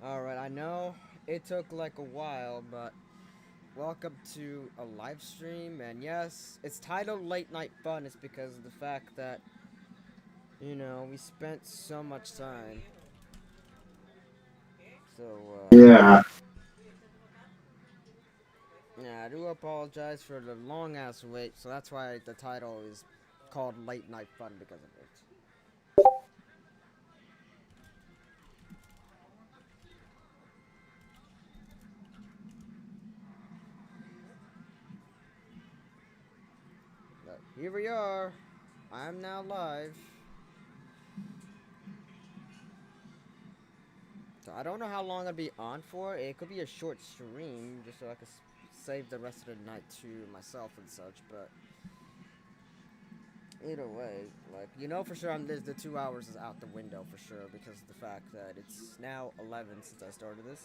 Alright, I know it took like a while, but welcome to a live stream. And yes, it's titled Late Night Fun. It's because of the fact that, we spent so much time. So, Yeah. yeah, I do apologize for the long ass wait. So that's why the title is called Late Night Fun because of it. But here we are. I'm now live. So I don't know how long I'll be on for. It could be a short stream, just so I can save the rest of the night to myself and such. But either way, like for sure, there's the 2 hours is out the window for sure because of the fact that it's now 11 since I started this.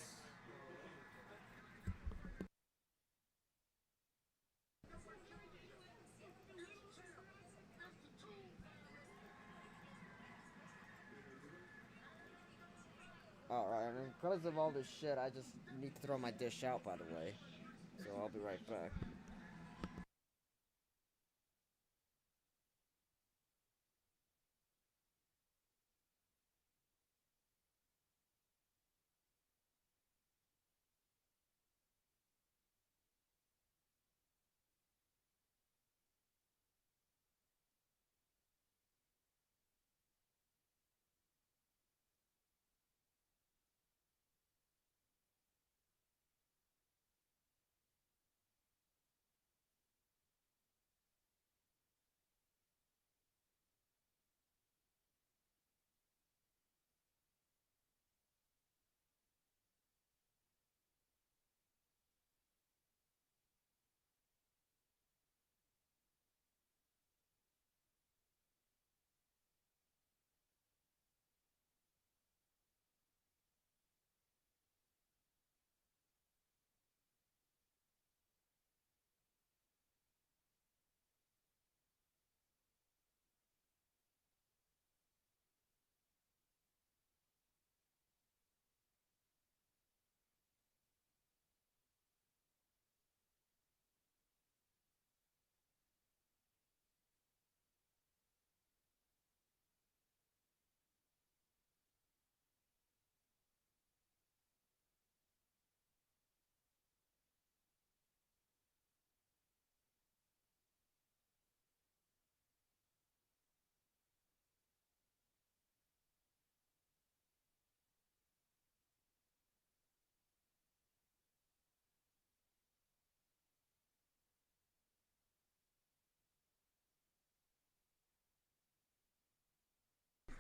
All right, and because of all this shit, I just need to throw my dish out. By the way, so I'll be right back.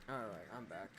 All right, I'm back.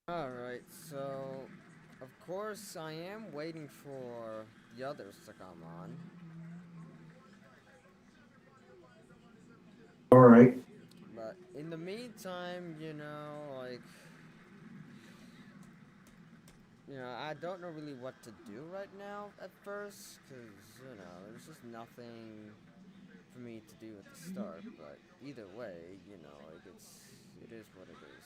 All right, so of course I am waiting for the others to come on. All right. But in the meantime, I don't know really what to do right now at first, because, there's just nothing for me to do at the start. But either way, it is what it is.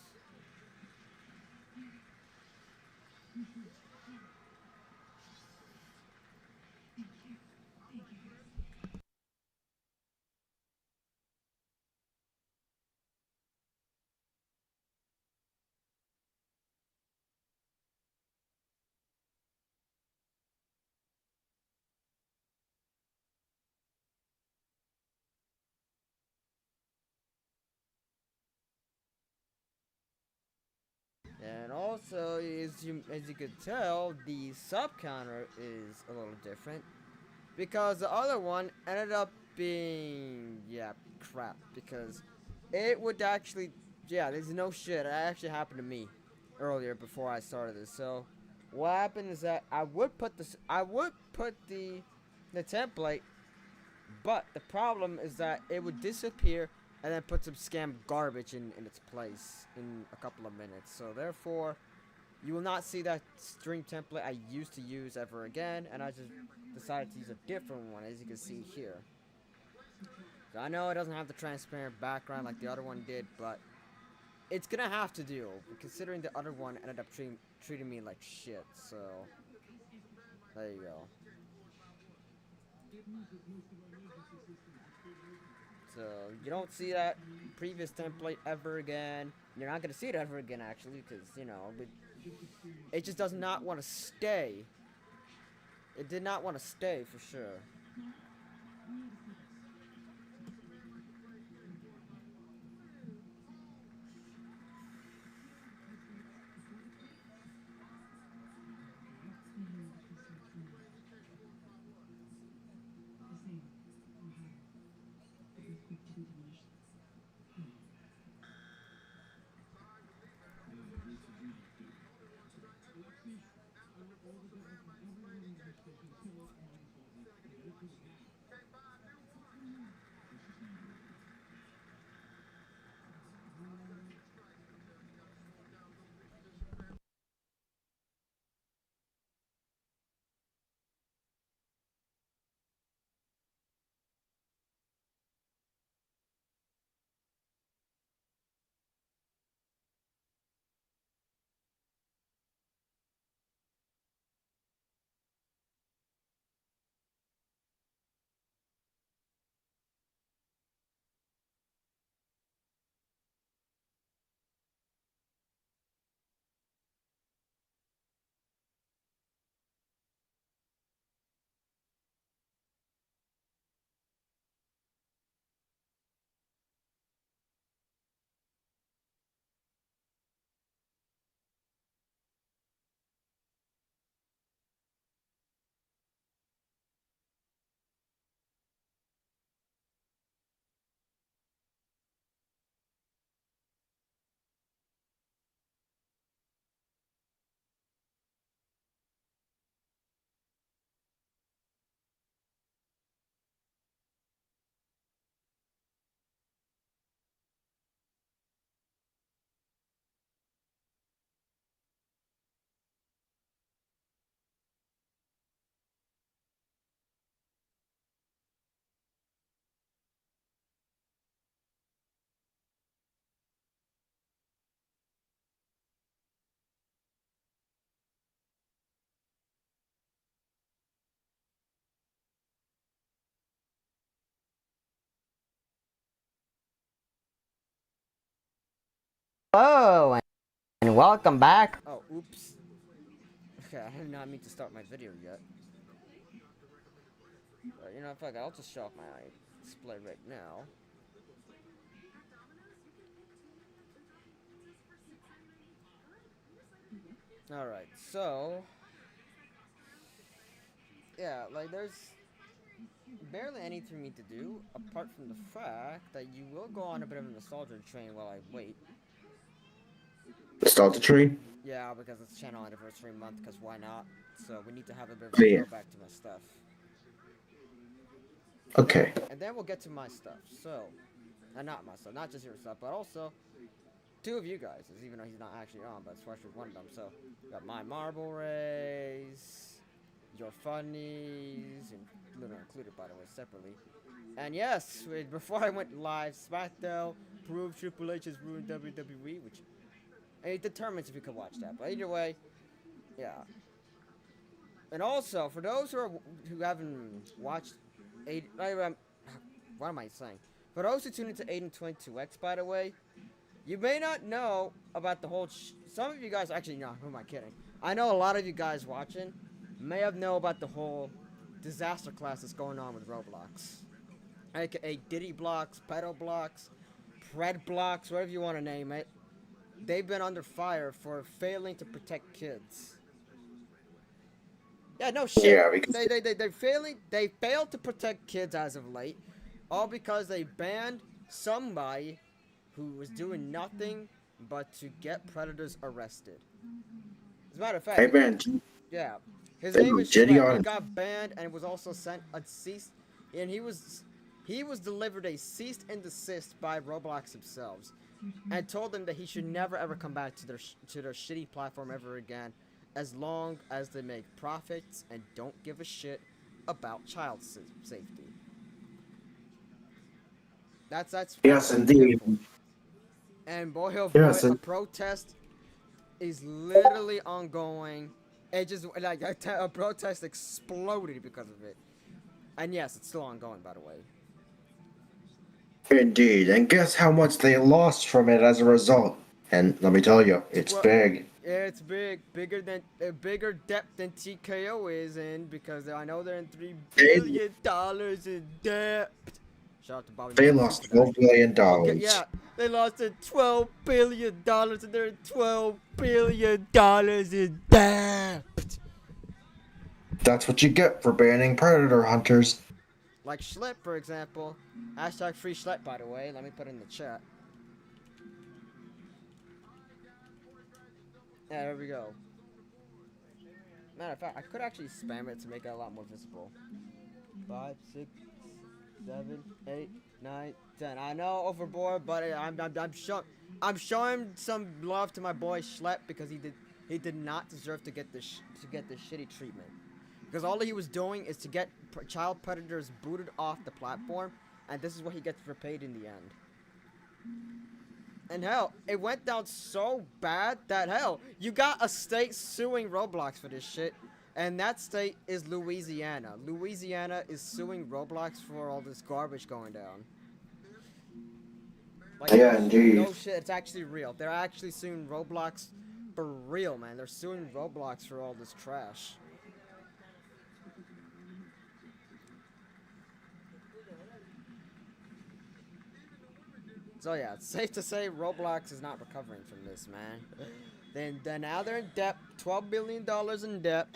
So as you could tell, the sub counter is a little different because the other one ended up being crap because it would actually there's no shit. It actually happened to me earlier before I started this. So what happened is that I would put the template, but the problem is that it would disappear and then put some scam garbage in its place in a couple of minutes. So therefore, you will not see that string template I used to use ever again, and I just decided to use a different one, as you can see here. So I know it doesn't have the transparent background like the other one did, but it's gonna have to do, considering the other one ended up treating me like shit, so there you go. So you don't see that previous template ever again. You're not gonna see it ever again, actually, because it just does not want to stay. It did not want to stay for sure. Hello, and welcome back. Oh, oops. Okay, I did not mean to start my video yet. But, fuck it, I'll just show off my display right now. Alright, so... Yeah, like, there's barely anything for me to do, apart from the fact that you will go on a bit of a nostalgia train while I wait. Start the tree? Yeah, because it's channel anniversary month, because why not? So we need to have a bit of a Yeah. throwback to my stuff. Okay. And then we'll get to my stuff, so... not my stuff, not just your stuff, but also... two of you guys, even though he's not actually on, but especially one of them, so... got my marble rays... your funnies, and Luna included, by the way, separately. And yes, before I went live, SmackDown proved Triple H has ruined WWE, which it determines if you can watch that. But either way, yeah. And also, for those who haven't watched, what am I saying? For those who tune into Rey202X, by the way, you may not know about the whole. Some of you guys actually, no, who am I kidding? I know a lot of you guys watching may have know about the whole disaster class that's going on with Roblox, aka Diddy blocks, pedo blocks, Pred blocks, whatever you want to name it. they've been under fire for failing to protect kids. Yeah, no shit. Yeah, because They failed to protect kids as of late, all because they banned somebody who was doing nothing but to get predators arrested. As a matter of fact, I banned. yeah, his They name were is Jitty Shrek. on He it. got banned and was also sent a cease, and he was delivered a cease and desist by Roblox themselves, and told them that he should never ever come back to their shitty platform ever again, as long as they make profits and don't give a shit about child safety. That's Yes, indeed. beautiful. And boy, oh boy, Yes, a protest is literally ongoing. It just like a protest exploded because of it. And yes, it's still ongoing, by the way. indeed. And guess how much they lost from it as a result? And let me tell you, it's Well, big. yeah, it's bigger depth than TKO is in, because I know they're in $3 billion in debt. Shout out to Bobby. They Moore lost for that. $12 billion. Okay, yeah, they lost $12 billion, and they're in $12 billion in debt. That's what you get for banning predator hunters. Like Schlep, for example. Hashtag free Schlep, by the way. Let me put it in the chat. Yeah, there we go. Matter of fact, I could actually spam it to make it a lot more visible. 5, 6, 7, 8, 9, 10. I know, overboard, but I'm showing some love to my boy Schlep, because he did not deserve to get this shitty treatment. Because all he was doing is to get child predators booted off the platform, and this is what he gets repaid in the end. And hell, it went down so bad that hell, you got a state suing Roblox for this shit, and that state is Louisiana. Louisiana is suing Roblox for all this garbage going down. Like, Yeah, indeed. no shit, it's actually real. They're actually suing Roblox for real, man. They're suing Roblox for all this trash. So yeah, it's safe to say Roblox is not recovering from this, man. Then now they're in debt, $12 billion in debt.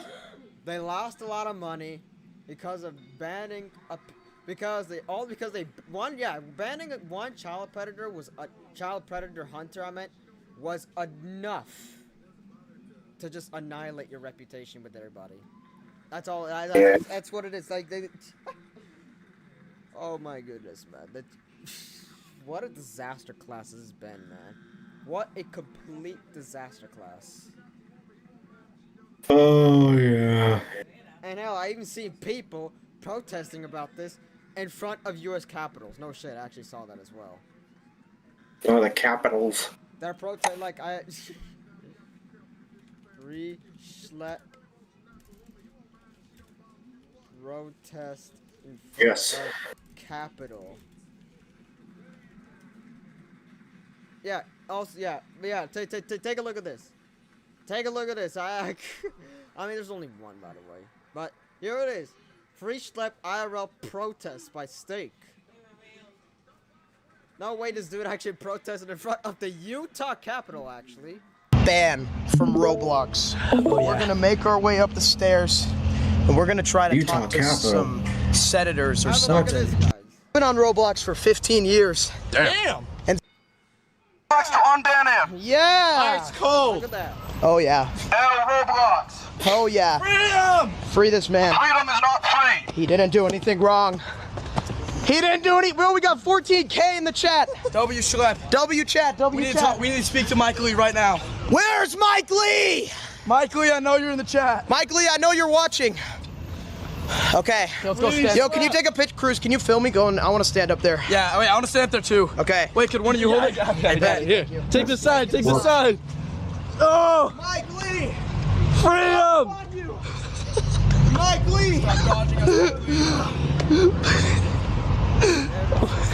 They lost a lot of money because of banning banning one child predator hunter, was enough to just annihilate your reputation with everybody. That's all. That's what it is. Like oh my goodness, man. What a disaster class this has been, man. What a complete disaster class. Oh, yeah. And hell, I even seen people protesting about this in front of U.S. capitals. No shit, I actually saw that as well. Oh, the capitals. They're protesting like Free Schlep protest in front Yes. of Capitol. Yeah. Also, yeah. Take a look at this. Take a look at this. I mean, there's only one, by the way. But here it is. Free Schlep IRL protest by Stake. No way, this dude actually protested in front of the Utah Capitol, actually. Ban from Roblox. We're gonna make our way up the stairs, and we're gonna try to Utah talk to Capitol. some senators or Have a look at something. this, guys. Been on Roblox for 15 years. Damn! Roblox to unban him. Yeah. Ice cold! Look at that. Oh yeah. Hell Roblox. Oh yeah. Freedom! Free this man. Freedom is not free. He didn't do anything wrong. He didn't do any. Well, we got 14K in the chat. W Schlep. W chat. W We need to chat. talk. We need to speak to Mike Lee right now. Where's Mike Lee? Mike Lee, I know you're in the chat. Mike Lee, I know you're watching. Okay. Let's go Please. stand. Yo, can you take a pitch, Cruz? Can you film me going? I want to stand up there. Yeah, wait, I want to stand up there too. Okay. Wait, could one of you hold it? I bet. Here. Take this side, take this side. Oh! Mike Lee. Freedom! Mike Lee. Stop dodging us.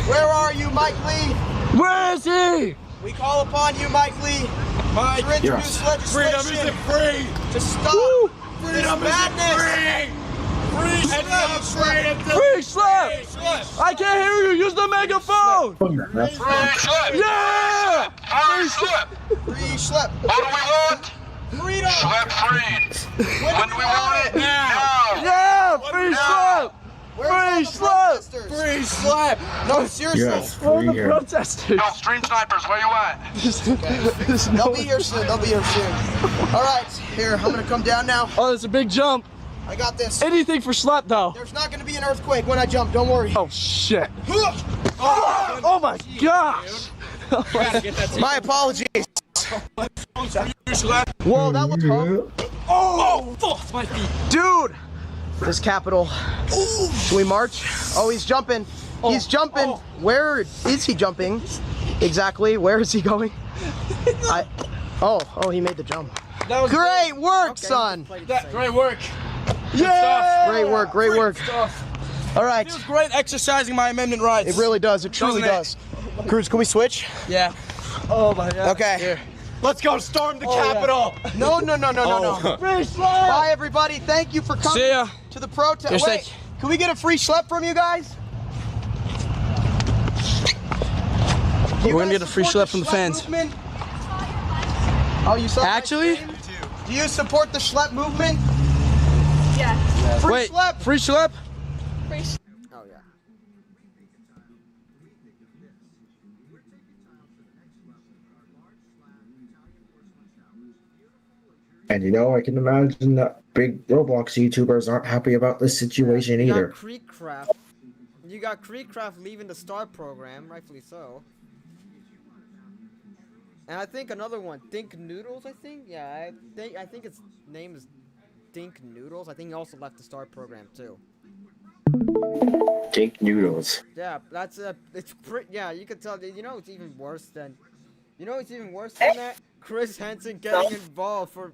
Where are you, Mike Lee? Where is he? We call upon you, Mike Lee, Mike, to introduce freedom legislation isn't free. to stop Woo! this Freedom madness. isn't free. Free Schlep. Free Free Schlep. I can't hear you. Use the megaphone. Free Schlep. Yeah! Free slip. Free slip. What do we want? Freedom. Slip freed. When do we want it? Now. Yeah, free slip. Where's Free all the slip. protesters? Free slip. No, seriously. Yes, Where are free the here. protesters? Yo, stream snipers, where you at? They'll be here soon. They'll be here soon. All right, here. I'm gonna come down now. Oh, that's a big jump. I got this. Anything for slap though. There's not gonna be an earthquake when I jump. Don't worry. Oh shit. Oh my gosh. My apologies. Whoa, that looked hard. Oh, fuck my feet. Dude, this Capitol. Should we march? Oh, he's jumping. He's jumping. Where is he jumping? Exactly. Where is he going? Oh, he made the jump. That was Great work, son. great work. Yeah. Great work. Great work. Stuff. All right. Feels great exercising my amendment rights. It really does. It truly does. Cruz, can we switch? Yeah. Oh my god. Okay. Here. Let's go storm the Capitol. No. Free slap. Bye, everybody. Thank you for coming See ya. to the protest. You're Wait, sick. can we get a free schlep from you guys? We're gonna get a free schlep from the fans. Movement? Oh, you saw my Actually? stream? Do you support the schlep movement? Yeah. Free Wait, schlep. free schlep? Oh yeah. And you know, I can imagine that big Roblox YouTubers aren't happy about this situation You either. got Creekcraft. You got Creekcraft leaving the STAR program, rightfully so. And I think another one, Think Noodles. I think, yeah, I think its name is Think Noodles. I think he also left the STAR program too. Jake Noodles. Yeah, that's it's pretty. Yeah, you can tell. You know, it's even worse than. You know, it's even worse than that. Chris Hansen getting involved for.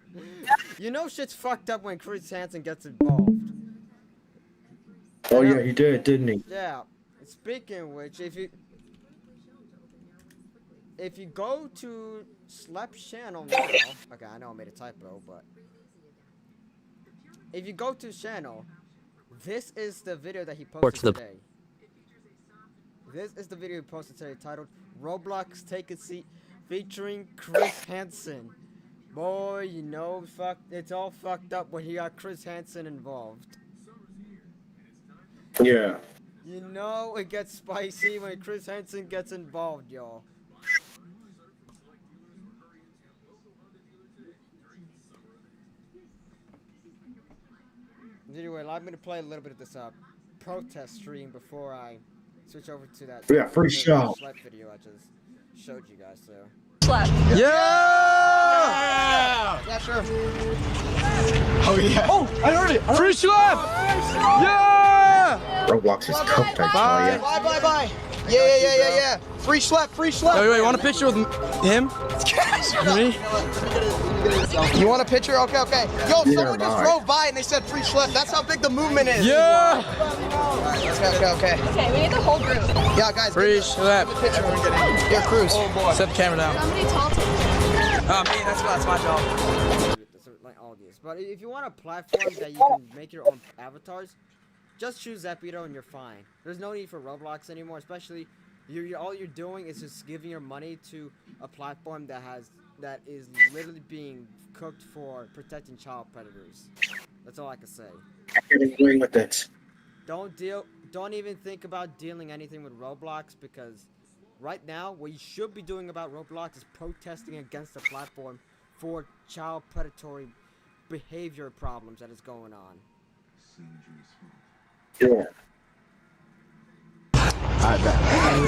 You know, shit's fucked up when Chris Hansen gets involved. Oh yeah, he did, didn't he? Yeah. Speaking of which, if you go to Slap's channel now, okay, I know I made a typo, but if you go to his channel, this is the video that he posted today. This is the video he posted today, titled "Roblox Take a Seat," featuring Chris Hansen. Boy, you know, it's all fucked up when he got Chris Hansen involved. Yeah. You know it gets spicy when Chris Hansen gets involved, y'all. Anyway, allow me to play a little bit of this protest stream before I switch over to that Yeah, free show. slap video I just showed you guys. So. Slap. Yeah! Yeah, sure. Oh yeah. Oh, I heard it. Free slap! Yeah! Roblox is cooked, I tell ya. Bye. Yeah. Free schlep. Wait, want a picture with him? Me? You want a picture? Okay. Yo, Yeah, someone just bye. drove by and they said free schlep. That's how big the movement is. Yeah! Okay. Okay, we need the whole group. Yeah, guys. Free slap. Picture. Here, Cruz. Set the camera down. How many tall teams? Me, that's my job. Like all these, but if you want a platform that you can make your own avatars, just choose Zepido and you're fine. There's no need for Roblox anymore, especially all you're doing is just giving your money to a platform that is literally being cooked for protecting child predators. That's all I can say. I'm getting away with it. Don't even think about dealing anything with Roblox, because right now what you should be doing about Roblox is protesting against the platform for child predatory behavior problems that is going on. Yeah.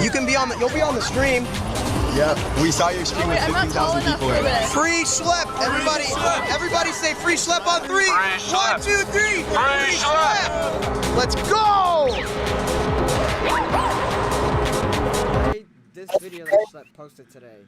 You can be on you'll be on the stream. Yeah, we saw your stream with Wait, I'm not tall 15,000 enough people. for this. Free schlep. Everybody say free schlep on 3. Free schlep. 1, 2, 3. Free schlep. Let's go. This video that I posted today.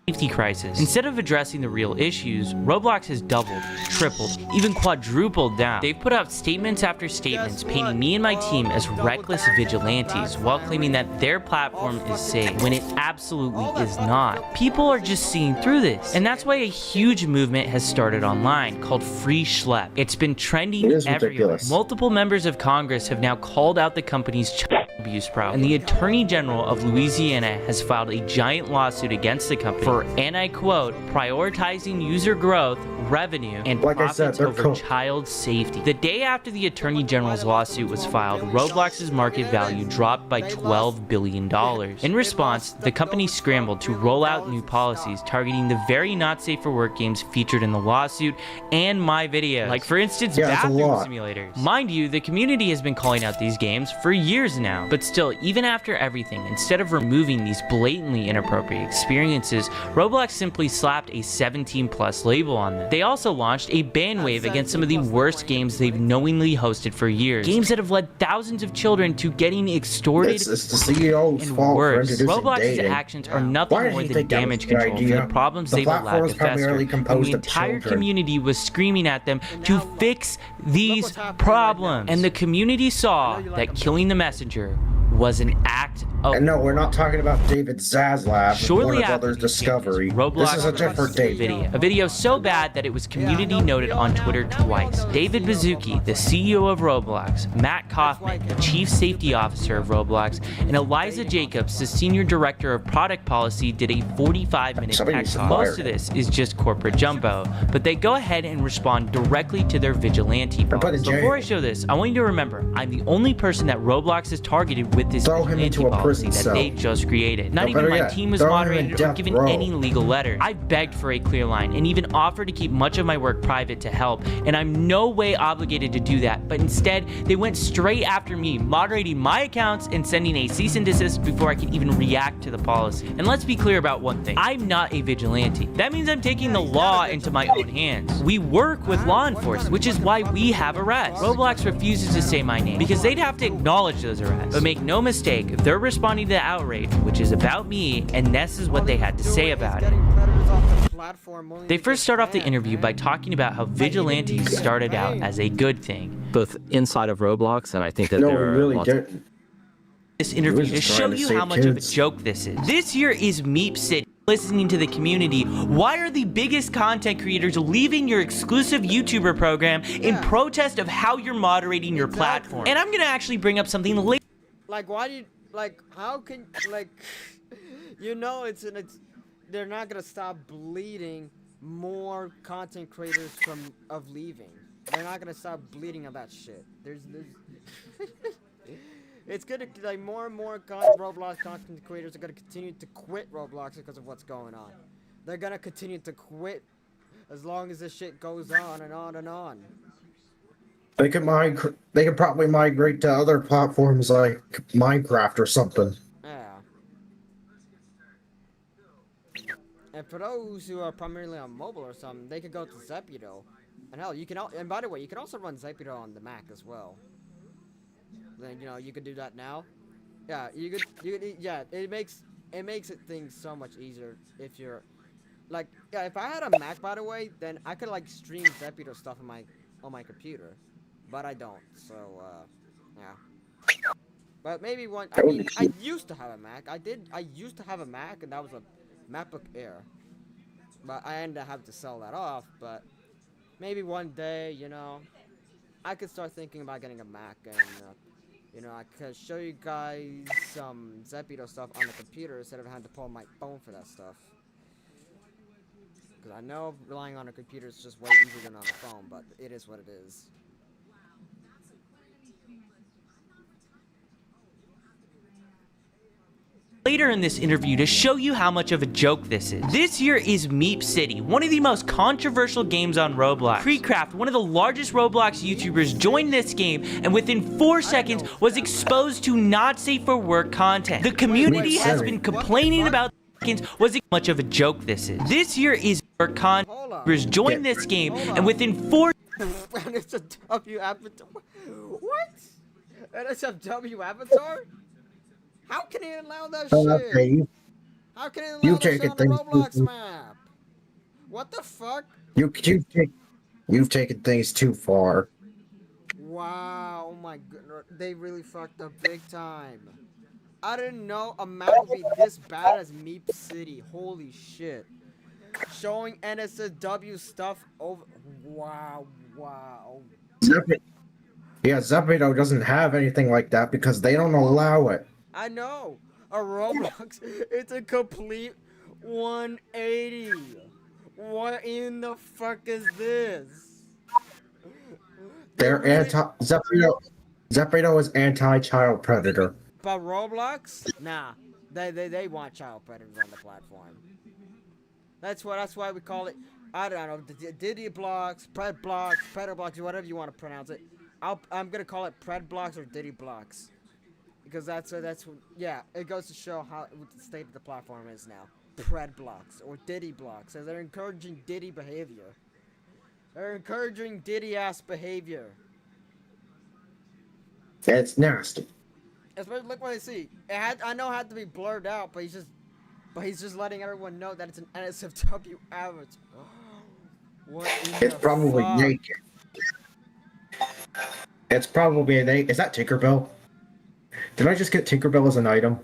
Safety crisis. Instead of addressing the real issues, Roblox has doubled, tripled, even quadrupled down. They've put out statements after statements painting me and my team as reckless vigilantes while claiming that their platform is safe, when it absolutely is not. People are just seeing through this, and that's why a huge movement has started online called Free Schlep. It's been trending It is everywhere. ridiculous. Multiple members of Congress have now called out the company's abuse problem, and the Attorney General of Louisiana has filed a giant lawsuit against the company for, and I quote, prioritizing user growth, revenue, and profits over child safety. The day after the Attorney General's lawsuit was filed, Roblox's market value dropped by $12 billion. In response, the company scrambled to roll out new policies targeting the very not safe for work games featured in the lawsuit and my videos, like for instance, bathroom simulators. Mind you, the community has been calling out these games for years now. But still, even after everything, instead of removing these blatantly inappropriate experiences, Roblox simply slapped a 17+ label on them. They also launched a ban wave against some of the worst games they've knowingly hosted for years. Games that have led thousands of children to getting extorted it's the CEO's and fault worse. for Roblox's actions are nothing more than damage control for the problems they've allowed to fester, and the entire community was screaming at them to fix these problems. And the community saw that killing the messenger was an act of... And no, we're not talking about David Zaslav, Shortly Warner Brothers Discovery. Roblox This is a different video. A video so bad that it was community noted on Twitter twice. David Baszucki, the CEO of Roblox, Matt Kaufman, the Chief Safety Officer of Roblox, and Eliza Jacobs, the Senior Director of Product Policy, did a 45-minute tech talk. Most of this is just corporate jumbo, but they go ahead and respond directly to their vigilante boss. Before I show this, I want you to remember, I'm the only person that Roblox has targeted with this vigilante policy that they just created. Not even my team was moderated or given any legal letters. I begged for a clear line and even offered to keep much of my work private to help, and I'm no way obligated to do that, but instead they went straight after me, moderating my accounts and sending a cease and desist before I could even react to the policy. And let's be clear about one thing, I'm not a vigilante. That means I'm taking the law into my own hands. We work with law enforcement, which is why we have arrests. Roblox refuses to say my name because they'd have to acknowledge those arrests, but make no mistake, if they're responding to the outrage, which is about me, and this is what they had to say about it. They first start off the interview by talking about how vigilantes started out as a good thing. Both inside of Roblox, and I think that there are lots of... This interview to show you how much of a joke this is. This here is Meep City. Listening to the community, why are the biggest content creators leaving your exclusive YouTuber program in protest of how you're moderating your platform? And I'm gonna actually bring up something later. Like, why do you, like, how can, like, you know, they're not gonna stop bleeding more content creators of leaving. They're not gonna stop bleeding on that shit. There's it's gonna, like, more and more Roblox content creators are gonna continue to quit Roblox because of what's going on. They're gonna continue to quit as long as this shit goes on and on and on. They could probably migrate to other platforms like Minecraft or something. Yeah. And for those who are primarily on mobile or something, they could go to Zepido. And hell, and by the way, you can also run Zepido on the Mac as well. Then, you know, you could do that now. Yeah, you could, yeah, it makes things so much easier if you're, like, yeah, if I had a Mac, by the way, then I could, like, stream Zepido stuff on my computer. But I don't, so, yeah. But maybe I used to have a Mac. I used to have a Mac, and that was a MacBook Air. But I ended up having to sell that off, but maybe one day, you know, I could start thinking about getting a Mac, and, you know, I could show you guys some Zepido stuff on the computer instead of having to pull my phone for that stuff. Because I know relying on a computer is just way easier than on a phone, but it is what it is. Later in this interview to show you how much of a joke this is. This here is Meep City, one of the most controversial games on Roblox. Creecraft, one of the largest Roblox YouTubers, joined this game and within 4 seconds was exposed to not safe for work content. The community has been complaining about was it much of a joke this is. This here is where YouTubers joined this game and within 4 And it's a W avatar. What? And it's a W avatar? How can he allow that shit? Okay, How can he allow that shit on the Roblox map? What the fuck? You've taken things too far. Wow, oh my goodness, they really fucked up big time. I didn't know a map would be this bad as Meep City. Holy shit. Showing NSFW stuff over. Wow, wow. Yeah, ZAR-Co doesn't have anything like that because they don't allow it. I know. A Roblox, it's a complete 180. What in the fuck is this? They're ZAR-Co is anti-child predator. But Roblox? Nah. They want child predators on the platform. That's why we call it, I don't know, Diddy blocks, Pred blocks, Predator blocks, whatever you want to pronounce it. I'm gonna call it Pred blocks or Diddy blocks. Because yeah, it goes to show how what the state of the platform is now. Pred blocks or Diddy blocks, as they're encouraging Diddy behavior. They're encouraging Diddy-ass behavior. It's nasty. Especially, look what I see. I know it had to be blurred out, but he's just letting everyone know that it's an NSFW avatar. It's probably naked. It's probably naked. Is that Tinkerbell? Did I just get Tinkerbell as an item?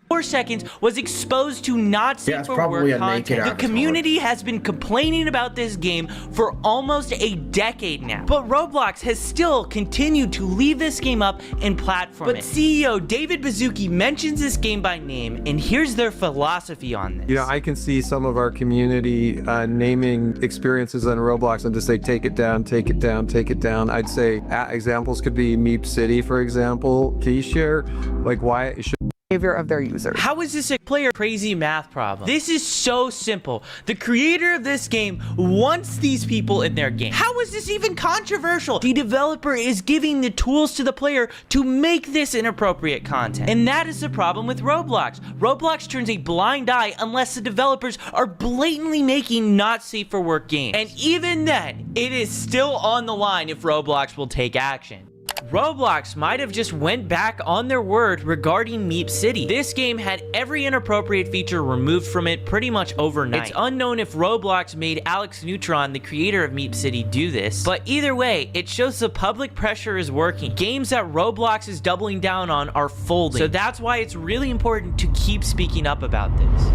4 seconds was exposed to not safe for work content. The community has been complaining about this game for almost a decade now, but Roblox has still continued to leave this game up and platform it. But CEO David Baszucki mentions this game by name, and here's their philosophy on this. You know, I can see some of our community naming experiences on Roblox and just say, take it down, take it down, take it down. I'd say examples could be Meep City, for example. Can you share like why it should behavior of their users? How is this a player crazy math problem? This is so simple. The creator of this game wants these people in their game. How is this even controversial? The developer is giving the tools to the player to make this inappropriate content. And that is the problem with Roblox. Roblox turns a blind eye unless the developers are blatantly making not safe for work games. And even then, it is still on the line if Roblox will take action. Roblox might have just went back on their word regarding Meep City. This game had every inappropriate feature removed from it pretty much overnight. It's unknown if Roblox made Alex Neutron, the creator of Meep City, do this, but either way, it shows the public pressure is working. Games that Roblox is doubling down on are folding, so that's why it's really important to keep speaking up about this.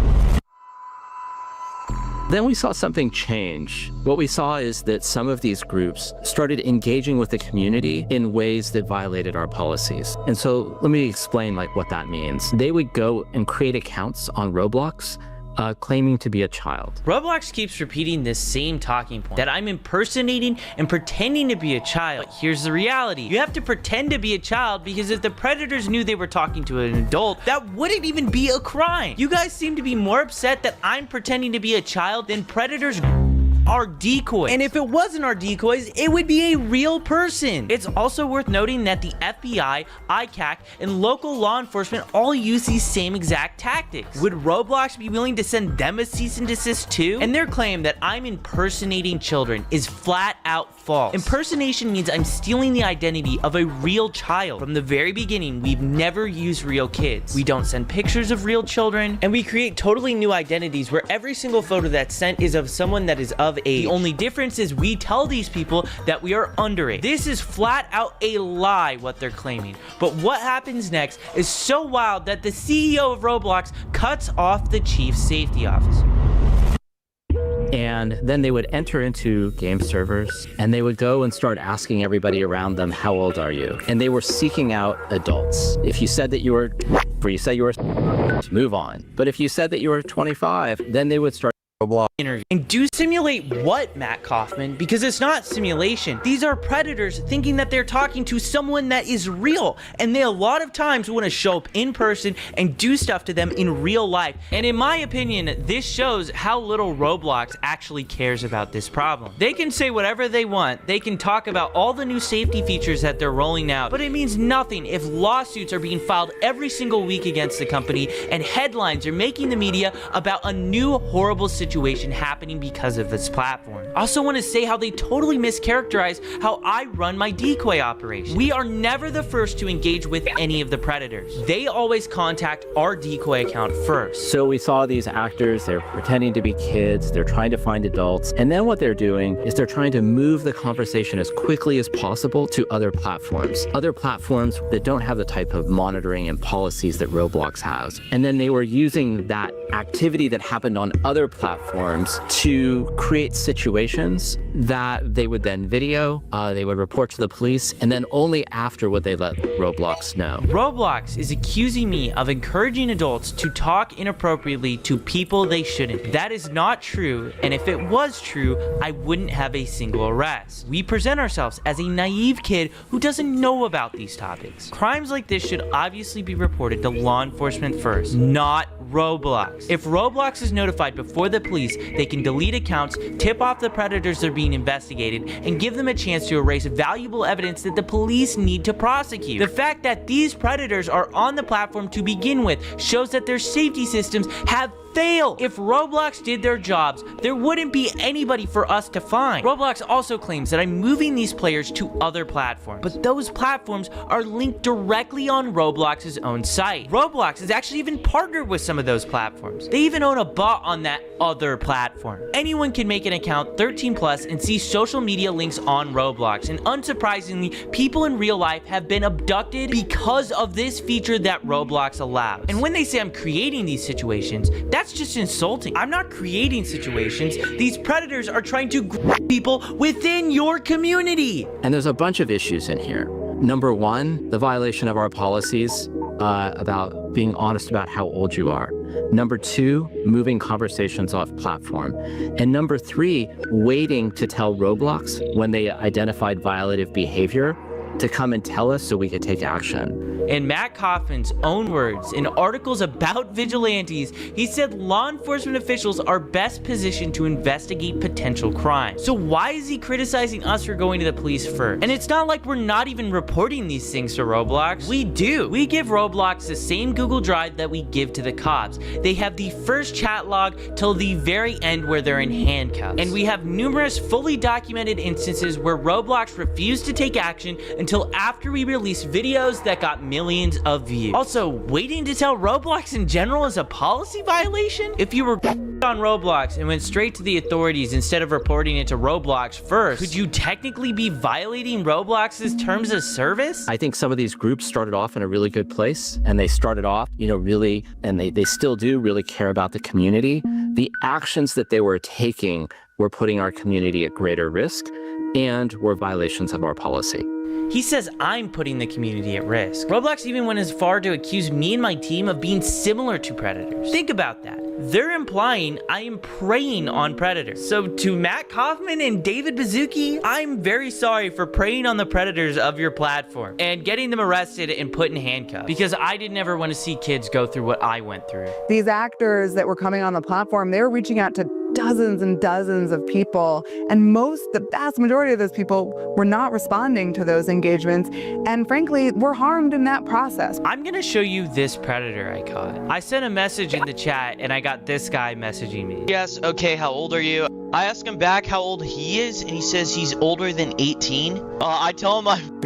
Then we saw something change. What we saw is that some of these groups started engaging with the community in ways that violated our policies. And so let me explain what that means. They would go and create accounts on Roblox claiming to be a child. Roblox keeps repeating this same talking point, that I'm impersonating and pretending to be a child. But here's the reality. You have to pretend to be a child because if the predators knew they were talking to an adult, that wouldn't even be a crime. You guys seem to be more upset that I'm pretending to be a child than predators are decoys. And if it wasn't our decoys, it would be a real person. It's also worth noting that the FBI, ICAC, and local law enforcement all use these same exact tactics. Would Roblox be willing to send them a cease and desist too? And their claim that I'm impersonating children is flat out false. Impersonation means I'm stealing the identity of a real child. From the very beginning, we've never used real kids. We don't send pictures of real children, and we create totally new identities where every single photo that's sent is of someone that is of age. The only difference is we tell these people that we are underage. This is flat out a lie, what they're claiming. But what happens next is so wild that the CEO of Roblox cuts off the chief safety officer. And then they would enter into game servers and they would go and start asking everybody around them, how old are you? And they were seeking out adults. If you said that you were, move on. But if you said that you were 25, then they would start interview. And do simulate what, Matt Kaufman? Because it's not simulation. These are predators thinking that they're talking to someone that is real, and they a lot of times want to show up in person and do stuff to them in real life. And in my opinion, this shows how little Roblox actually cares about this problem. They can say whatever they want. They can talk about all the new safety features that they're rolling out, but it means nothing if lawsuits are being filed every single week against the company and headlines are making the media about a new horrible situation happening because of this platform. I also want to say how they totally mischaracterize how I run my decoy operation. We are never the first to engage with any of the predators. They always contact our decoy account first. So we saw these actors, they're pretending to be kids, they're trying to find adults, and then what they're doing is they're trying to move the conversation as quickly as possible to other platforms that don't have the type of monitoring and policies that Roblox has. And then they were using that activity that happened on other platforms to create situations that they would then video, they would report to the police, and then only after would they let Roblox know. Roblox is accusing me of encouraging adults to talk inappropriately to people they shouldn't. That is not true, and if it was true, I wouldn't have a single arrest. We present ourselves as a naive kid who doesn't know about these topics. Crimes like this should obviously be reported to law enforcement first, not Roblox. If Roblox is notified before the police, they can delete accounts, tip off the predators they're being investigated, and give them a chance to erase valuable evidence that the police need to prosecute. The fact that these predators are on the platform to begin with shows that their safety systems have failed. If Roblox did their jobs, there wouldn't be anybody for us to find. Roblox also claims that I'm moving these players to other platforms, but those platforms are linked directly on Roblox's own site. Roblox has actually even partnered with some of those platforms. They even own a bot on that other platform. Anyone can make an account 13+ and see social media links on Roblox, and unsurprisingly, people in real life have been abducted because of this feature that Roblox allows. And when they say I'm creating these situations, that's just insulting. I'm not creating situations. These predators are trying to grab people within your community. And there's a bunch of issues in here. Number one, the violation of our policies about being honest about how old you are. Number two, moving conversations off platform. And number three, waiting to tell Roblox when they identified violative behavior to come and tell us so we could take action. In Matt Kaufman's own words, in articles about vigilantes, he said law enforcement officials are best positioned to investigate potential crimes. So why is he criticizing us for going to the police first? And it's not like we're not even reporting these things to Roblox. We do. We give Roblox the same Google Drive that we give to the cops. They have the first chat log till the very end where they're in handcuffs. And we have numerous fully documented instances where Roblox refused to take action until after we released videos that got millions of views. Also, waiting to tell Roblox in general is a policy violation? If you were on Roblox and went straight to the authorities instead of reporting it to Roblox first, could you technically be violating Roblox's terms of service? I think some of these groups started off in a really good place, and they started off, really, and they still do really care about the community. The actions that they were taking were putting our community at greater risk and were violations of our policy. He says I'm putting the community at risk. Roblox even went as far to accuse me and my team of being similar to predators. Think about that. They're implying I am preying on predators. So to Matt Kaufman and David Baszucki, I'm very sorry for preying on the predators of your platform and getting them arrested and put in handcuffs, because I didn't ever want to see kids go through what I went through. These actors that were coming on the platform, they were reaching out to dozens and dozens of people, and the vast majority of those people were not responding to those engagements, and frankly were harmed in that process. I'm gonna show you this predator I caught. I sent a message in the chat and I got this guy messaging me. Yes, okay, how old are you? I asked him back how old he is, and he says he's older than 18. I tell him I'm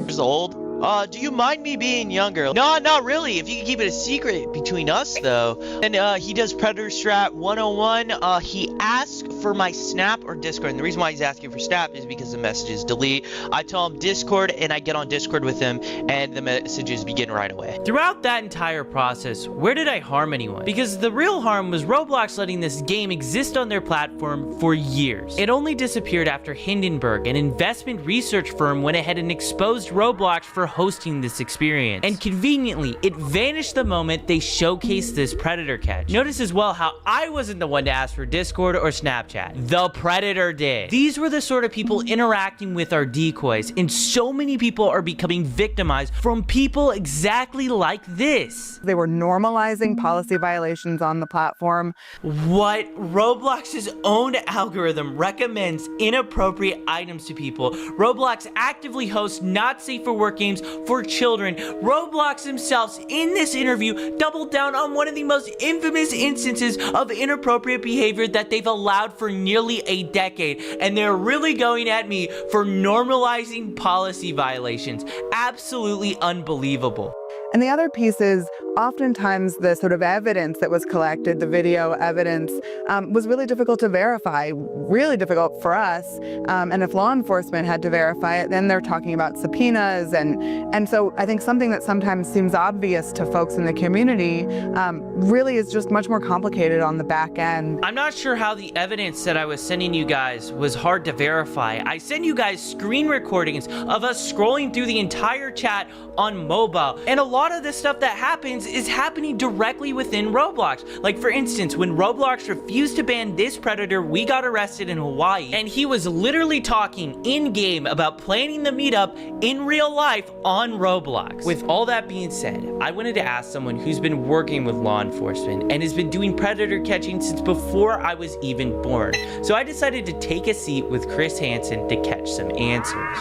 years old. Do you mind me being younger? No, not really. If you can keep it a secret between us, though. And he does Predator Strat 101. He asked for my Snap or Discord. And the reason why he's asking for Snap is because the messages delete. I tell him Discord, and I get on Discord with him, and the messages begin right away. Throughout that entire process, where did I harm anyone? Because the real harm was Roblox letting this game exist on their platform for years. It only disappeared after Hindenburg, an investment research firm, went ahead and exposed Roblox for hosting this experience. And conveniently, it vanished the moment they showcased this predator catch. Notice as well how I wasn't the one to ask for Discord or Snapchat. The predator did. These were the sort of people interacting with our decoys, and so many people are becoming victimized from people exactly like this. They were normalizing policy violations on the platform. What? Roblox's own algorithm recommends inappropriate items to people. Roblox actively hosts not safe for work games for children. Roblox themselves in this interview doubled down on one of the most infamous instances of inappropriate behavior that they've allowed for nearly a decade, and they're really going at me for normalizing policy violations. Absolutely unbelievable. And the other piece is oftentimes the sort of evidence that was collected, the video evidence, was really difficult to verify, really difficult for us. And if law enforcement had to verify it, then they're talking about subpoenas. And so I think something that sometimes seems obvious to folks in the community really is just much more complicated on the back end. I'm not sure how the evidence that I was sending you guys was hard to verify. I sent you guys screen recordings of us scrolling through the entire chat on mobile. And a lot of the stuff that happens is happening directly within Roblox. Like for instance, when Roblox refused to ban this predator, we got arrested in Hawaii, and he was literally talking in-game about planning the meetup in real life on Roblox. With all that being said, I wanted to ask someone who's been working with law enforcement and has been doing predator catching since before I was even born. So I decided to take a seat with Chris Hansen to catch some answers.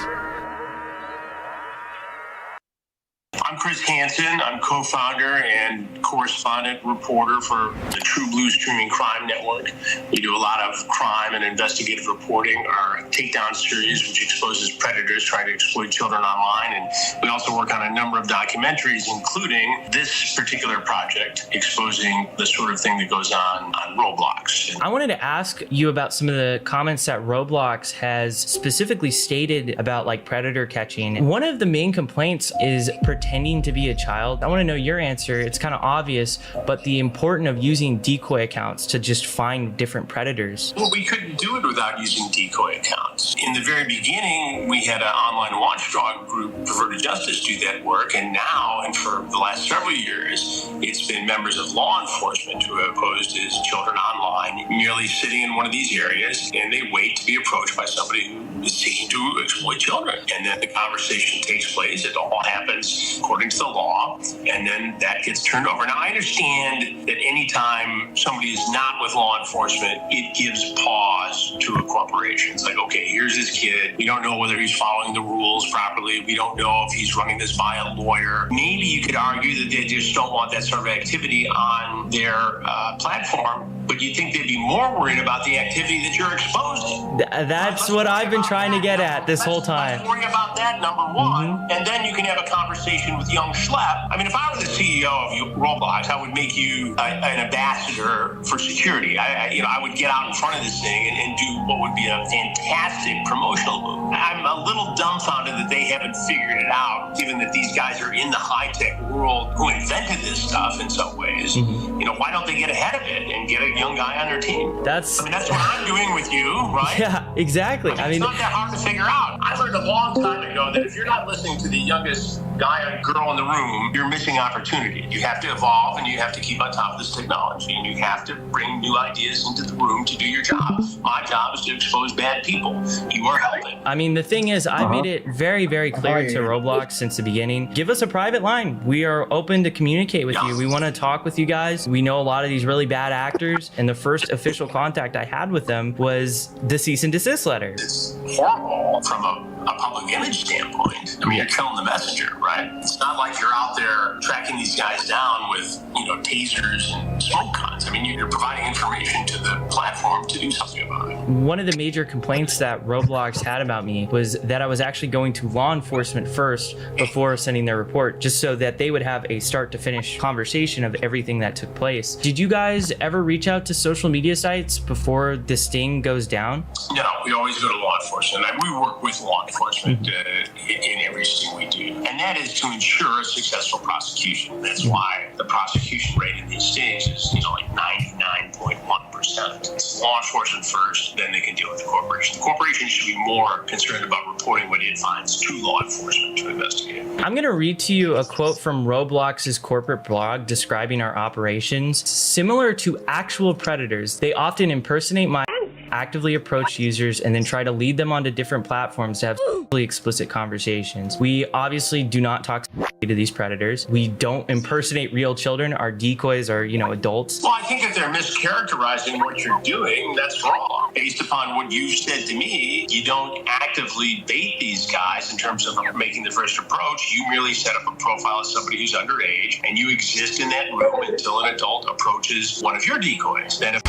I'm Chris Hansen. I'm co-founder and correspondent reporter for the True Blue Streaming Crime Network. We do a lot of crime and investigative reporting. Our Takedown series, which exposes predators trying to exploit children online. And we also work on a number of documentaries, including this particular project, exposing the sort of thing that goes on Roblox. I wanted to ask you about some of the comments that Roblox has specifically stated about like predator catching. One of the main complaints is pretending to be a child. I want to know your answer. It's kind of obvious, but the importance of using decoy accounts to just find different predators. Well, we couldn't do it without using decoy accounts. In the very beginning, we had an online watchdog group, Perverted Justice, do that work, and now, and for the last several years, it's been members of law enforcement who have posed as children online, merely sitting in one of these areas, and they wait to be approached by somebody who is seeking to exploit children. And then the conversation takes place. It all happens according to the law, and then that gets turned over. Now, I understand that anytime somebody is not with law enforcement, it gives pause to a corporation. It's like, okay, here's this kid. We don't know whether he's following the rules properly. We don't know if he's running this by a lawyer. Maybe you could argue that they just don't want that sort of activity on their platform, but you think they'd be more worried about the activity that you're exposing. That's what I've been trying to get at this whole time. Let's worry about that, number one, and then you can have a conversation with young Schlepp. I mean, if I were the CEO of Roblox, I would make you an ambassador for security. I would get out in front of this thing and do what would be a fantastic promotional move. I'm a little dumbfounded that they haven't figured it out, given that these guys are in the high-tech world who invented this stuff in some ways. Why don't they get ahead of it and get a young guy on their team? That's what I'm doing with you, right? Yeah, exactly. I mean, it's not that hard to figure out. I learned a long time ago that if you're not listening to the youngest guy or girl in the room, you're missing opportunity. You have to evolve, and you have to keep on top of this technology, and you have to bring new ideas into the room to do your job. My job is to expose bad people. You are helping. I mean, the thing is, I made it very, very clear to Roblox since the beginning. Give us a private line. We are open to communicate with you. We want to talk with you guys. We know a lot of these really bad actors, and the first official contact I had with them was the cease and desist letter. It's horrible from a public image standpoint. I mean, you're killing the messenger, right? It's not like you're out there tracking these guys down with, tasers and smoke guns. I mean, you're providing information to the platform to do something about it. One of the major complaints that Roblox had about me was that I was actually going to law enforcement first before sending their report, just so that they would have a start to finish conversation of everything that took place. Did you guys ever reach out to social media sites before this thing goes down? No, we always go to law enforcement. We work with law enforcement in everything we do. And that is to ensure a successful prosecution. That's why the prosecution rate in these states is, like 99.1%. It's law enforcement first, then they can deal with the corporation. The corporation should be more concerned about reporting what it finds to law enforcement to investigate. I'm going to read to you a quote from Roblox's corporate blog describing our operations. Similar to actual predators, they often impersonate my actively approach users and then try to lead them onto different platforms to have explicit conversations. We obviously do not talk to these predators. We don't impersonate real children. Our decoys are, adults. Well, I think if they're mischaracterizing what you're doing, that's wrong. Based upon what you've said to me, you don't actively bait these guys in terms of making the first approach. You merely set up a profile as somebody who's underage, and you exist in that room until an adult approaches one of your decoys. Then if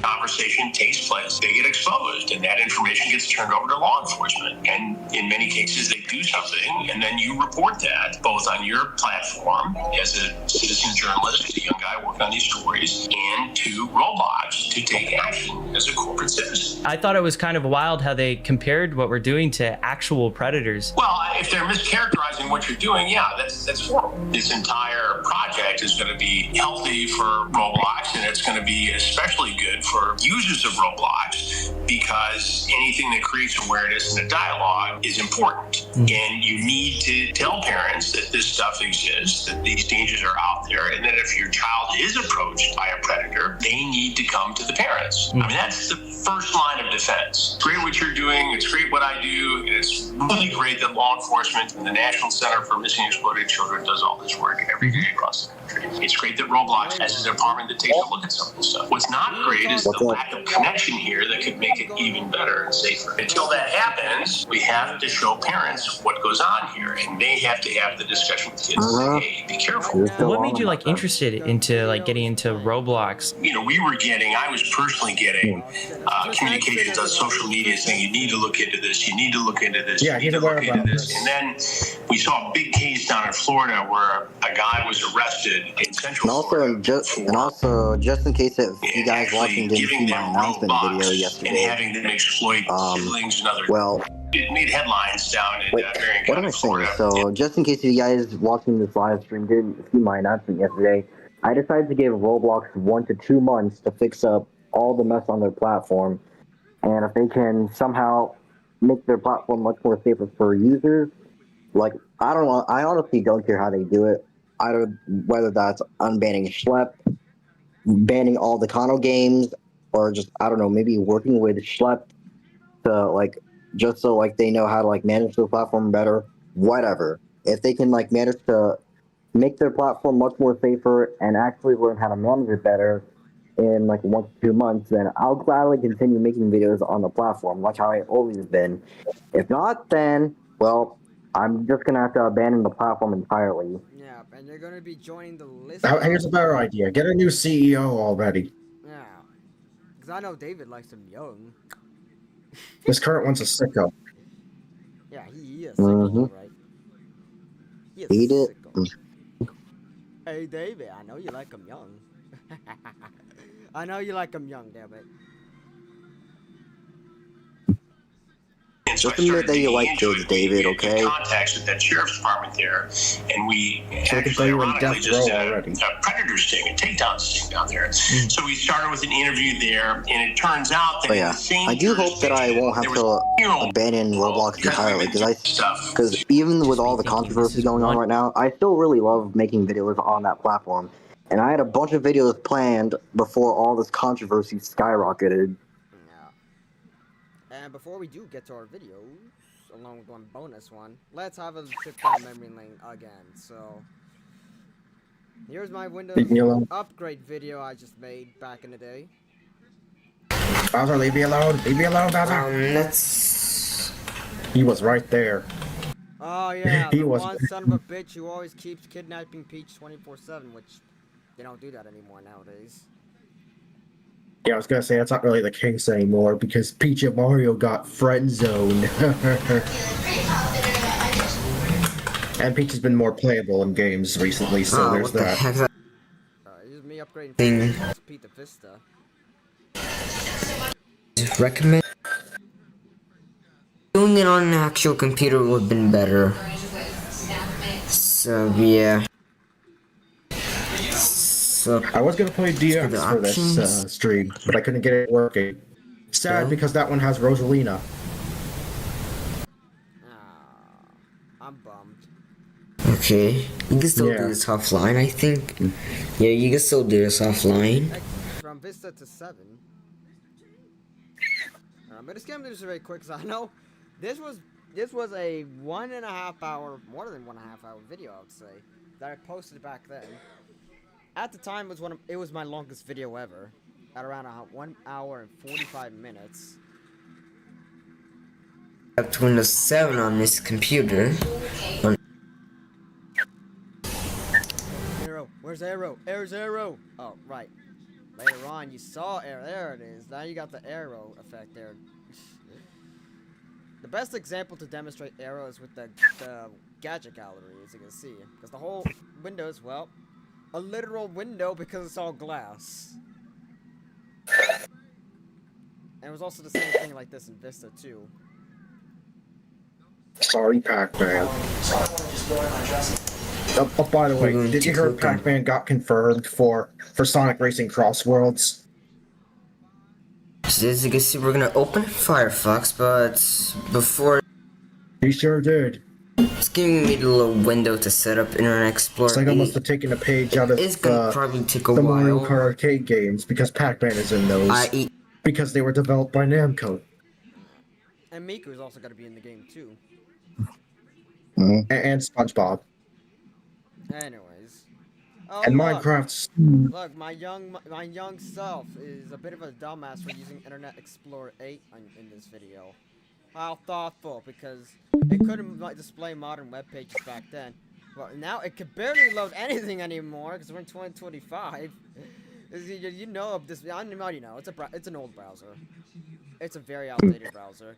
conversation takes place, they get exposed, and that information gets turned over to law enforcement. And in many cases, they do something, and then you report that both on your platform as a citizen journalist, as a young guy working on these stories, and to Roblox to take action as a corporate citizen. I thought it was kind of wild how they compared what we're doing to actual predators. Well, if they're mischaracterizing what you're doing, yeah, that's horrible. This entire project is going to be healthy for Roblox, and it's going to be especially good for users of Roblox, because anything that creates awareness and a dialogue is important. And you need to tell parents that this stuff exists, that these dangers are out there, and that if your child is approached by a predator, they need to come to the parents. I mean, that's the first line of defense. It's great what you're doing. It's great what I do. And it's really great that law enforcement and the National Center for Missing and Exploited Children does all this work every day across the country. It's great that Roblox has a department that takes a look at some of this stuff. What's not great is the lack of connection here that could make it even better and safer. Until that happens, we have to show parents what goes on here, and they have to have the discussion with kids. Hey, be careful. What made you like interested into like getting into Roblox? You know, I was personally getting communications on social media saying, you need to look into this, you need to look into this, you need to look into this. And then we saw a big case down in Florida where a guy was arrested in Central Florida. And also, just in case if you guys watching didn't see my announcement video yesterday, and having them exploit siblings and other. Well, it made headlines down in Marion what am I County, Florida. saying? So, just in case you guys watching this live stream didn't see my announcement yesterday, I decided to give Roblox 1 to 2 months to fix up all the mess on their platform. And if they can somehow make their platform much more safer for users, like, I don't know, I honestly don't care how they do it. Whether that's unbanning Schlep, banning all the Kano games, or just, I don't know, maybe working with Schlep to, like, just so, like, they know how to, like, manage their platform better, whatever. If they can, like, manage to make their platform much more safer and actually learn how to manage it better in, like, 1 to 2 months, then I'll gladly continue making videos on the platform, like how I've always been. If not, then, well, I'm just going to have to abandon the platform entirely. Yeah, and you're going to be joining the list. Here's a better idea. Get a new CEO already. Yeah. Because I know David likes him young. This current one's a sicko. Yeah, he is sicko, right? He is sicko. Hey, David, I know you like him young. I know you like him young, damn it. Just admit that you like kids, David, okay? Contacts with that sheriff's department there, and we actually ironically just did a predator sting, a takedown sting down there. So we started with an interview there, and it turns out that in the same I do hope that I won't have to abandon Roblox entirely, because even with all the controversy going on right now, I still really love making videos on that platform. And I had a bunch of videos planned before all this controversy skyrocketed. And before we do get to our videos, along with one bonus one, let's have a trip down memory lane again. So, here's my Windows upgrade video I just made back in the day. Bowser, leave me alone. Leave me alone, Bowser. He was right there. Oh yeah, he the was one son of a bitch who always keeps kidnapping Peach 24/7, which they don't do that anymore nowadays. Yeah, I was gonna say that's not really the case anymore because Peach and Mario got friend zoned. And Peach has been more playable in games recently, so there's that. This is me upgrading Pete the Vista. Recommend doing it on an actual computer would have been better. So yeah. So I was gonna play DX for this stream, but I couldn't get it working. Sad because that one has Rosalina. I'm bummed. Okay, you can still do this offline, I think. Yeah, you can still do this offline. From Vista to 7. I'm gonna skim this very quick, because I know this was a 1.5 hour, more than 1.5 hour video, I would say, that I posted back then. At the time, it was my longest video ever, at around 1 hour and 45 minutes. Up to Windows 7 on this computer. Arrow, where's Arrow? Where's Arrow? Oh, right. Later on, you saw Arrow. There it is. Now you got the arrow effect there. The best example to demonstrate error is with the gadget gallery, as you can see. Because the whole window is, well, a literal window because it's all glass. And it was also the same thing like this in Vista, too. Sorry, Pac-Man. Oh, by the way, did you hear Pac-Man got confirmed for Sonic Racing Cross Worlds? So as you can see, we're gonna open Firefox, but before... He sure did. It's giving me the little window to set up Internet Explorer. It's like I must have taken a page out of It's gonna probably take a the while. Mario Kart arcade games, because Pac-Man is in those. Because they were developed by Namco. And Miku's also gonna be in the game, too. And SpongeBob. Anyways. Oh, And look. Minecraft's... Look, my young self is a bit of a dumbass for using Internet Explorer 8 in this video. How thoughtful, because it couldn't display modern web pages back then. Well, now it can barely load anything anymore, because we're in 2025. You know of this, I already know, it's an old browser. It's a very outdated browser.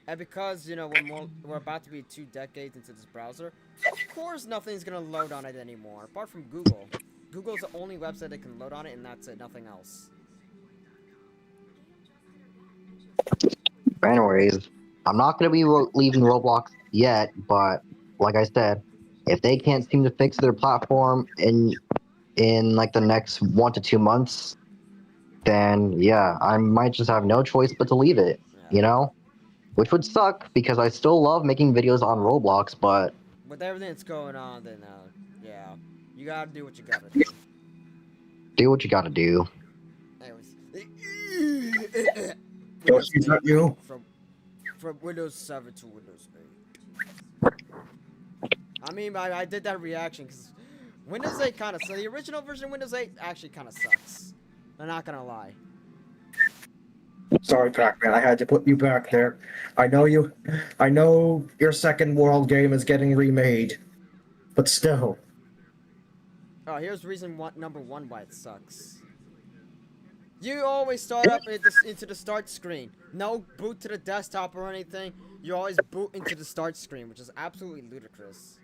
And because, you know, we're about to be 2 decades into this browser, of course nothing's gonna load on it anymore, apart from Google. Google's the only website that can load on it, and that's it, nothing else. Anyways, I'm not going to be leaving Roblox yet, but like I said, if they can't seem to fix their platform in like the next 1 to 2 months, then yeah, I might just have no choice but to leave it, you know? Which would suck, because I still love making videos on Roblox, but... With everything that's going on, then, yeah, you gotta do what you gotta do. Do what you gotta do. Anyways. Yoshi's not you? From Windows 7 to Windows 8. I mean, I did that reaction, because Windows 8 kind of sucks. The original version of Windows 8 actually kind of sucks. I'm not gonna lie. Sorry, Pac-Man, I had to put you back there. I know your second world game is getting remade. But still. Oh, here's reason number 1 why it sucks. You always start up into the start screen. No boot to the desktop or anything. You always boot into the start screen, which is absolutely ludicrous.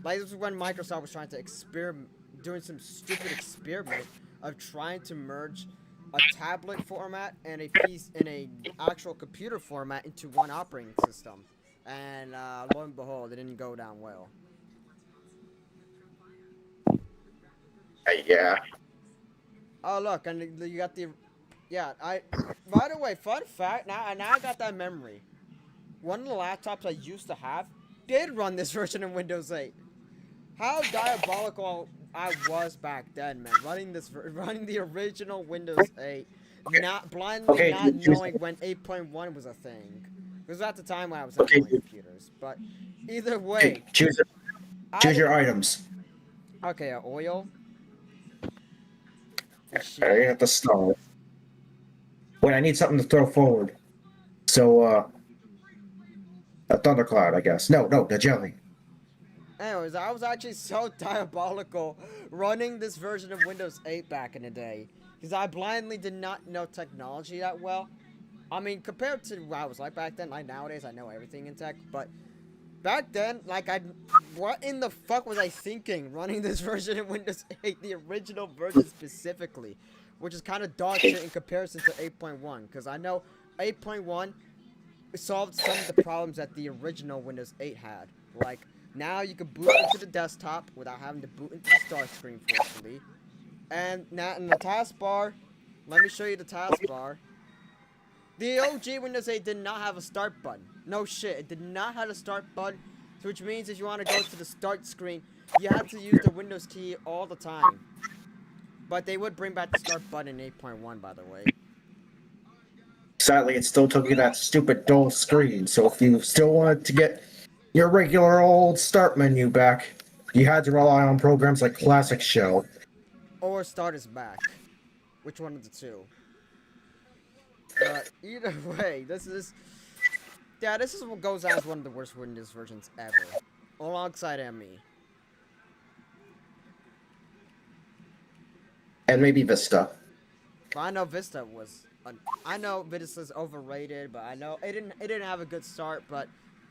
Like, this is when Microsoft was trying to doing some stupid experiment of trying to merge a tablet format and a actual computer format into one operating system. And lo and behold, it didn't go down well. Yeah. Oh look, and you got the, yeah. By the way, fun fact. Now I got that memory. One of the laptops I used to have did run this version of Windows 8. How diabolical I was back then, man. Running the original Windows 8, not blindly knowing when 8.1 was a thing. Because at the time when I was on computers. But either way, choose your items. Okay, oil. I have to start. Wait, I need something to throw forward. So, a thundercloud, I guess. No, the jelly. Anyways, I was actually so diabolical running this version of Windows 8 back in the day. Because I blindly did not know technology that well. I mean, compared to what I was like back then, like nowadays I know everything in tech, but back then, like, what in the fuck was I thinking running this version of Windows 8, the original version specifically, which is kind of dog shit in comparison to 8.1, because I know 8.1 solved some of the problems that the original Windows 8 had. Like, now you can boot into the desktop without having to boot into the start screen, fortunately. And now in the taskbar, let me show you the taskbar. The OG Windows 8 did not have a start button. No shit, it did not have a start button, which means if you want to go to the start screen, you had to use the Windows key all the time. But they would bring back the start button in 8.1, by the way. Sadly, it still took you that stupid dull screen, so if you still wanted to get your regular old start menu back, you had to rely on programs like Classic Shell. Or Start is Back. Which one of the two? Either way, this is what goes out as one of the worst Windows versions ever. Alongside ME. And maybe Vista. But I know Vista was I know Vista's overrated, but I know it didn't have a good start, but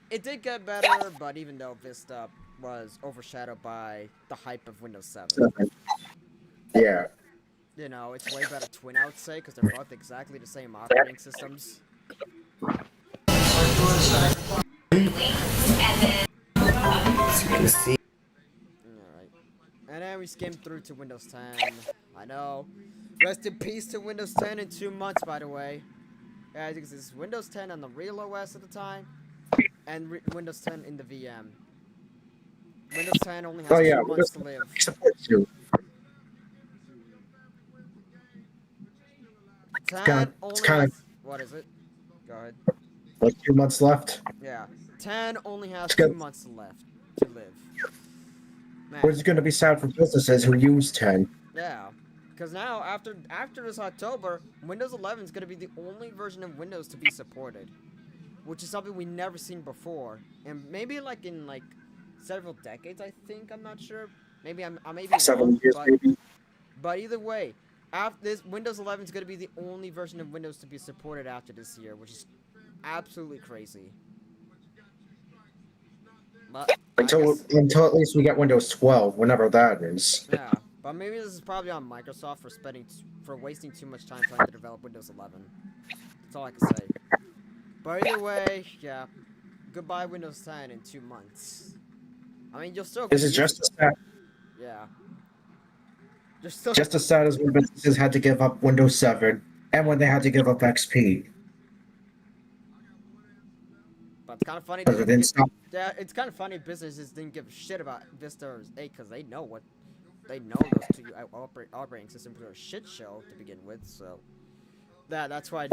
it did get better. But even though Vista was overshadowed by the hype of Windows 7. Yeah. You know, it's way better twin, I would say, because they're both exactly the same operating systems. Alright. And then we skimmed through to Windows 10. I know. Rest in peace to Windows 10 in 2 months, by the way. Yeah, I think this is Windows 10 on the real OS at the time, and Windows 10 in the VM. Windows 10 only has 2 months to live. What is it? Go ahead. Like 2 months left. Yeah, 10 only has 2 months left to live. Man. Which is going to be sad for businesses who use 10. Yeah, because now after this October, Windows 11 is going to be the only version of Windows to be supported, which is something we never seen before, and maybe like in like several decades. I think, I'm not sure. Maybe I'm maybe 7 years, maybe. But either way, after this, Windows 11 is going to be the only version of Windows to be supported after this year, which is absolutely crazy. But until at least we get Windows 12, whenever that is. Yeah, but maybe this is probably on Microsoft for wasting too much time trying to develop Windows 11. That's all I can say. But either way, yeah, goodbye Windows 10 in 2 months. I mean, you'll still. This is just as sad. Yeah. Just as sad as when businesses had to give up Windows 7 and when they had to give up XP. But it's kind of funny. Yeah, it's kind of funny businesses didn't give a shit about Vista or 8 because they know those two operating systems were a shit show to begin with. So that's why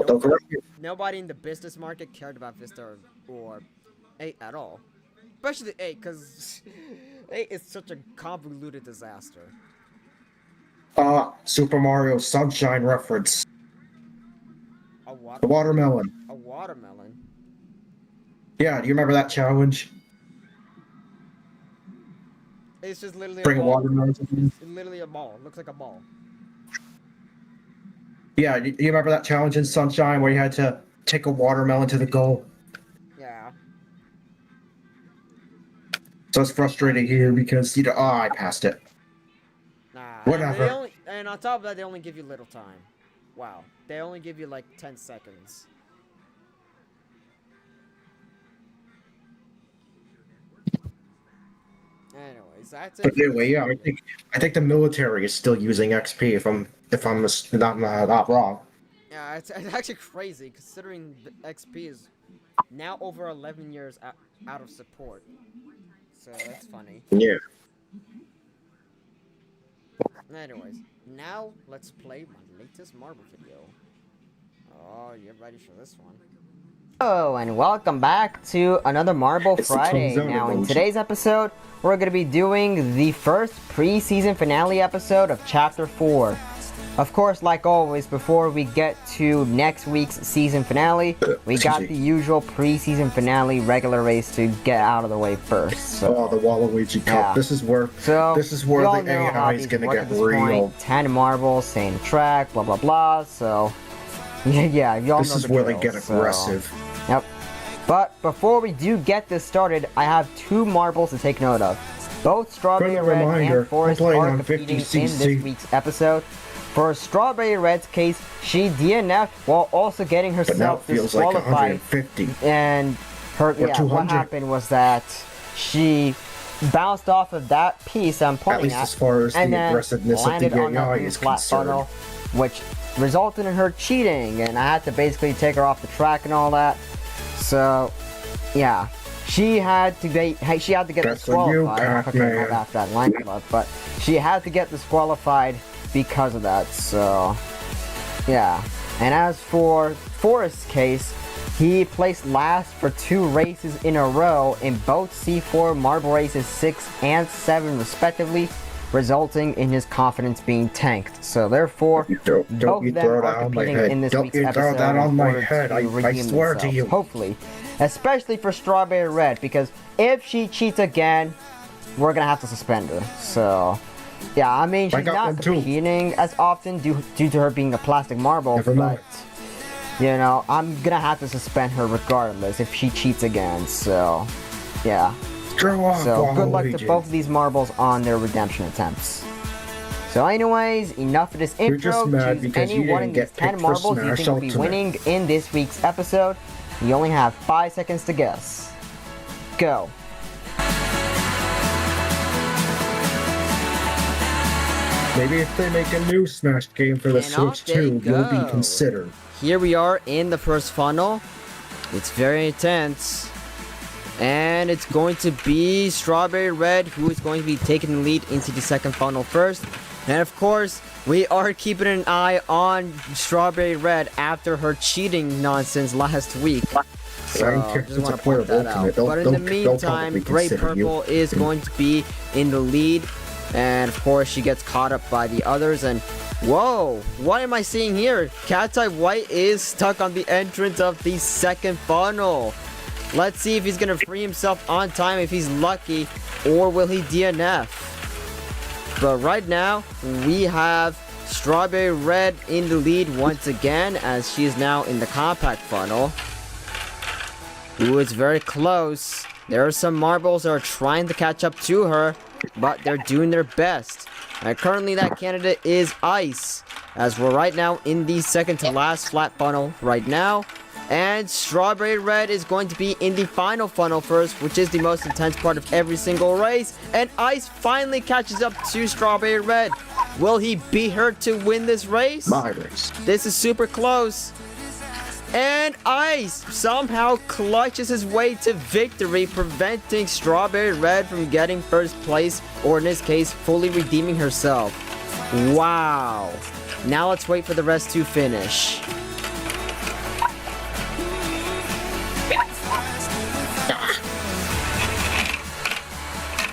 nobody in the business market cared about Vista or 8 at all. Especially 8, because 8 is such a convoluted disaster. Super Mario Sunshine reference. The watermelon. A watermelon? Yeah, do you remember that challenge? It's just literally Bring a watermelon to me. It's literally a ball. It looks like a ball. Yeah, do you remember that challenge in Sunshine where you had to take a watermelon to the goal? Yeah. So it's frustrating here because, I passed it. Nah. Whatever. And on top of that, they only give you little time. Wow. They only give you like 10 seconds. Anyways, that's it. But anyway, yeah, I think the military is still using XP if I'm not wrong. Yeah, it's actually crazy considering the XP is now over 11 years out of support. So that's funny. Yeah. Anyways, now let's play my latest Marble video. Oh, you're ready for this one. Hello, and welcome back to another Marble Friday. Now, in today's episode, we're going to be doing the first pre-season finale episode of Chapter 4. Of course, like always, before we get to next week's season finale, we got the usual pre-season finale regular race to get out of the way first. So, the Waluigi Cup. Yeah. This is where the AI is going to get real. 10 marbles, same track, blah blah blah. So, yeah, y'all know this is where they get aggressive. Yep. But before we do get this started, I have 2 marbles to take note of. Both Strawberry Red and Forest are competing in this week's episode. For Strawberry Red's case, she DNF'd while also getting herself disqualified. Like and what happened was that she bounced off of that piece I'm pointing at, as far as and the then aggressiveness landed of the on that AI blue is flat funnel, which resulted in her cheating, and I had to basically take her off the track and all that. So, yeah. She had to get disqualified. After that line club, but she had to get disqualified because of that. So, yeah. And as for Forrest's case, he placed last for 2 races in a row in both C4 Marble races 6 and 7 respectively, resulting in his confidence being tanked. So therefore, both of them are competing in this week's episode in order to redeem themselves, hopefully. Especially for Strawberry Red, because if she cheats again, we're gonna have to suspend her. So, yeah, I mean, she's not competing as often due to her being a plastic marble, but you know, I'm gonna have to suspend her regardless if she cheats again, so, yeah. So, good luck to both of these marbles on their redemption attempts. So anyways, enough of this intro. Choose any one of these 10 marbles you think will be winning in this week's episode. You only have 5 seconds to guess. Go. Maybe if they make a new Smash game for the Switch 2, you'll be considered. Here we are in the first funnel. It's very intense. And it's going to be Strawberry Red who is going to be taking the lead into the second funnel first. And of course, we are keeping an eye on Strawberry Red after her cheating nonsense last week. So, just want to point that out. But in the meantime, Gray Purple is going to be in the lead. And of course, she gets caught up by the others. And whoa, what am I seeing here? Cat's Eye White is stuck on the entrance of the second funnel. Let's see if he's gonna free himself on time if he's lucky, or will he DNF? But right now, we have Strawberry Red in the lead once again, as she is now in the compact funnel. Ooh, it's very close. There are some marbles that are trying to catch up to her, but they're doing their best. And currently that candidate is Ice, as we're right now in the second to last flat funnel right now. And Strawberry Red is going to be in the final funnel first, which is the most intense part of every single race. And Ice finally catches up to Strawberry Red. Will he beat her to win this race? My race. This is super close. And Ice somehow clutches his way to victory, preventing Strawberry Red from getting first place, or in this case, fully redeeming herself. Wow. Now let's wait for the rest to finish.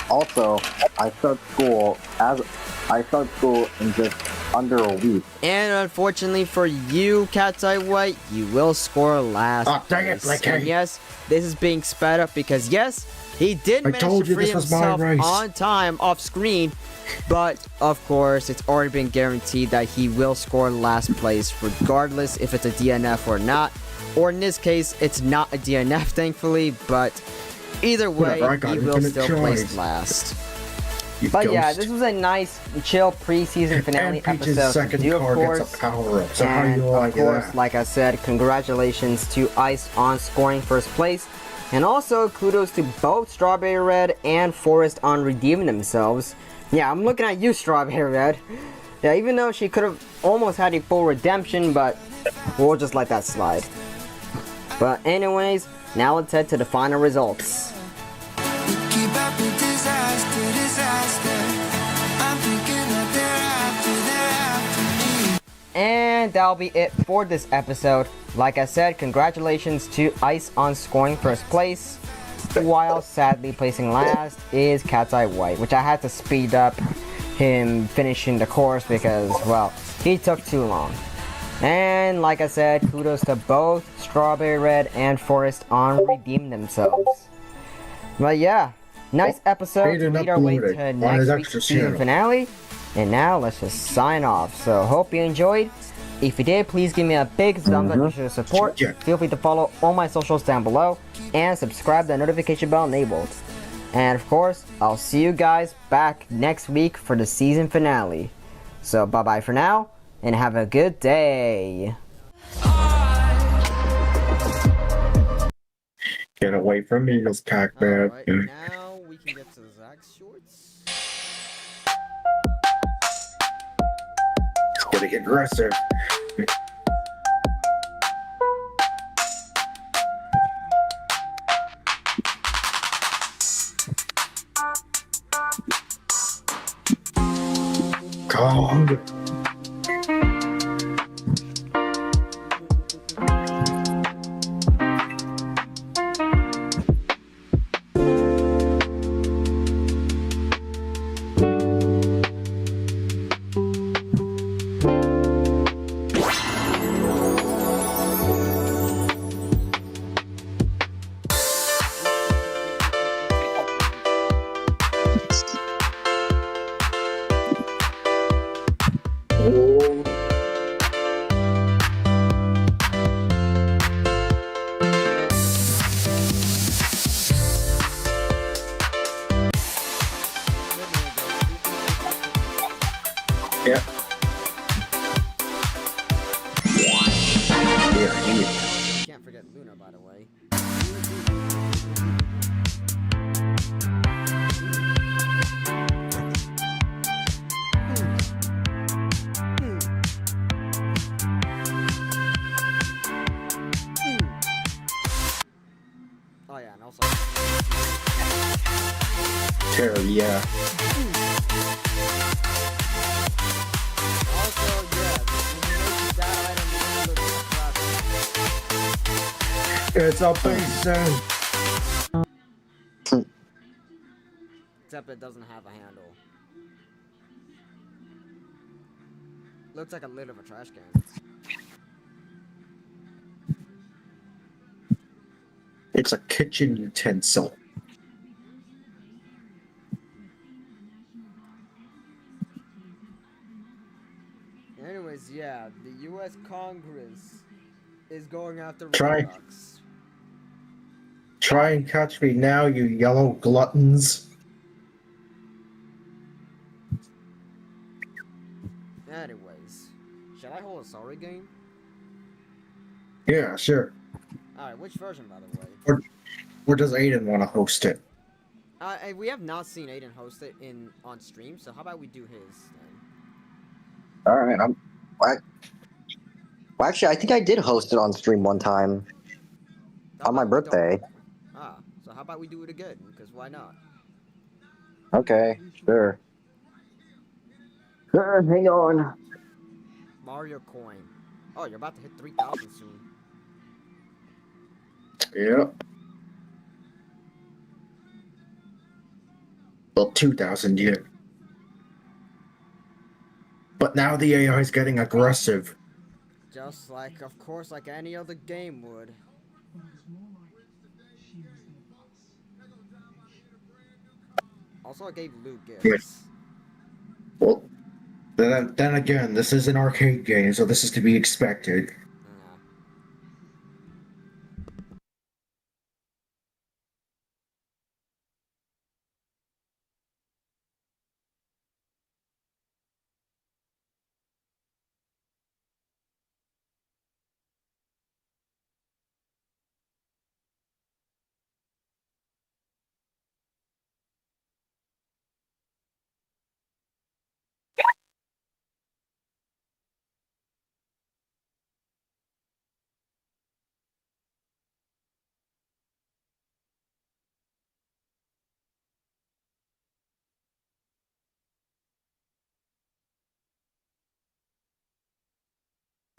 Also, I start school in just under a week. And unfortunately for you, Cat's Eye White, you will score last place. And yes, this is being sped up because yes, he did manage to free himself on time off screen, but of course, it's already been guaranteed that he will score last place regardless if it's a DNF or not. Or in this case, it's not a DNF, thankfully, but either way, he will still place last. But yeah, this was a nice, chill preseason finale episode to do, of course. And of course, like I said, congratulations to Ice on scoring first place. And also, kudos to both Strawberry Red and Forest on redeeming themselves. Yeah, I'm looking at you, Strawberry Red. Yeah, even though she could have almost had a full redemption, but we'll just let that slide. But anyways, now let's head to the final results. And that'll be it for this episode. Like I said, congratulations to Ice on scoring first place, while sadly placing last is Cat's Eye White, which I had to speed up him finishing the course because, well, he took too long. And like I said, kudos to both Strawberry Red and Forest on redeeming themselves. But yeah, nice episode to lead our way to next week's season finale. And now let's just sign off. So hope you enjoyed. If you did, please give me a big thumbs up to show support. Feel free to follow all my socials down below and subscribe, the notification bell enabled. And of course, I'll see you guys back next week for the season finale. So bye bye for now, and have a good day. Get away from me, those Pac-Man. Right, now we can get to Zach's shorts. It's getting aggressive. Kong. Yeah. Yeah. Can't forget Luna, by the way. Oh yeah, and also Terry, yeah. Also, yeah, that item It's a basin. except it doesn't have a handle. Looks like a lid of a trash can. It's a kitchen utensil. Anyways, yeah, the U.S. Congress is going after Try. Roblox. Try and catch me now, you yellow gluttons. Anyways, should I hold a sorry game? Yeah, sure. Alright, which version, by the way? Or does Aiden want to host it? We have not seen Aiden host it on stream, so how about we do his then? All right, well, actually, I think I did host it on stream one time on my birthday. Ah, so how about we do it again? Because why not? Okay, sure. Hang on. Mario coin. Oh, you're about to hit 3,000 soon. Yep. Well, 2,000 yet. But now the AI is getting aggressive. Just like, of course, like any other game would. Also, I gave Luke gifts. Yes. Well, then again, this is an arcade game, so this is to be expected.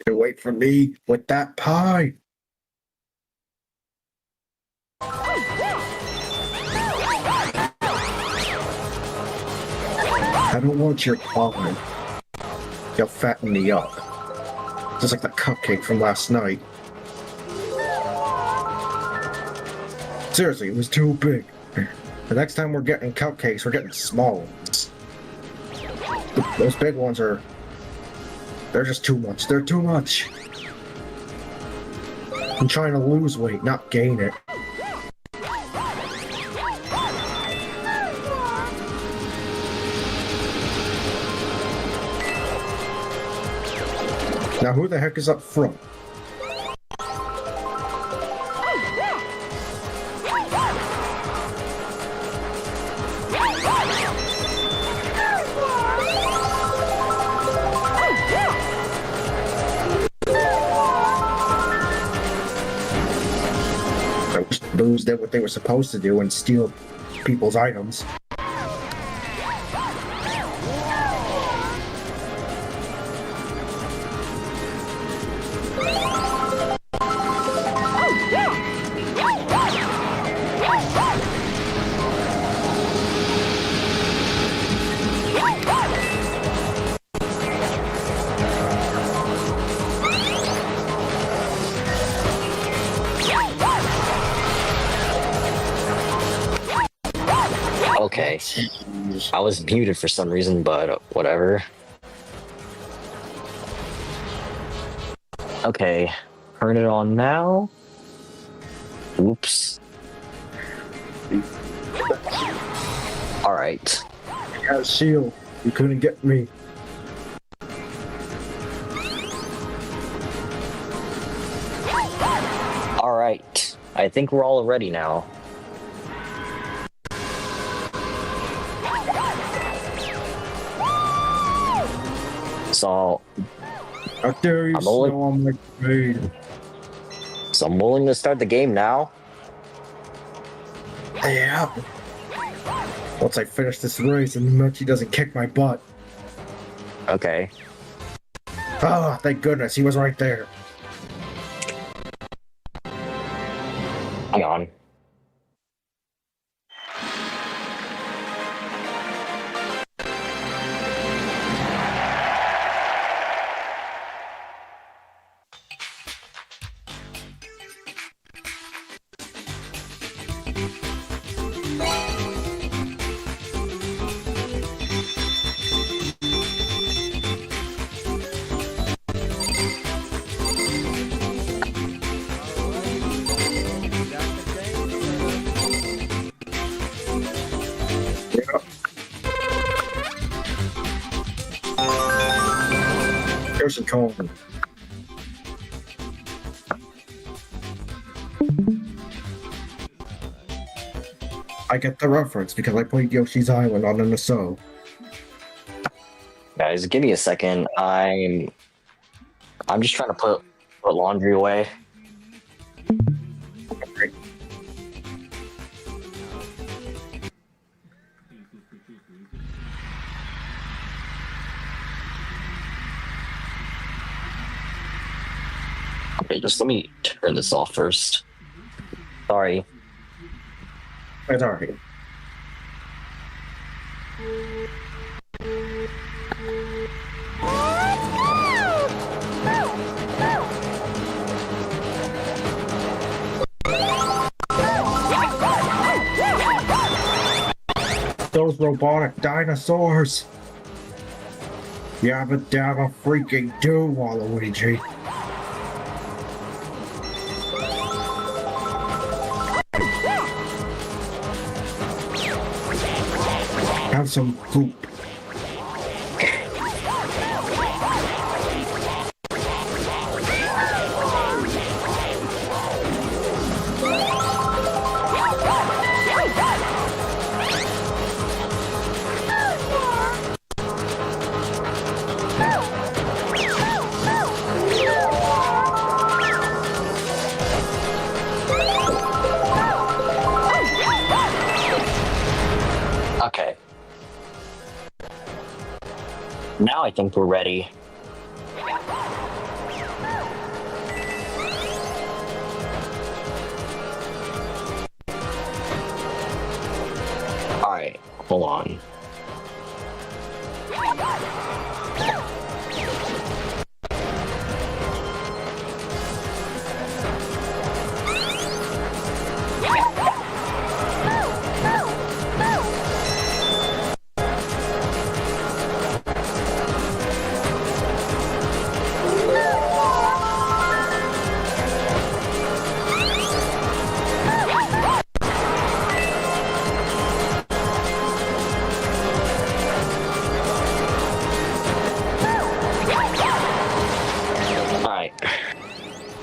You wait for me with that pie. I don't want your pie. You'll fatten me up. Just like the cupcake from last night. Seriously, it was too big. The next time we're getting cupcakes, we're getting small ones. Those big ones are... They're just too much. They're too much. I'm trying to lose weight, not gain it. Now who the heck is up front? I wish those did what they were supposed to do and steal people's items. Okay. I was muted for some reason, but whatever. Okay. Turn it on now. Oops. Alright. I got a shield. You couldn't get me. I think we're all ready now. So, how dare you snow on my parade? So I'm willing to start the game now. Yeah. Once I finish this race and Mochi doesn't kick my butt. Okay. Oh, thank goodness, he was right there. Hang on. Here's a cone. I get the reference because I played Yoshi's Island on an SO. Guys, give me a second. I'm just trying to put laundry away. Okay, just let me turn this off first. Sorry. It's alright. Those robotic dinosaurs! Yabba dabba freaking do, Waluigi. Have some poop. Okay. Now I think we're ready. Alright, hold on.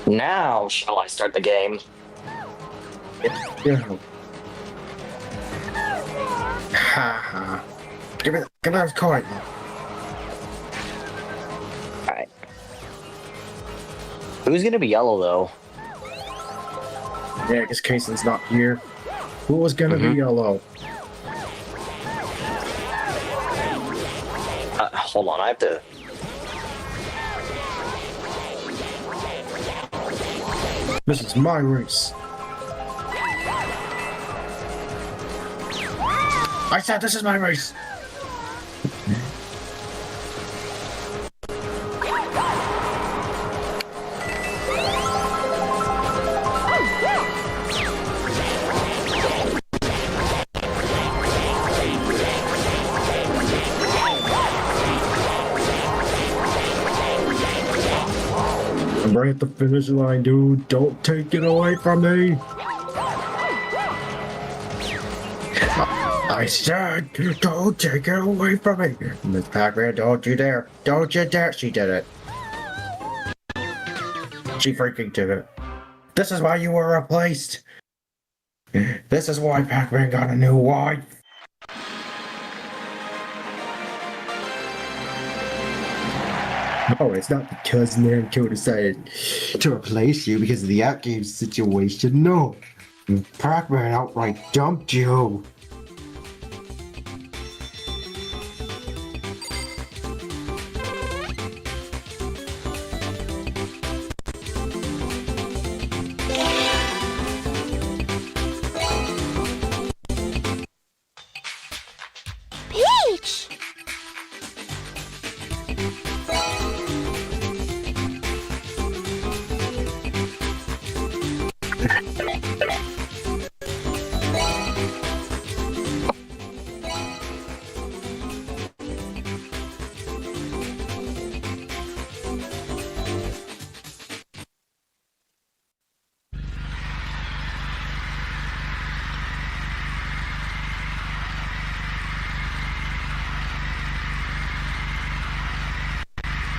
Now shall I start the game? Yeah. Ha ha. Give me those coin. Alright. Who's gonna be yellow though? Yeah, because Cason's not here. Who was gonna be yellow? Hold on, I have to... This is my race. I said this is my race. I'm right at the finish line, dude. Don't take it away from me. I said, don't take it away from me. Miss Pac-Man, don't you dare. Don't you dare. She did it. She freaking did it. This is why you were replaced. This is why Pac-Man got a new wife. Oh, it's not because Namco decided to replace you because of the out-game situation. No, Pac-Man outright dumped you. Peach!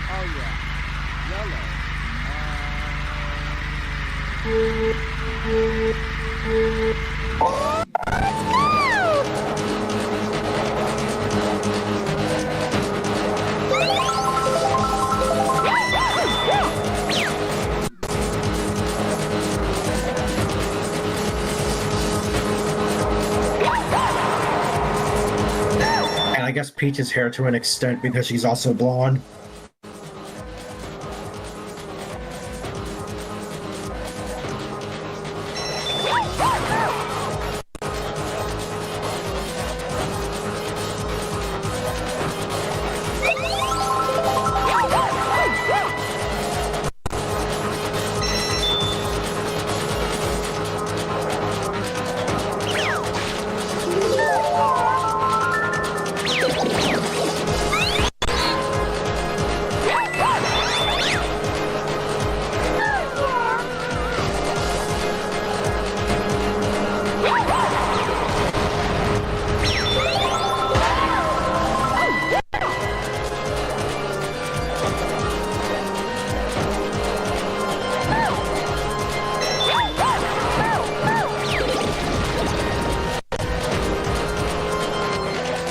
Oh yeah, yellow. And I guess Peach's hair to an extent because she's also blonde.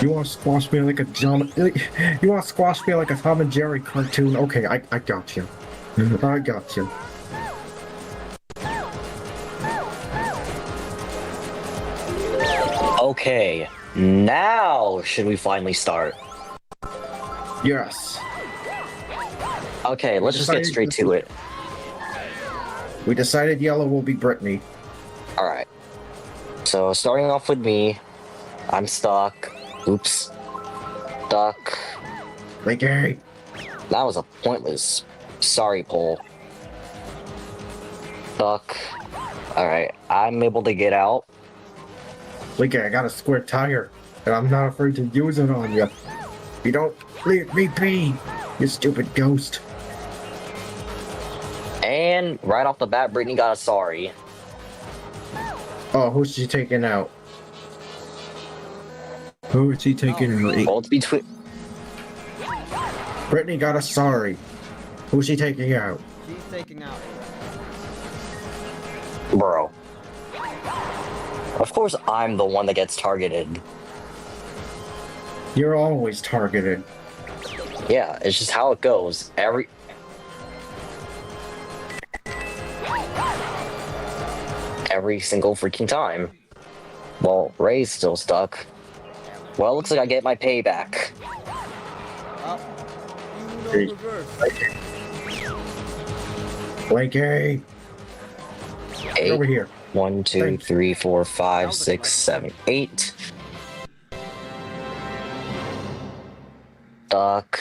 You want to squash me like a John? You want to squash me like a Tom and Jerry cartoon? Okay, I got you. I got you. Okay, now should we finally start? Yes. Okay, let's just get straight to it. We decided yellow will be Brittany. Alright. So, starting off with me, I'm stuck. Oops. Stuck. Okay. That was a pointless. Sorry, poll. Stuck. Alright, I'm able to get out. Linky, I got a square tire, and I'm not afraid to use it on you. You don't leave me be, you stupid ghost. And right off the bat, Brittany got a sorry. Oh, who's she taking out? Who is she taking out? Well, it's between... Brittany got a sorry. Who's she taking out? She's taking out. Bro. Of course I'm the one that gets targeted. You're always targeted. Yeah, it's just how it goes. Every single freaking time. Well, Ray's still stuck. Well, it looks like I get my payback. Blanky. Eight. Over here. 1, 2, 3, 4, 5, 6, 7, 8. Stuck.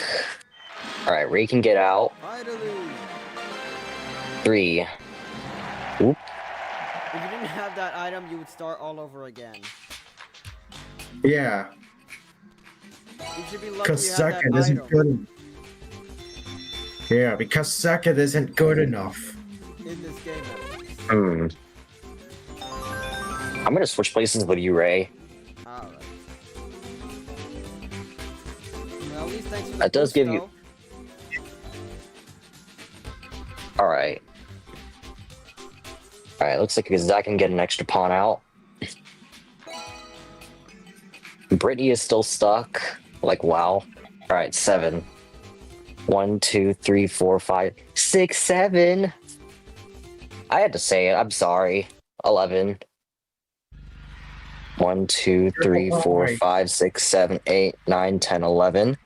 Alright, Ray can get out. 3. Oop. If you didn't have that item, you would start all over again. Yeah. You should be lucky Because you have second that isn't item. good. Yeah, because second isn't good enough. In this game, at least. Hmm. I'm gonna switch places with you, Ray. Alright. Well, at least thanks for the That does boost, give you... Alright. Alright, looks like Zach can get an extra pawn out. Brittany is still stuck. Like, wow. Alright, 7. 1, 2, 3, 4, 5, 6, 7. I had to say it. I'm sorry. 11. 1, 2, 3, 4, 5, 6, 7, 8, 9, 10, 11.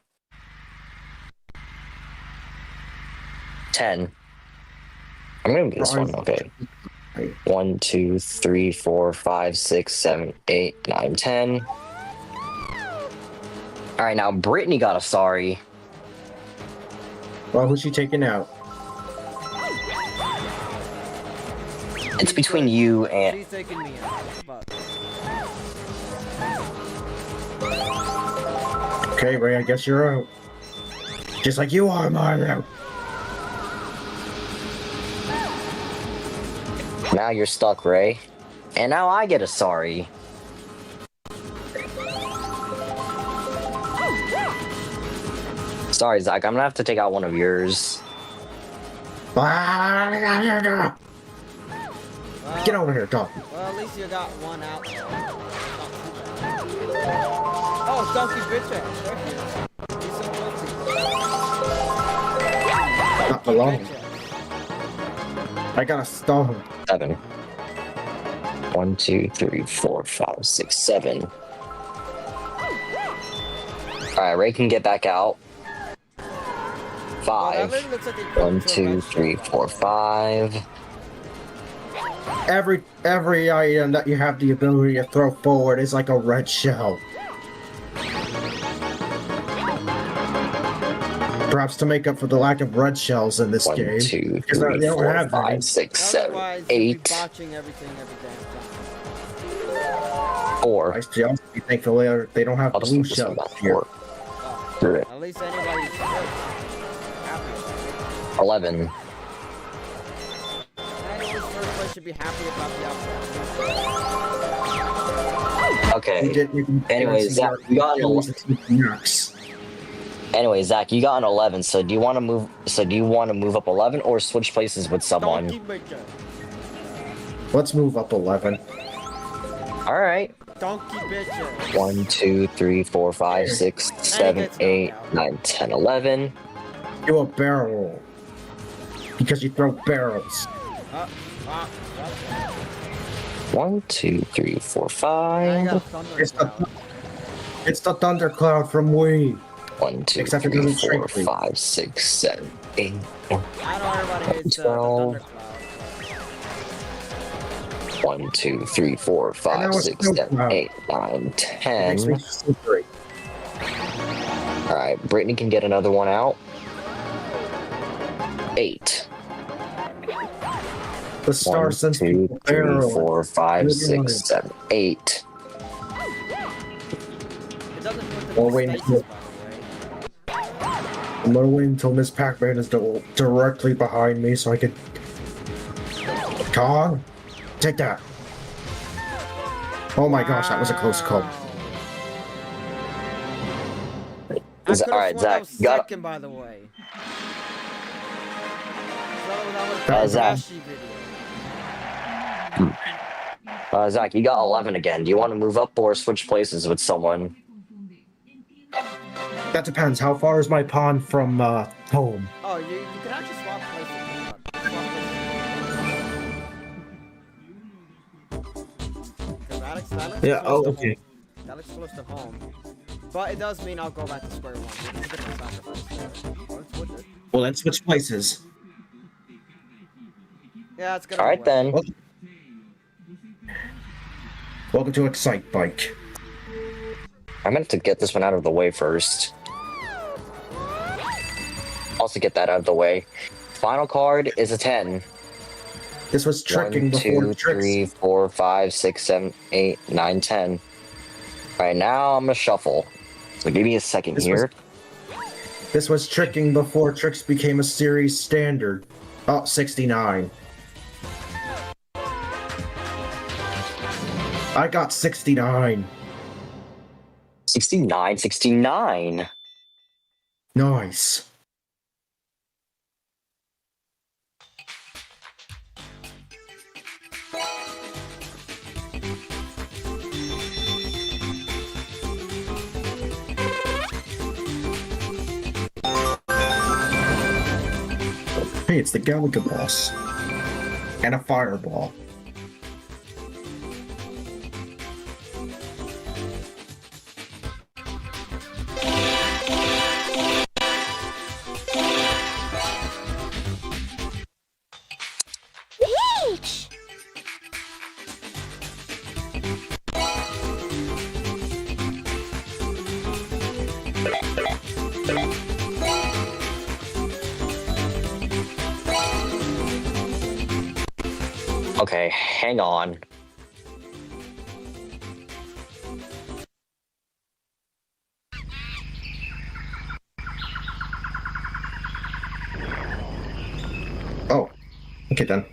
10. I'm gonna do this one. Okay. 1, 2, 3, 4, 5, 6, 7, 8, 9, 10. Alright, now Brittany got a sorry. Well, who's she taking out? It's between you and... She's taking me out. But... Okay, Ray, I guess you're out. Just like you are, Mario. Now you're stuck, Ray. And now I get a sorry. Sorry, Zach, I'm gonna have to take out one of yours. Get over here, dog. Well, at least you got one out. Oh, donkey bitch ass. He's so guilty. Not alone. I got a stone. 7. 1, 2, 3, 4, 5, 6, 7. Alright, Ray can get back out. 5. 1, 2, 3, 4, 5. Every item that you have the ability to throw forward is like a red shell. Perhaps to make up for the lack of red shells in this 1, game. 2, Because 3, they don't 4, have 5, any. 6, 7, Otherwise, you'll be 8. botching everything every damn time. 4. I still be thankful they don't have blue shells here. At least anybody's happy. 11. Anyways, first place should be happy about the outfit. Okay. Anyway, Zach, you got an 11. Anyway, Zach, you got an 11. So do you want to move? So do you want to move up 11 or switch places with someone? Let's move up 11. All right. Donkey bitches. 1, 2, 3, 4, 5, 6, 7, 8, 9, 10, 11. You a barrel roll. Because you throw barrels. 1, 2, 3, 4, 5. It's the thundercloud from Wii. 1, 2, Except it 3, doesn't 4, shrink me. 5, 6, 7, 8, 9, I know everybody hates the 12. thundercloud. 1, 2, 3, 4, 5, 6, 7, 8, 9, 10. Alright, Brittany can get another one out. 8. The star 1, sends 2, 3, barrel. 4, 5, 6, 7, 8. Well, wait until, I'm gonna wait until Miss Pac-Man is directly behind me so I can... Come on. Take that. Oh my gosh, that was a close call. Alright, Zach, you got second, by the way. Zach. Zach, you got 11 again. Do you want to move up or switch places with someone? That depends. How far is my pond from home? Oh, you can actually swap places. Alex Yeah, oh, okay. Alex close to home. But it does mean I'll go back to square one. It's a different sacrifice. Well, let's switch places. Yeah, it's gonna Alright then. Welcome to Excite Bike. I'm gonna have to get this one out of the way first. Also get that out of the way. Final card is a 10. This was tricking 1, before 2, tricks. 3, 4, 5, 6, 7, 8, 9, 10. Alright, now I'm gonna shuffle. So give me a second here. This was tricking before tricks became a series standard. Oh, 69. I got 69. 69, 69. Nice. Hey, it's the Galaga boss. And a fireball. Peach! Okay, hang on. Oh, okay then.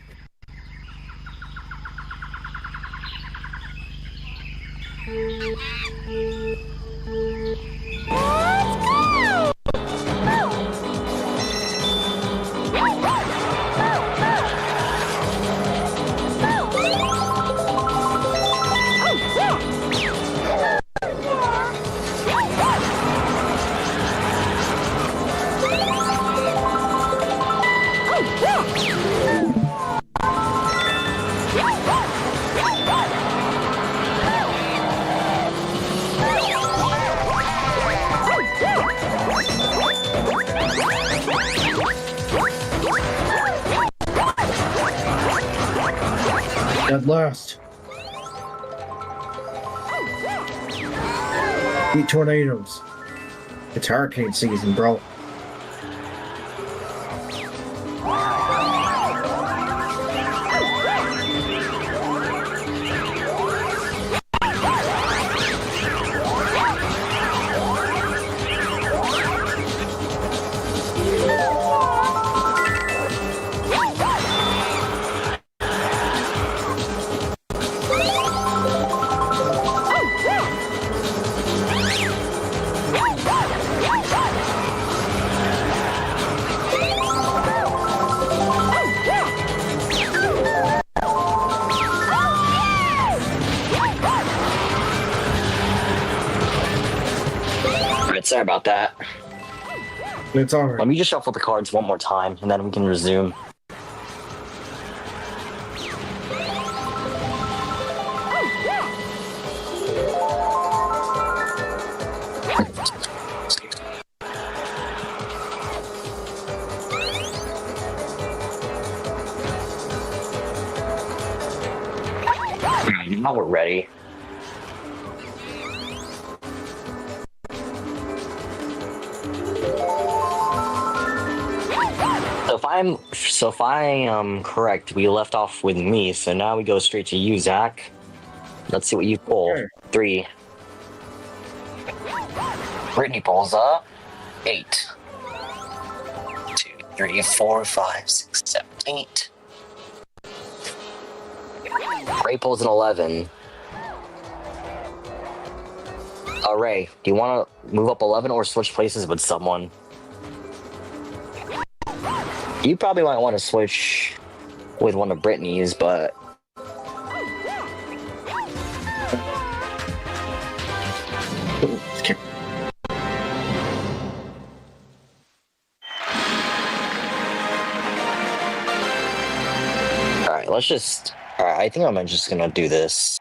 At last. Eat tornadoes. It's hurricane season, bro. Sorry about that. It's alright. Let me just shuffle the cards one more time, and then we can resume. Now we're ready. So if I am correct, we left off with me, so now we go straight to you, Zach. Let's see what you pull. Okay. 3. Brittany pulls up 8. 2, 3, 4, 5, 6, 7, 8. Ray pulls an 11. Ray, do you want to move up 11 or switch places with someone? You probably might want to switch with one of Brittany's, but... Alright, let's just... Alright, I think I'm just gonna do this.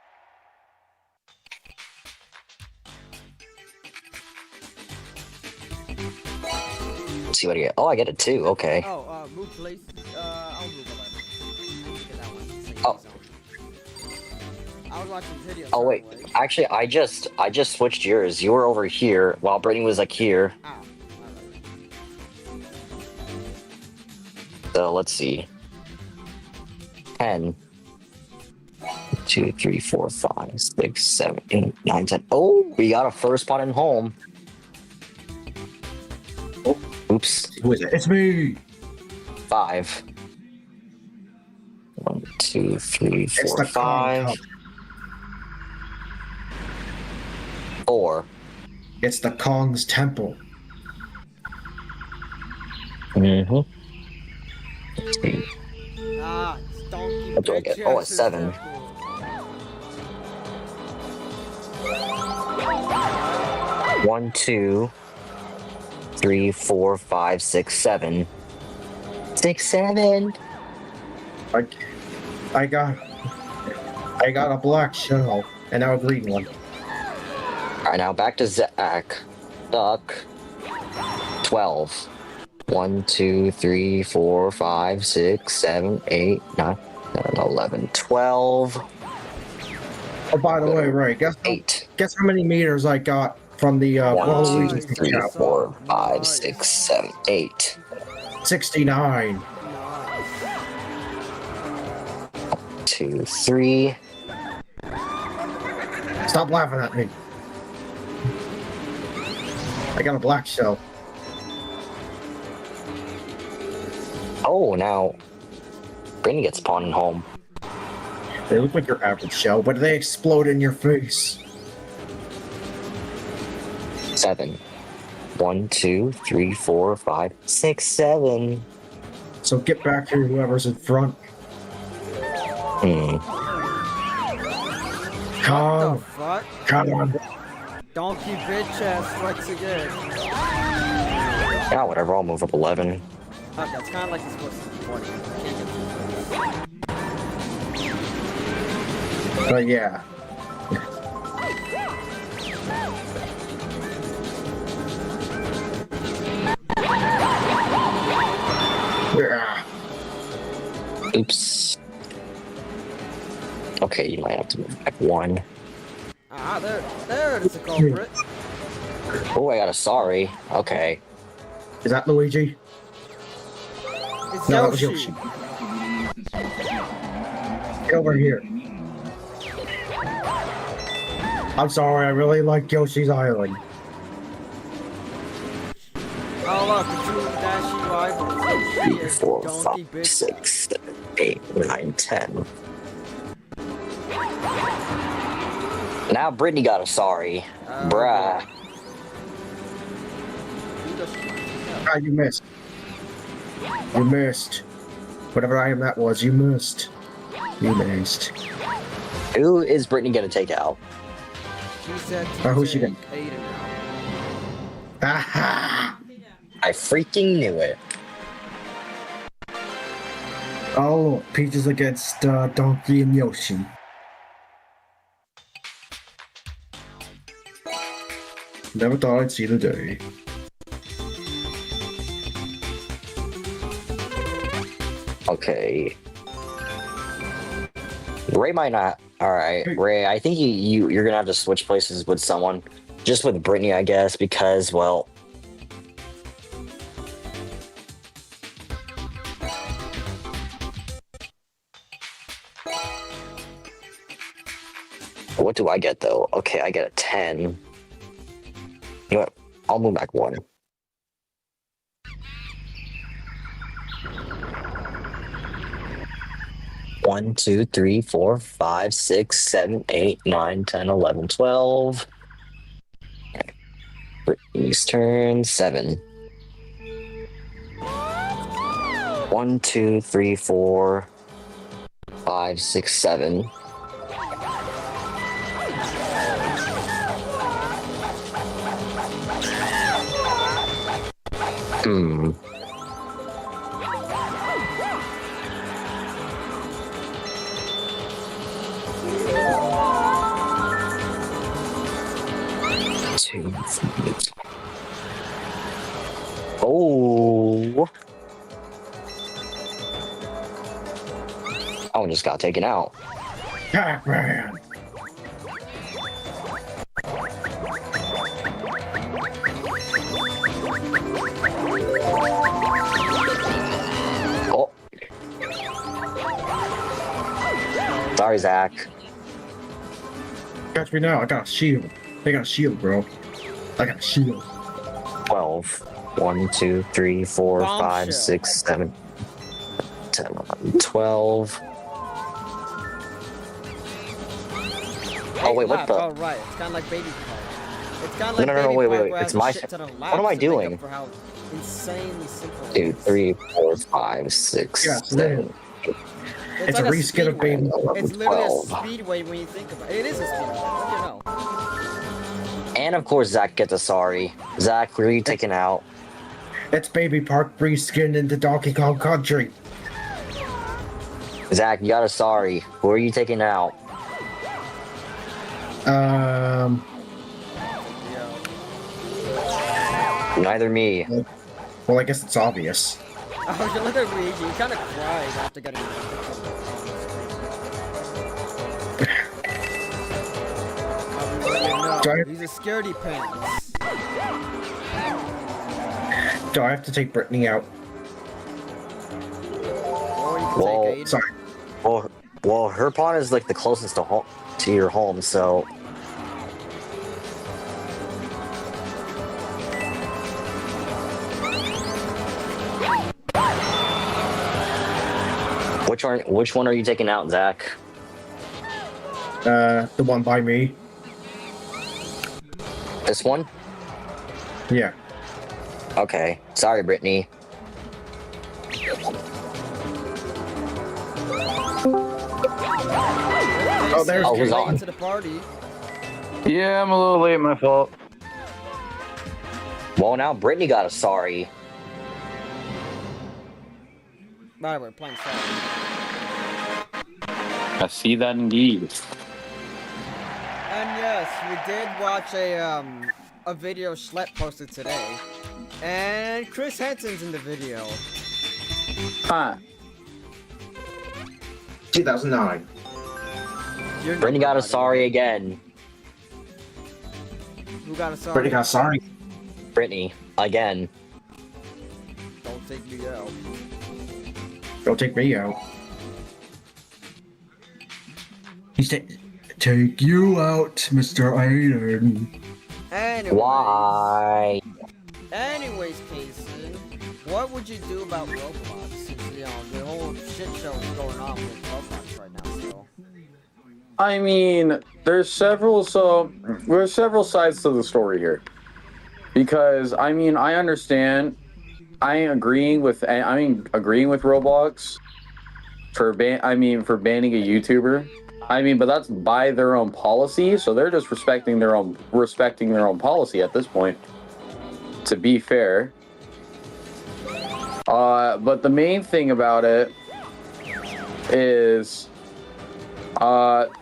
Let's see what I get. Oh, I get it too, okay. Oh, move please. I'll move 11. I need to get that one. Oh. I was watching videos. Oh wait, actually I just switched yours. You were over here while Brittany was like here. Ah, so let's see. 10. 2, 3, 4, 5, 6, 7, 8, 9, 10. Oh, we got a first spot in home. Oh, oops. Who is it? It's me. 5. 1, 2, 3, 4, 5. 4. It's the Kong's Temple. Mm-hmm. Ah, donkey. What do I get? Oh, a 7. One, 2, 3, 4, 5, 6, 7. 6, 7. I got a black shell and now a green one. Alright, now back to Zach. Duck. 12. 1, 2, 3, 4, 5, 6, 7, 8, 9, 10, 11, 12. Oh, by the way, Ray, guess how many meters I got from the 1, 2, 3, 4, 5, 6, 7, 8. 69. 2, 3. Stop laughing at me. I got a black shell. Oh, now Brittany gets pawned home. They look like your average shell, but they explode in your face. 7. 1, 2, 3, 4, 5, 6, 7. So get back here, whoever's in front. Come. Fuck. Come on. Donkey bitch ass strikes again. Yeah, whatever, I'll move up 11. Okay, it's kind of like it's supposed to be 20. But yeah. Oops. Okay, you might have to move back 1. Ah, there it is, a culprit. Oh, I got a sorry. Okay. Is that Luigi? It's No, that was Yoshi. Yoshi. Get over here. I'm sorry, I really like Yoshi's Island. Oh look, the two dashy rivals. 3, 4, 5, 6, 7, 8, 9, 10. Now Brittany got a sorry. Bruh. Ah, you missed. You missed. Whatever item that was, you missed. You missed. Who is Brittany gonna take out? She said who's she gonna? Aiden. Aha! I freaking knew it. Oh, Peaches against Donkey and Yoshi. Never thought I'd see the day. Okay. Ray might not. Alright, Ray, I think you're gonna have to switch places with someone. Just with Brittany, I guess, because, well... What do I get, though? Okay, I get a 10. You know what? I'll move back 1. One, 2, 3, 4, 5, 6, 7, 8, 9, 10, 11, 12. Brittany's turn. 7. 1, 2, 3, 4, 5, 6, 7. Hmm. Oh. Oh, just got taken out. Pac-Man. Oh. Sorry, Zach. Catch me now. I got a shield. I got a shield, bro. I got a shield. 12. 1, 2, 3, 4, 5, 6, 7, 10, 11, 12. Oh, wait, what the? Oh, right. It's kind of like baby power. It's kind of like No, wait. It's my. What am I doing? For how insanely simple 2, 3, 4, 5, 6, 7. It's like a reskin of baby. It's literally a speedway when you think about it. It is a speedway. What do you know? And of course, Zach gets a sorry. Zach, where are you taken out? It's Baby Park reskin into Donkey Kong Country. Zach, you got a sorry. Who are you taking out? Neither me. Well, I guess it's obvious. Oh, you look at Luigi. He kind of cries after getting. He's a scaredy pants. Do I have to take Brittany out? Well, sorry. Well, her pawn is like the closest to your home, so. Which one are you taking out, Zach? The one by me. This one? Yeah. Okay. Sorry, Brittany. Oh, there's who's on? To the party. Yeah, I'm a little late. My fault. Well, now Brittany got a sorry. By the way, playing sorry. I see that indeed. And yes, we did watch a video Schlep posted today, and Chris Hansen's in the video. Huh. 2009. Brittany got a sorry again. Who got a sorry? Brittany got sorry. Brittany, again. Don't take me out. Don't take me out. He's take you out, Mr. Iron. Anyways, why? Anyways, Casey, what would you do about Roblox? Since, you know, the whole shit show is going on with Roblox right now, so. I mean, there's several sides to the story here. Because I mean, I understand. I'm agreeing with Roblox for banning a YouTuber. I mean, but that's by their own policy, so they're just respecting their own policy at this point. To be fair. But the main thing about it is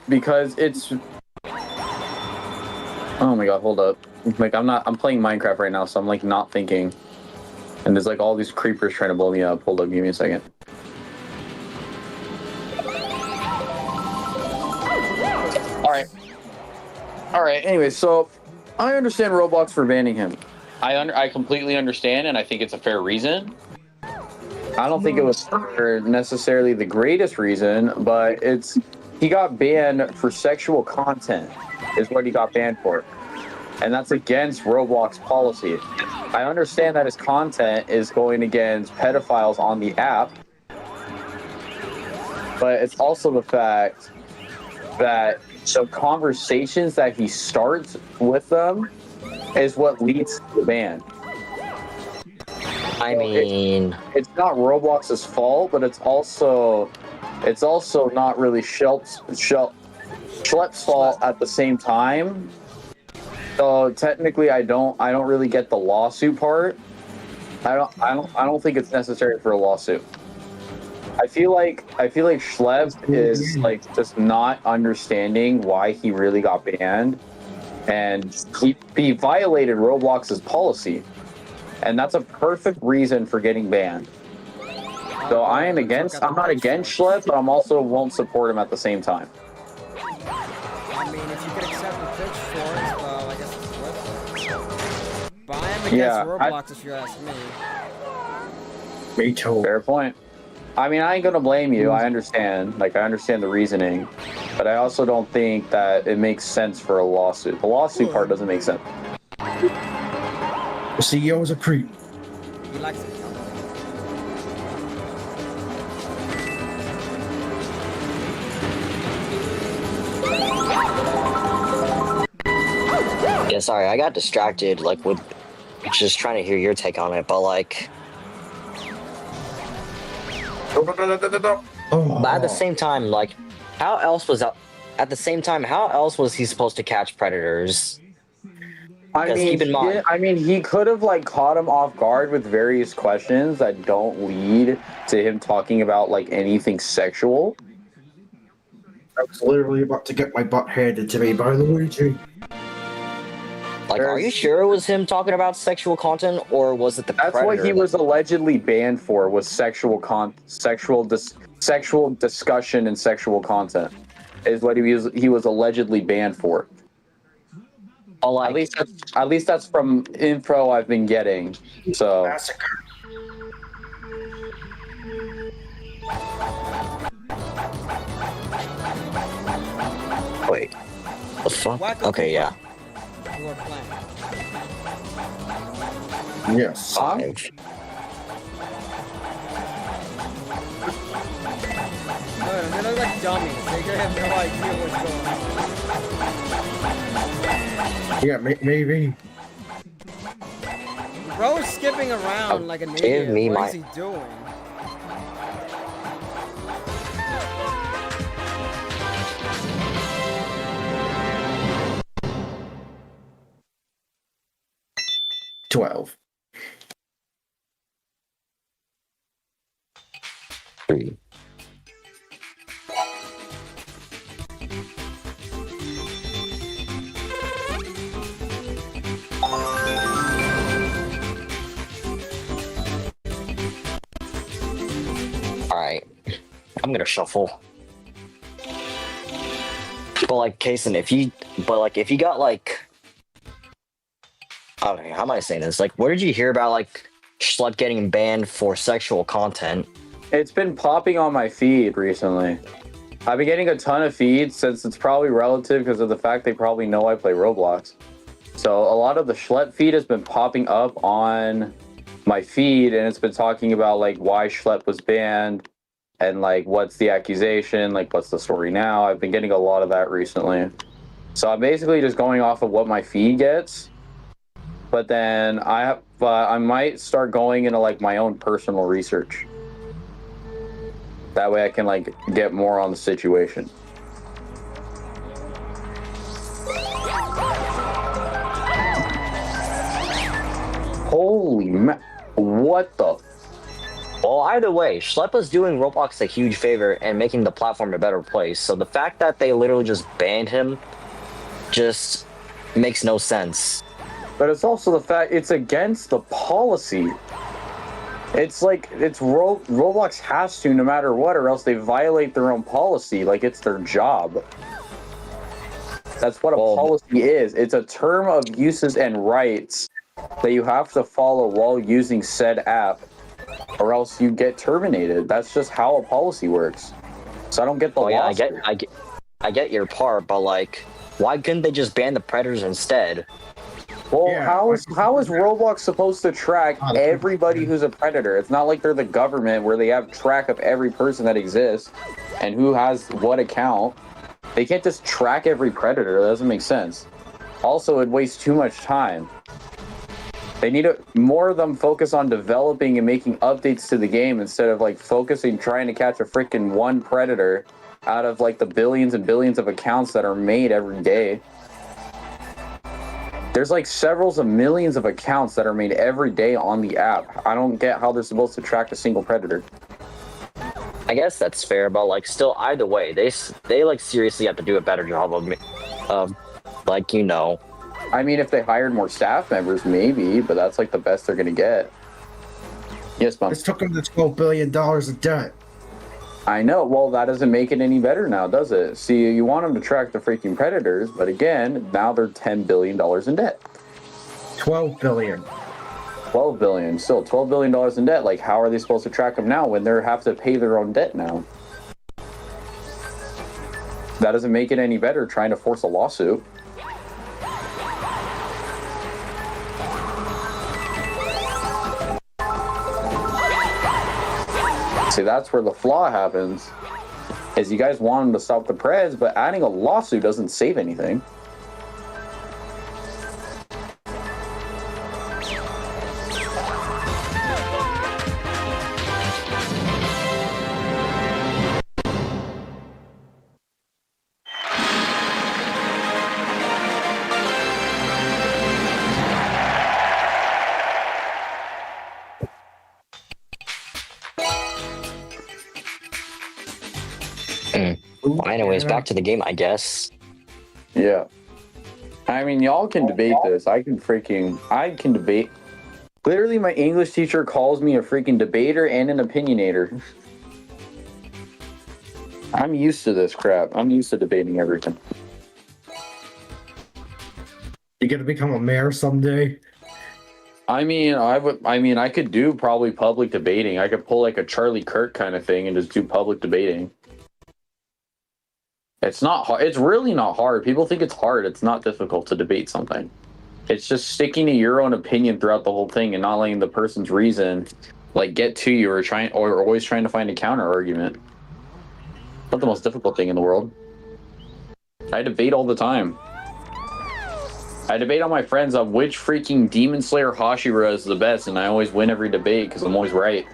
because it's oh my god, hold up. Like I'm playing Minecraft right now, so I'm like not thinking. And there's like all these creepers trying to blow me up. Hold up, give me a second. Alright, anyway, so I understand Roblox for banning him. I completely understand, and I think it's a fair reason. I don't think it was for necessarily the greatest reason, but he got banned for sexual content is what he got banned for. And that's against Roblox policy. I understand that his content is going against pedophiles on the app, but it's also the fact that the conversations that he starts with them is what leads to the ban. I mean, it's not Roblox's fault, but it's also not really Schlepp's fault at the same time. So technically, I don't really get the lawsuit part. I don't think it's necessary for a lawsuit. I feel like Schlepp is like just not understanding why he really got banned, and he violated Roblox's policy, and that's a perfect reason for getting banned. So I'm not against Schlepp, but I'm also won't support him at the same time. I mean, if you could accept the pitch for it, well, I guess it's worth it. But I am against Roblox if you ask me. Me too. Fair point. I mean, I ain't gonna blame you. I understand. Like, I understand the reasoning. But I also don't think that it makes sense for a lawsuit. The lawsuit part doesn't make sense. The CEO is a creep. He likes it. Yeah, sorry, I got distracted, like, with just trying to hear your take on it, but, like... But at the same time, like, how else was he supposed to catch predators? I mean, keep in mind, he could have like caught him off guard with various questions that don't lead to him talking about like anything sexual. I was literally about to get my butt handed to me by Luigi. like, are you sure it was him talking about sexual content, or was it the That's Predator? what he was allegedly banned for, was sexual discussion and sexual content is what he was allegedly banned for. Like, at least that's from info I've been getting. So wait, the fuck? Okay, yeah. You are playing. Yes. 5. No, they look like dummies. They have no idea what's going on. Yeah, maybe. Bro is skipping around like an idiot. What is he doing? $12. 3. Alright, I'm gonna shuffle. But like, Kason, if you got like, okay, how am I saying this? Like, where did you hear about like Schlepp getting banned for sexual content? it's been popping on my feed recently. I've been getting a ton of feeds since it's probably relative because of the fact they probably know I play Roblox. So a lot of the Schlepp feed has been popping up on my feed, and it's been talking about like why Schlepp was banned and like what's the accusation, like what's the story now. I've been getting a lot of that recently. So I'm basically just going off of what my feed gets. But then I might start going into like my own personal research. That way I can like get more on the situation. Holy what the? Well, either way, Schlepp is doing Roblox a huge favor and making the platform a better place. So the fact that they literally just banned him just makes no sense. But it's also the fact it's against the policy. It's like Roblox has to no matter what, or else they violate their own policy. Like it's their job. That's what a policy is. It's a term of uses and rights that you have to follow while using said app, or else you get terminated. That's just how a policy works. So I don't get the I get your part, but like, why couldn't they just ban the Predators instead? Well, yeah, how is Roblox supposed to track everybody who's a predator? It's not like they're the government where they have track of every person that exists and who has what account. They can't just track every predator. That doesn't make sense. Also, it wastes too much time. They need more of them focus on developing and making updates to the game instead of like focusing trying to catch a freaking one predator out of like the billions and billions of accounts that are made every day. There's like several of millions of accounts that are made every day on the app. I don't get how they're supposed to track a single predator. I guess that's fair, but like still, either way, they like seriously have to do a better job of like, you know. I mean, if they hired more staff members, maybe, but that's like the best they're gonna get. Yes, Mom. This took them to $12 billion of debt. I know. Well, that doesn't make it any better now, does it? See, you want them to track the freaking predators, but again, now they're $10 billion in debt. $12 billion. $12 billion. Still $12 billion in debt. Like, how are they supposed to track them now when they have to pay their own debt now? That doesn't make it any better trying to force a lawsuit. See, that's where the flaw happens, is you guys want them to stop the Preds, but adding a lawsuit doesn't save anything. Well, anyways, back to the game, I guess. Yeah. I mean, y'all can debate this. I can debate. Literally, my English teacher calls me a freaking debater and an opinionator. I'm used to this crap. I'm used to debating everything. You gonna become a mayor someday? I mean, I could do probably public debating. I could pull like a Charlie Kirk kind of thing and just do public debating. It's not hard. It's really not hard. People think it's hard. It's not difficult to debate something. It's just sticking to your own opinion throughout the whole thing and not letting the person's reason like get to you or always trying to find a counter argument. Not the most difficult thing in the world. I debate all the time. I debate on my friends on which freaking Demon Slayer Hashira is the best, and I always win every debate because I'm always right.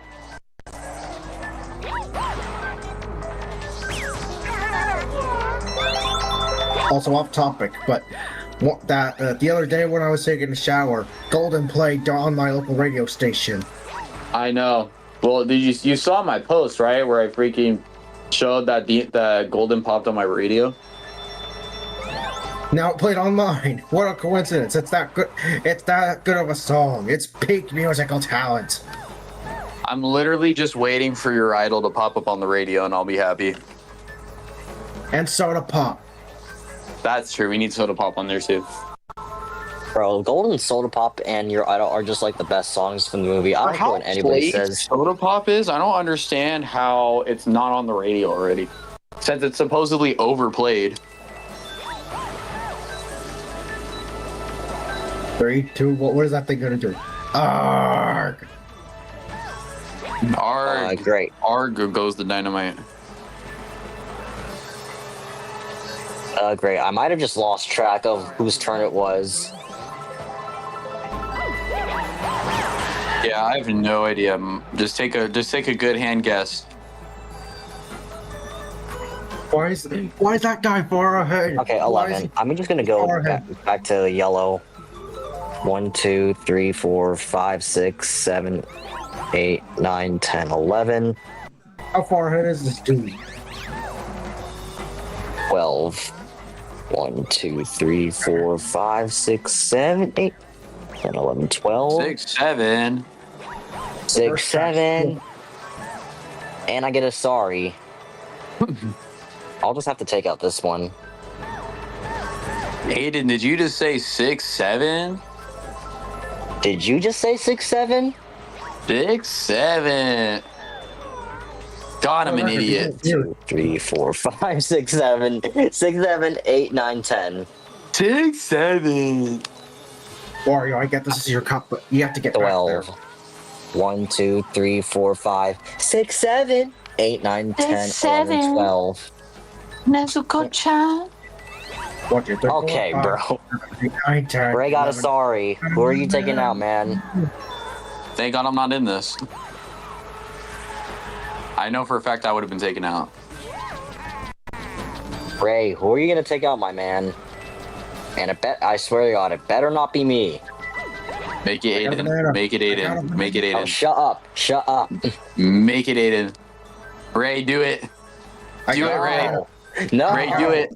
Also off topic, but the other day when I was taking a shower, Golden played on my local radio station. I know. Well, you saw my post, right, where I freaking showed that the Golden popped on my radio? Now it played on mine. What a coincidence! It's that good. It's that good of a song. It's peak musical talent. I'm literally just waiting for your idol to pop up on the radio, and I'll be happy. And Soda Pop. That's true. We need Soda Pop on there too. Bro, Golden Soda Pop and Your Idol are just like the best songs from the movie. I don't care what anybody says. Soda Pop is. I don't understand how it's not on the radio already, since it's supposedly overplayed. 3, 2, what is that thing gonna do? Arg! Arg. Great. Arg goes the dynamite. Great. I might have just lost track of whose turn it was. Yeah, I have no idea. Just take a good hand guess. Why is that guy far ahead? Okay, 11. I'm just gonna go back to yellow. 1, 2, 3, 4, 5, 6, 7, 8, 9, 10, 11. How far ahead is this dude? 12. 1, 2, 3, 4, 5, 6, 7, 8, 10, 11, 12. 6, 7. 6, 7. And I get a sorry. I'll just have to take out this one. Aiden, did you just say 6, 7? Did you just say 6, 7? 6, 7. God, I'm an idiot. 2, 3, 4, 5, 6, 7. 6, 7, 8, 9, 10. 6, 7. Wario, I get this is your cup, but you have to get 12. 1, 2, 3, 4, 5, 6, 7, 8, 9, 10, 11, 12. Nezuko-chan. Okay, bro. Ray got a sorry. Who are you taking out, man? Thank God I'm not in this. I know for a fact I would have been taken out. Ray, who are you gonna take out, my man? And I swear to God, it better not be me. Make it Aiden. Make it Aiden. Make it Aiden. Oh, shut up. Shut up. Make it Aiden. Ray, do it. Do it, Ray. No. Ray, do it.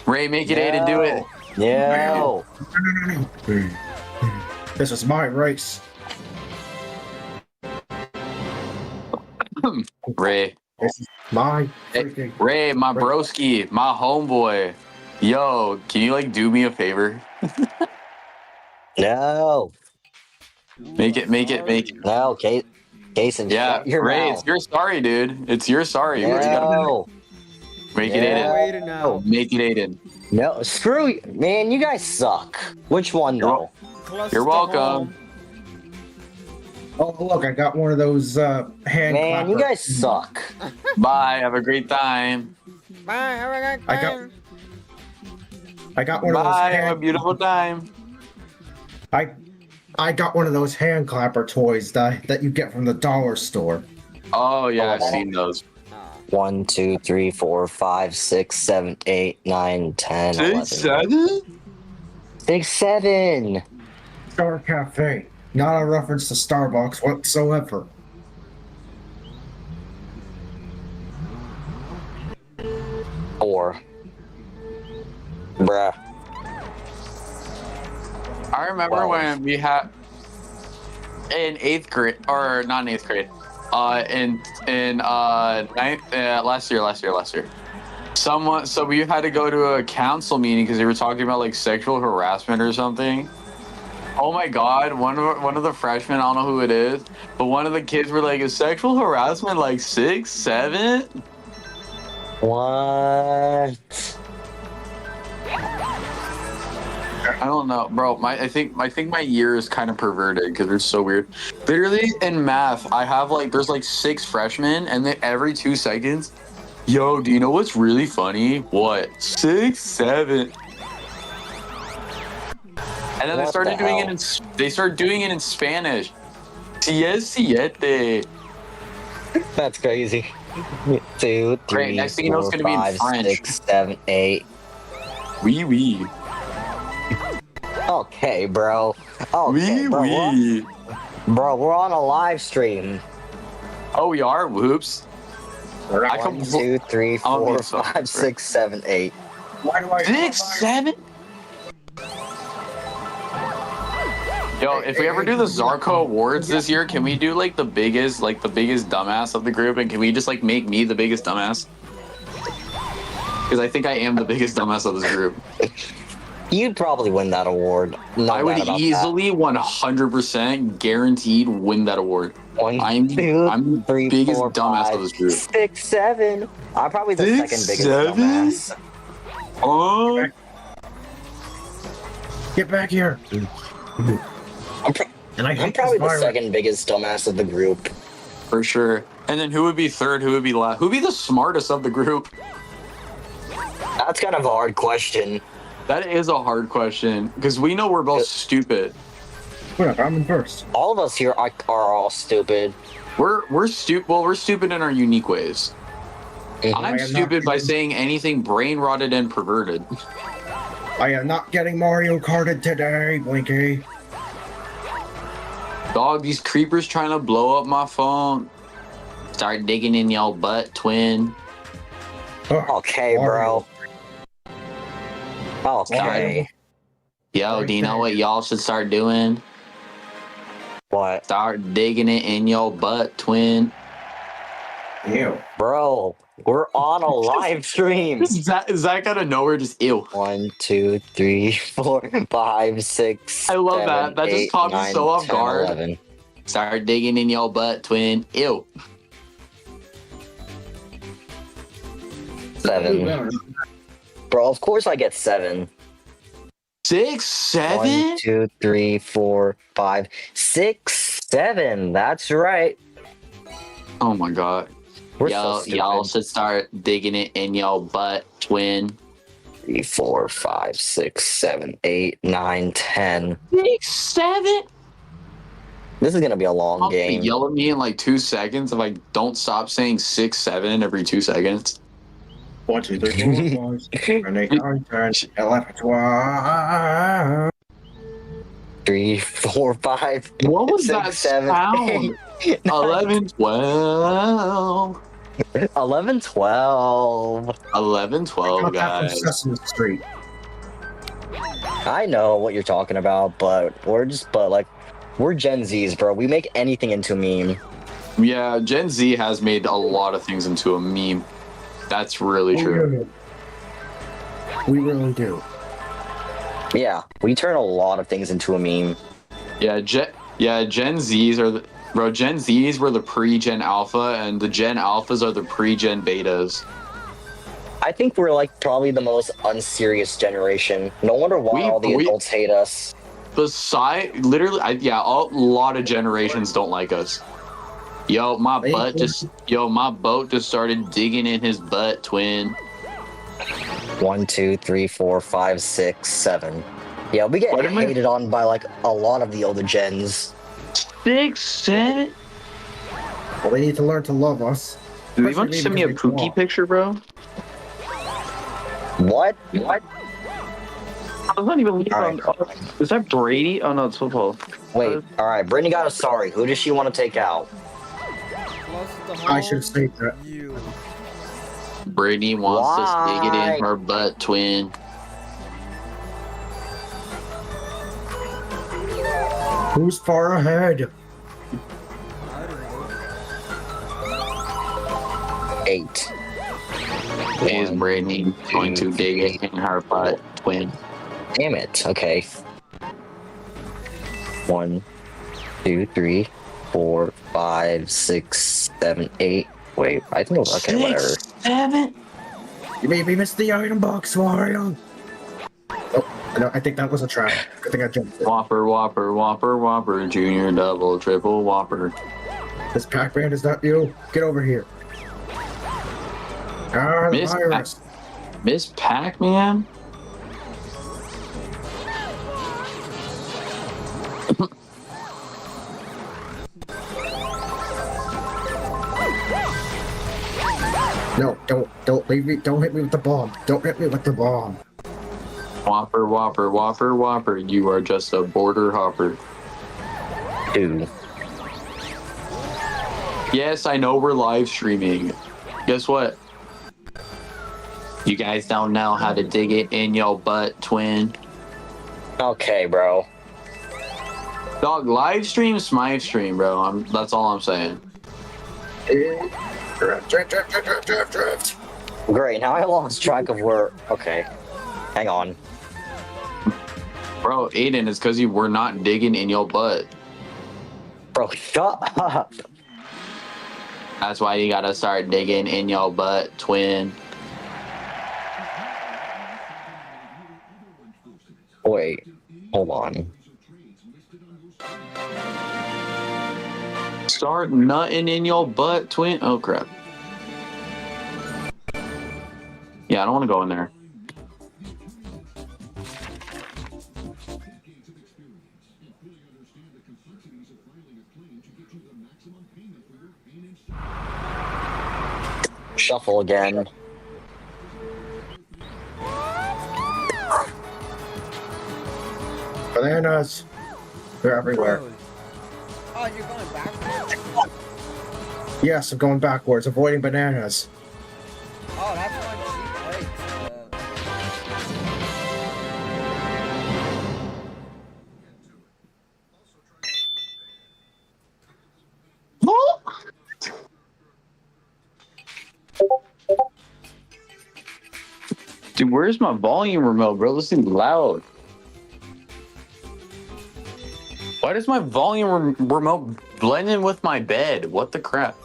Ray, make it Aiden. Do it. No. This is my race. Ray. This is my freaking Ray, my broski, my homeboy. Yo, can you like do me a favor? No. Make it. No, Jason, yeah, shut your Ray, mouth. it's your sorry, dude. It's your sorry. No. Make it Aiden. Make it Aiden. No, screw you. Man, you guys suck. Which one, though? You're welcome. Oh, look, I got one of those hand Man, you clappers. guys suck. Bye. Have a great time. Bye, have a good time. I got one of those Bye. Have a beautiful time. I got one of those hand clapper toys that you get from the dollar store. Oh yeah, I've seen those. 1, 2, 3, 4, 5, 6, 7, 8, 9, 10, 11. 6, 7? 6, 7. Star Cafe. Not a reference to Starbucks whatsoever. 4. Bruh. I remember when we had in 8th grade, or not in 8th grade, in ninth, last year. So we had to go to a council meeting because they were talking about like sexual harassment or something. Oh my God, one of the freshmen, I don't know who it is, but one of the kids were like, is sexual harassment like 6, 7? What? I don't know, bro. I think my year is kind of perverted because they're so weird. Literally in math, I have like there's like 6 freshmen, and then every 2 seconds, yo, do you know what's really funny? What? 6, 7. And then they started doing it in Spanish. Siete. That's crazy. 2, 3, Right, next thing you know, it's gonna be in 5, French. 6, 7, 8. Oui. Okay, bro. Okay, bro. Bro, we're on a live stream. Oh, we are? Whoops. 1, 2, 3, 4, 5, 6, 7, 8. Why do I 6, 7? Yo, if we ever do the ZAR-Co awards this year, can we do like the biggest dumbass of the group, and can we just like make me the biggest dumbass? Because I think I am the biggest dumbass of this group. You'd probably win that award. I would easily 100% guaranteed win that award. I'm the biggest dumbass of this group. 6, 7. I'm probably the 6, second biggest 7? dumbass. Oh. Get back here. I'm probably the second biggest dumbass of the group. For sure. And then who would be third? Who would be last? Who would be the smartest of the group? That's kind of a hard question. That is a hard question because we know we're both stupid. Whatever, I'm in first. All of us here are all stupid. We're stupid. Well, we're stupid in our unique ways. I'm stupid by saying anything brain rotted and perverted. I am not getting Mario Karted today, Blinky. Dog, these creepers trying to blow up my phone. Start digging in your butt, twin. Okay, bro. Okay. Yo, do you know what y'all should start doing? What? Start digging it in your butt, twin. Ew. Bro, we're on a live stream. Is that out of nowhere? Just ew. 1, 2, 3, 4, 5, 6. I love 7, that. That 8, just caught me 9, so off 10, guard. 11. Start digging in your butt, twin. Ew. 7. Bro, of course I get 7. 6, 7? 1, 2, 3, 4, 5, 6, 7. That's right. Oh my God. We're Yo, so stupid. y'all should start digging it in your butt, twin. 3, 4, 5, 6, 7, 8, 9, 10. 6, 7? This is gonna be a long game. Yell at me in like 2 seconds if I don't stop saying 6, 7 every 2 seconds. 1, 2, 3, 4, 5, 6, 7, 8, 9, 10, 11, 12. 3, 4, 5. What was 6, that 7, sound? 8, 11, 12. 11, 12. 11, 12, guys. Sesame Street. I know what you're talking about, but we're Gen Zs, bro. We make anything into a meme. Yeah, Gen Z has made a lot of things into a meme. That's really true. We really do. Yeah, we turn a lot of things into a meme. Yeah, Gen Zs are Gen Zs were the pre-Gen Alpha, and the Gen Alphas are the pre-Gen Betas. I think we're like probably the most unserious generation. No wonder why all the adults hate us. Literally, a lot of generations don't like us. Yo, my boat just started digging in his butt, twin. 1, 2, 3, 4, 5, 6, 7. Yeah, we get hated on by like a lot of the older gens. 6, 7. Well, they need to learn to love us. Do you want to send me a Pookie picture, bro? What? I don't even is that Brady? Oh no, it's football. Wait, alright, Brittany got a sorry. Who does she want to take out? I should say that. Brittany wants to stick it in her butt, twin. Who's far ahead? 8. Is Brittany going to dig it in her butt, twin? Damn it. Okay. 1, 2, 3, 4, 5, 6, 7, 8. Wait, I think it was okay, whatever. 6, 7. You made me miss the item box, Wario. Oh, no, I think that was a trap. I think I jumped it. Whopper, Whopper, Whopper, Whopper, Junior, Double, Triple, Whopper. This Pac-Man is not you. Get over here. Ah, the virus. Miss Pac-Man? No, don't leave me. Don't hit me with the bomb. Don't hit me with the bomb. Whopper, Whopper, Whopper, Whopper. You are just a border hopper. Dude. Yes, I know we're live streaming. Guess what? You guys don't know how to dig it in your butt, twin. Okay, bro. Dog, live stream, smive stream, bro. That's all I'm saying. Drift. Great, now I lost track of where... Okay. Hang on. Bro, Aiden, it's because you were not digging in your butt. Bro, shut up. That's why you gotta start digging in your butt, twin. Wait, hold on. Start nutting in your butt, twin. Oh, crap. Yeah, I don't want to go in there. Shuffle again. Bananas. They're everywhere. Oh, you're going backwards? Yes, I'm going backwards, avoiding bananas. Oh, that's one cheap Dude, where's my volume remote, bro? This thing's loud. Why does my volume remote blend in with my bed? What the crap?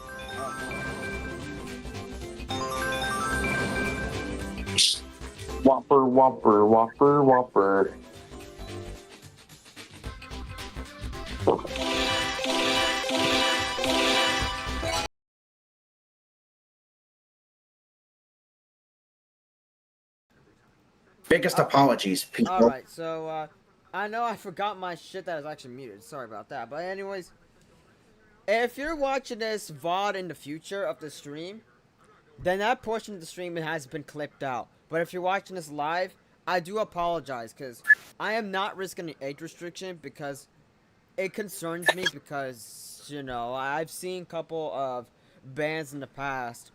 Whopper, Whopper, Whopper, Whopper. Biggest apologies, people. Alright, so, I know I forgot my shit that was actually muted. Sorry about that. But anyways, if you're watching this VOD in the future of the stream, then that portion of the stream has been clipped out. But if you're watching this live, I do apologize, because I am not risking an age restriction, because it concerns me, because, you know, I've seen a couple of bans in the past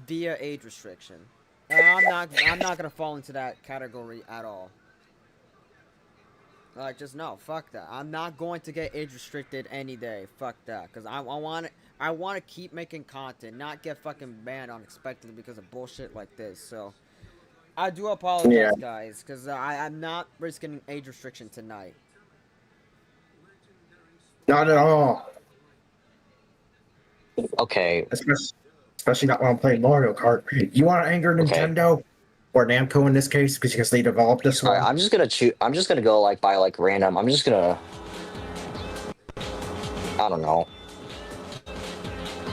via age restriction. And I'm not gonna fall into that category at all. Like, just no, fuck that. I'm not going to get age restricted any day. Fuck that, because I want to keep making content, not get fucking banned unexpectedly because of bullshit like this. So, I do apologize, guys, because I'm not risking an age restriction tonight. Not at all. Okay. Especially not when I'm playing Mario Kart. You want to anger Nintendo? Or Namco in this case, because they developed this one. Alright, I'm just gonna go like by like random. I'm just gonna, I don't know.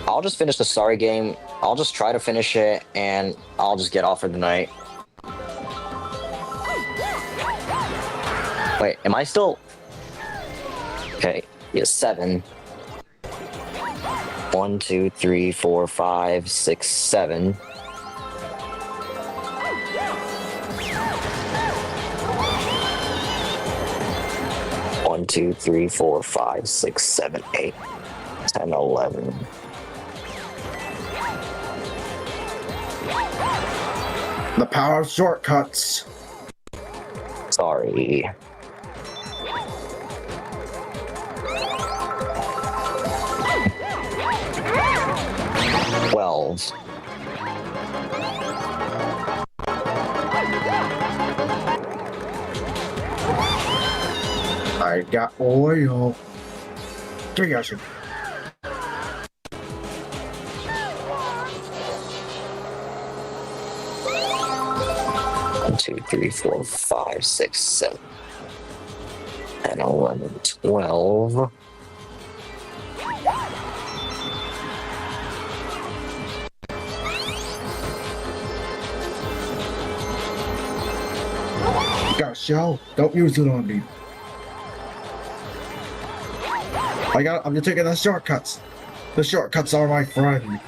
I'll just finish the Sorry game. I'll just try to finish it, and I'll just get off for the night. Wait, am I still? Okay, yeah, 7. 1, 2, 3, 4, 5, 6, 7. 1, 2, 3, 4, 5, 6, 7, 8, 10, 11. The power of shortcuts. Sorry. Wells. I got oil. Yes. 1, 2, 3, 4, 5, 6, 7, 10, 11, 12. Got a shell. Don't use it on me. I'm just taking the shortcuts. The shortcuts are my friend.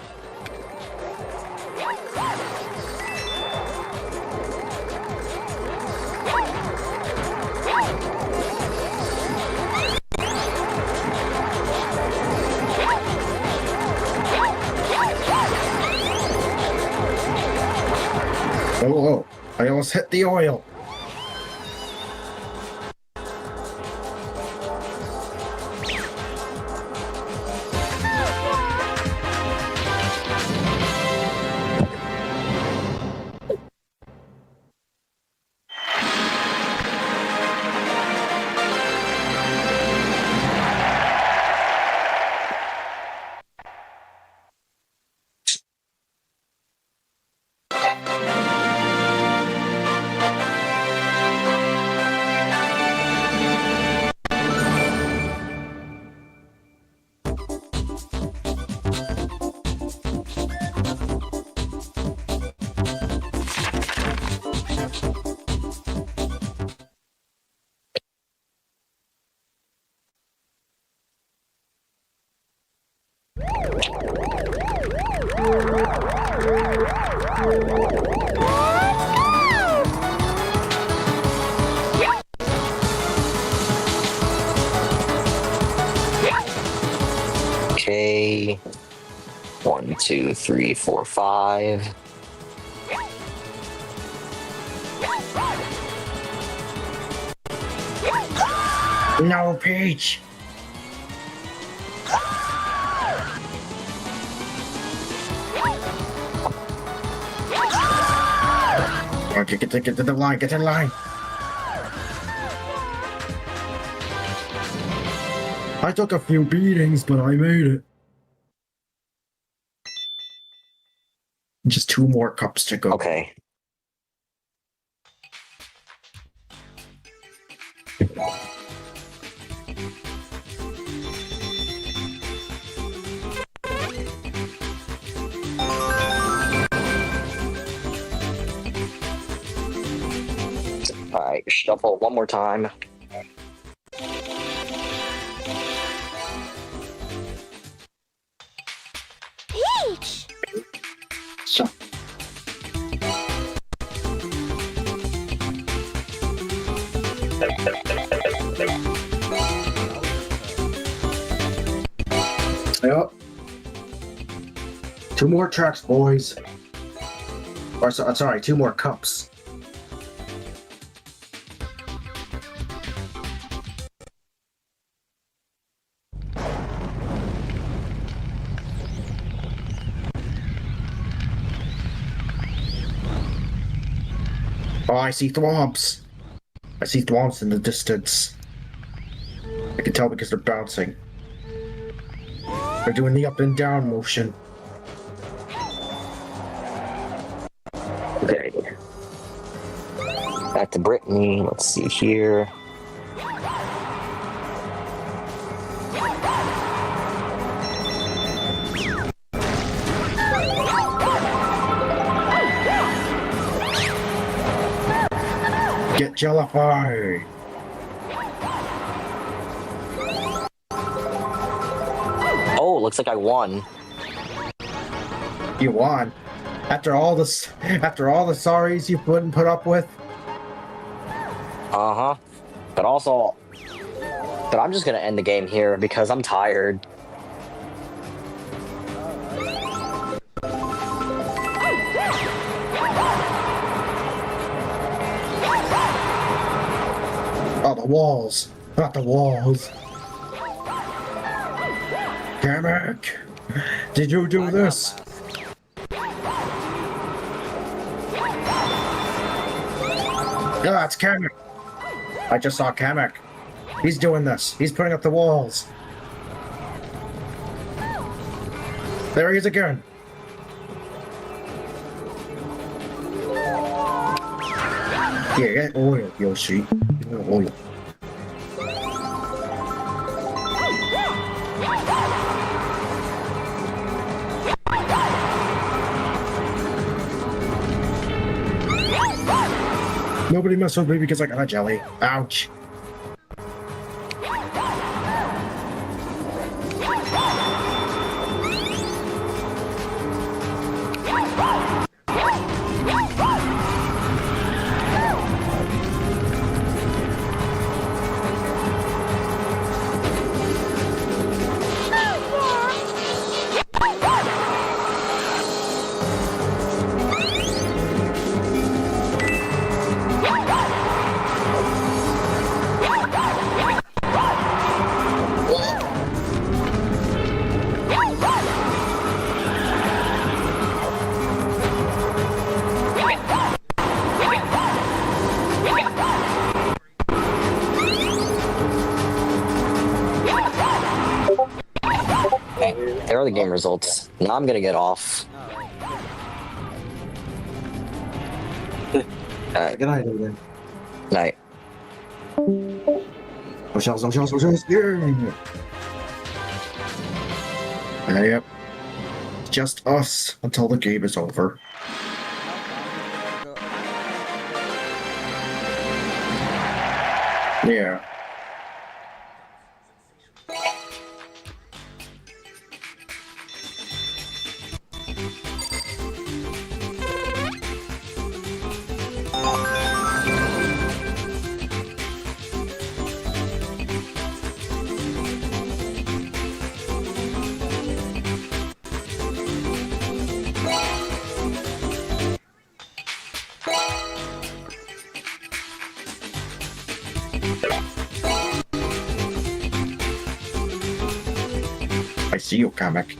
Oh, I almost hit the oil. Okay. 1, 2, 3, 4, 5. No, Peach. Okay, get to the line, get in line. I took a few beatings, but I made it. Just 2 more cups to go. Okay. Alright, shuffle one more time. Peach! So. Yep. 2 more tracks, boys. Or sorry, 2 more cups. Oh, I see thwomps. I see thwomps in the distance. I can tell because they're bouncing. They're doing the up and down motion. Okay. Back to Brittany. Let's see here. Get jellified. Oh, looks like I won. You won. After all the sorries you put up with. Uh-huh. But I'm just gonna end the game here because I'm tired. walls. Not the walls. Kamek, did you do this? Yeah, it's Kamek. I just saw Kamek. He's doing this. He's putting up the walls. There he is again. Yeah, get oil, Yoshi. Get oil. Nobody mess with me because I got a jelly. Ouch. There are the game results. Now I'm gonna get off. Good night, everyone. Night. Yep. Just us until the game is over. Yeah. I see you, Kamek.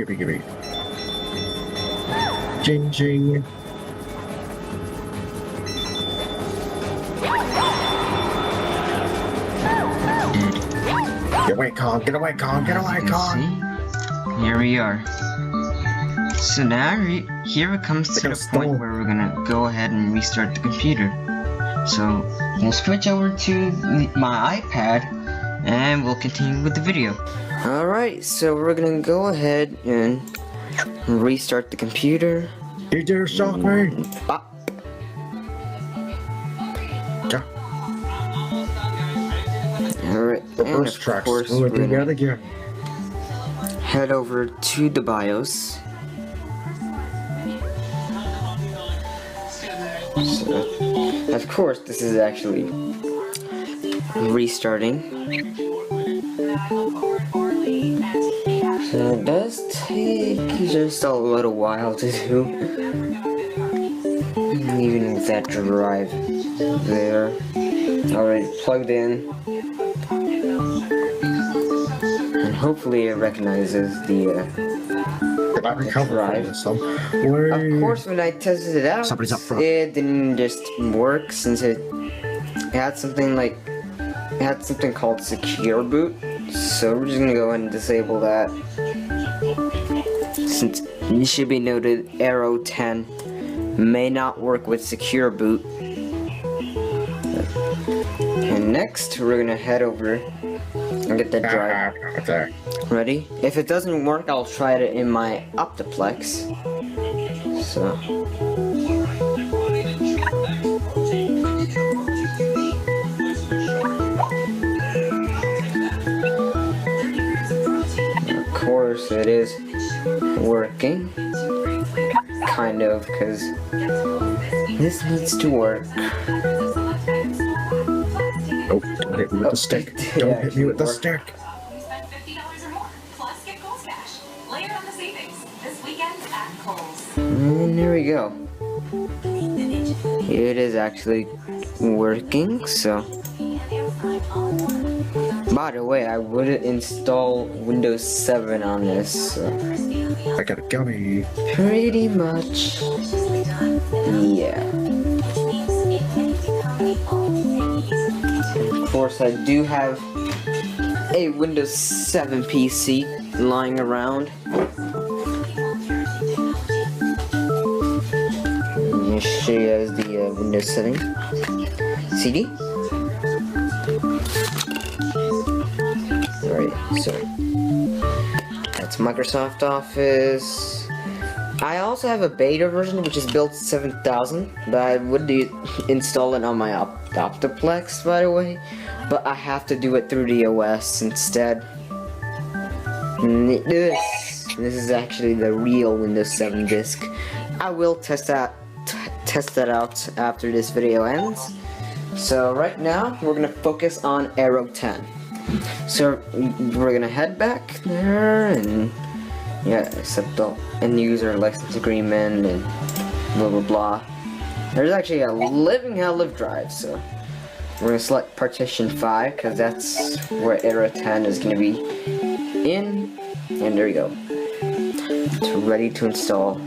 Give me. Jing, jing. Get away, Kong, get away, Kong, get away, Kong! Here we are. So now, here it comes to the point where we're gonna go ahead and restart the computer. So, we'll switch over to my iPad, and we'll continue with the video. Alright, so we're gonna go ahead and restart the computer. You did shock me! Alright, and of course we're gonna head over to the BIOS. So, of course this is actually restarting. So it does take just a little while to do, even with that drive there already plugged in, and hopefully it recognizes the drive. Of course, when I tested it out, it didn't just work since it had something called secure boot. So we're just gonna go ahead and disable that, since it should be noted Arrow 10 may not work with secure boot. And next we're gonna head over and get that drive Ready? If it doesn't work, I'll try it in my Optiplex. So. Of course, it is working. Kind of, because this needs to work. Oh, don't hit me with the stick. Don't hit me with the stick. And there we go. It is actually working, so. By the way, I would install Windows 7 on this, so. I got a gummy. Pretty much. Yeah. Of course, I do have a Windows 7 PC lying around. Let me show you guys the Windows 7 CD. Alright, so that's Microsoft Office. I also have a beta version which is built 7000, but I would install it on my Optiplex, by the way, but I have to do it through the OS instead. This is actually the real Windows 7 disk. I will test that out after this video ends. So right now we're gonna focus on Aero 10. So we're gonna head back there and yeah, accept the end user license agreement and blah blah blah. There's actually a living hell of drive, so we're gonna select partition 5 because that's where Aero 10 is gonna be in, and there you go. It's ready to install.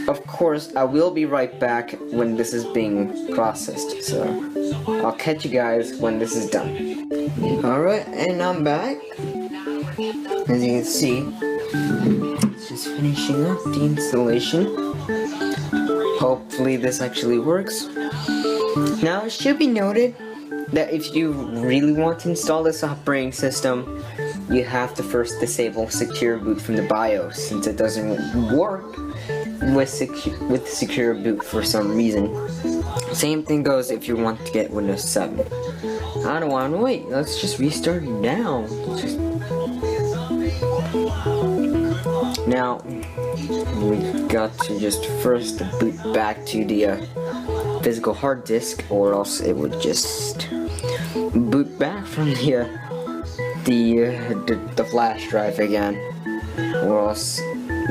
Of course, I will be right back when this is being processed, so I'll catch you guys when this is done. Alright, and I'm back. As you can see, it's just finishing up the installation. Hopefully this actually works. Now, it should be noted that if you really want to install this operating system, you have to first disable secure boot from the BIOS, since it doesn't work with secure boot for some reason. Same thing goes if you want to get Windows 7. I don't want to wait. Let's just restart now. Now we've got to just first boot back to the physical hard disk, or else it would just boot back from the flash drive again, or else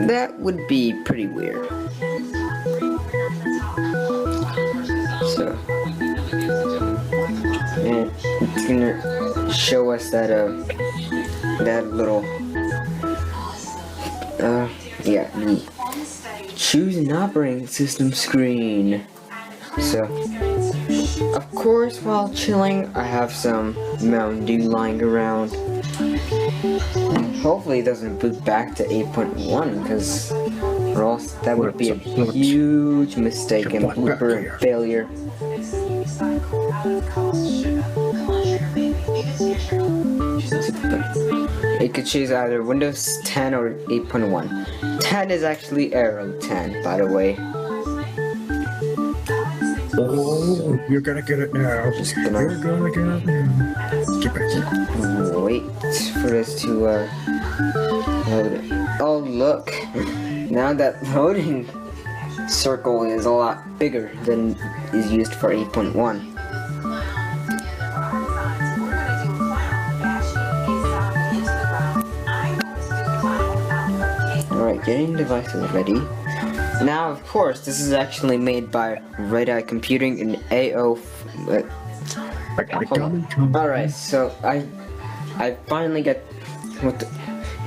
that would be pretty weird. So, and it's gonna show us that that little yeah, the choose an operating system screen. So, of course, while chilling, I have some Mountain Dew lying around. And hopefully it doesn't boot back to 8.1, because or else that would be a huge mistake and blooper failure. It could choose either Windows 10 or 8.1. 10 is actually Aero 10, by the way. Oh, you're gonna get it now. You're gonna get it now. Get back here. Wait for this to load it. Oh look, now that loading circle is a lot bigger than is used for 8.1. Alright, getting devices ready. Now, of course, this is actually made by Red-Eye Computing and AO. Alright, so I finally get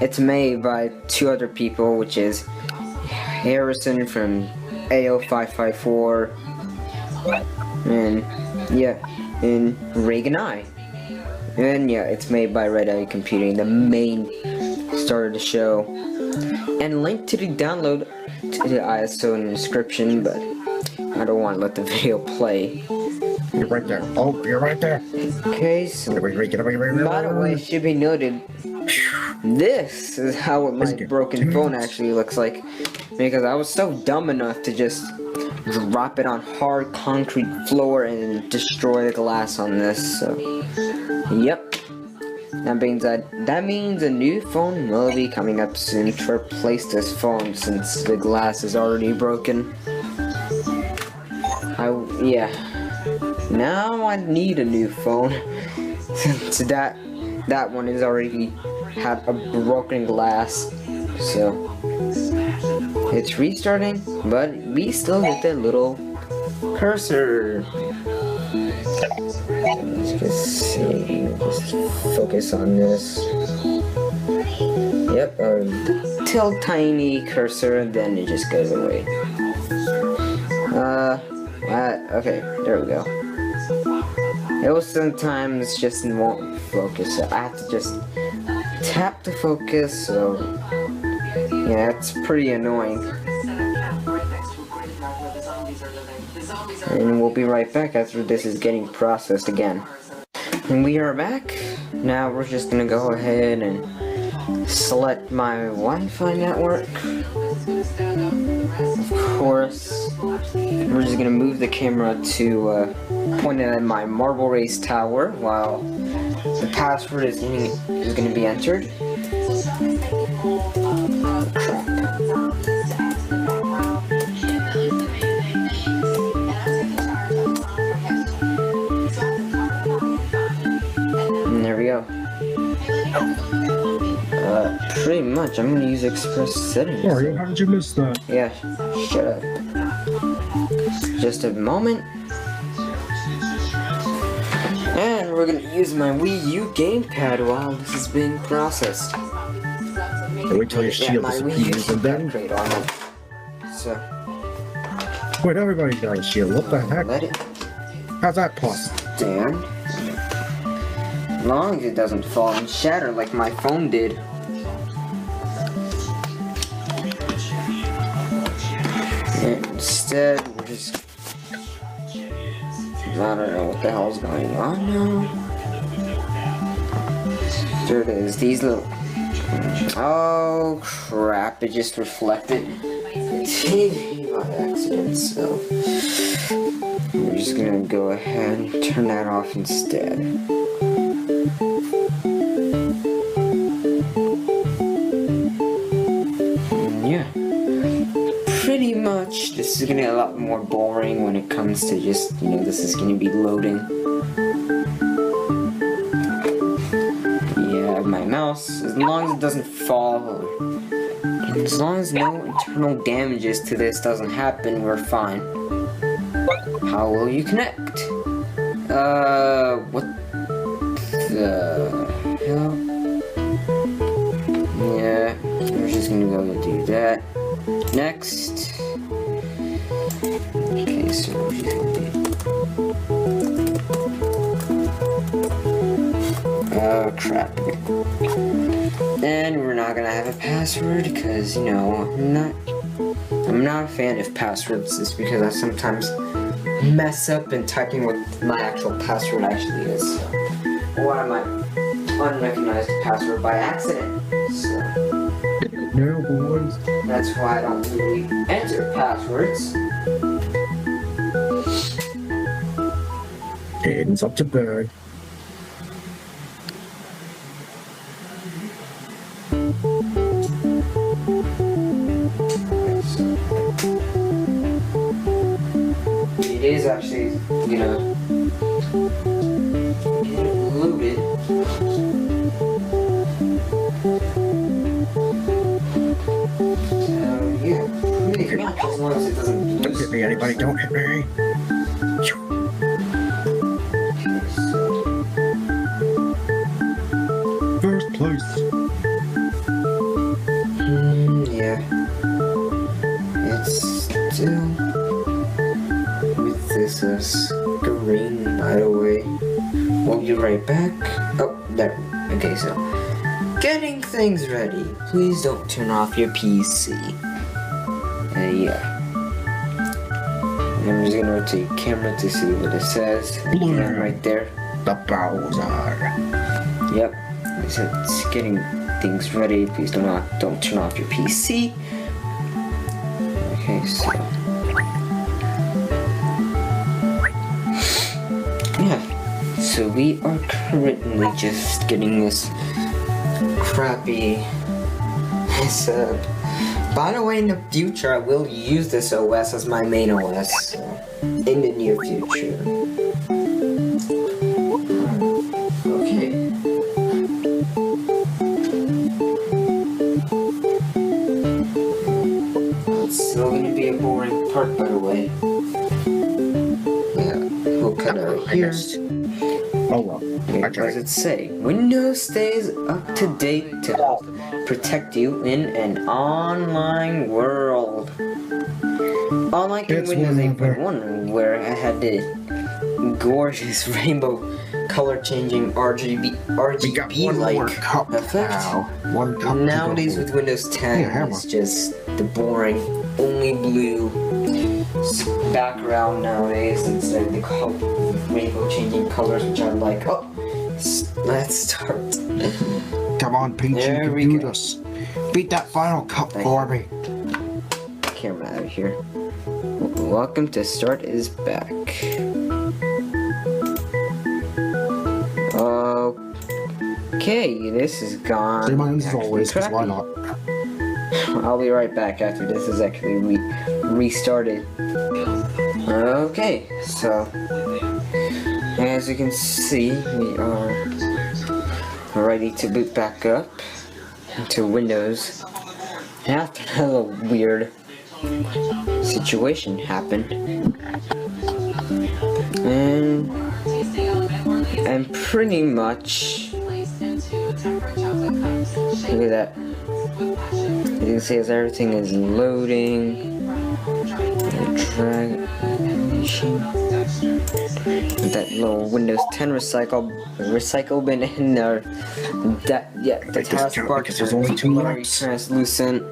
it's made by two other people, which is Harrison from AO554 and yeah, and Reagan I. And yeah, it's made by Red-Eye Computing, the main star of the show. And link to the download to the ISO in the description, but I don't want to let the video play. You're right there. Oh, you're right there. Okay, so by the way, it should be noted this is how my broken phone actually looks like. Because I was so dumb enough to just drop it on hard concrete floor and destroy the glass on this. So, yep. That means a new phone will be coming up soon to replace this phone since the glass is already broken. Yeah. Now I need a new phone since that one has already had a broken glass. So it's restarting, but we still get the little cursor. Let's just see. Just focus on this. Yep, till tiny cursor, and then it just goes away. Okay, there we go. It will sometimes just won't focus. So I have to just tap to focus. So yeah, it's pretty annoying. And we'll be right back after this is getting processed again. And we are back. Now we're just gonna go ahead and select my Wi-Fi network. Of course, we're just gonna move the camera to point it at my marble race tower while the password is gonna be entered. Oh, crap. And there we go. Pretty much, I'm gonna use Express Settings. Sorry, how did you miss that? Yeah, shut up. Just a moment. And we're gonna use my Wii U gamepad while this is being processed. Wait till your shield disappears and then... So... Wait, everybody got a shield, what the heck? Let it... How's that possible? Stand. As long as it doesn't fall and shatter like my phone did. Instead, we're just... I don't know what the hell's going on now. There it is, these little... Oh crap, it just reflected TV by accident, so... We're just gonna go ahead and turn that off instead. Yeah. Pretty much, this is gonna get a lot more boring when it comes to just, this is gonna be loading. Yeah, my mouse, as long as it doesn't fall, and as long as no internal damages to this doesn't happen, we're fine. How will you connect? What the hell? Yeah, we're just gonna go do that. Next. Okay, so we're just gonna do... Oh crap. And we're not gonna have a password because, I'm not a fan of passwords just because I sometimes mess up in typing what my actual password actually is. Or I might unrecognize the password by accident. So. No, boys. That's why I don't really enter passwords. Hands up to bed. It is actually, loaded. As long as it doesn't... Don't hit me, anybody, don't hit me. First place. Yeah. It's still with this screen, by the way. We'll be right back. Oh, there. Okay, so getting things ready. Please don't turn off your PC. Yeah. I'm just gonna rotate camera to see what it says. And right there. The Bowser. Yep. It's getting everything's ready. Please don't turn off your PC. Okay, so yeah, so we are currently just getting this crappy setup. By the way, in the future, I will use this OS as my main OS in the near future. Okay. It's still gonna be a boring part, by the way. Yeah, we'll cut out here. Oh well. What does it say? Windows stays up to date to help protect you in an online world. Unlike in Windows 8.1, where I had the gorgeous rainbow color changing RGB like effect. Nowadays with Windows 10, it's just the boring, only blue background nowadays instead of the rainbow changing colors, which I like. Oh, let's start. Come on, Peach, you can do this. Beat that final cup for me. Camera out of here. Welcome to Start is Back. Okay, this is gone. Say my names as always, because why not? I'll be right back after this is actually restarted. Okay, so as you can see, we are ready to boot back up into Windows after a weird situation happened. And pretty much, look at that. You can see as everything is loading, drag animation, that little Windows 10 recycle bin in there. That the taskbar is only blurry, translucent.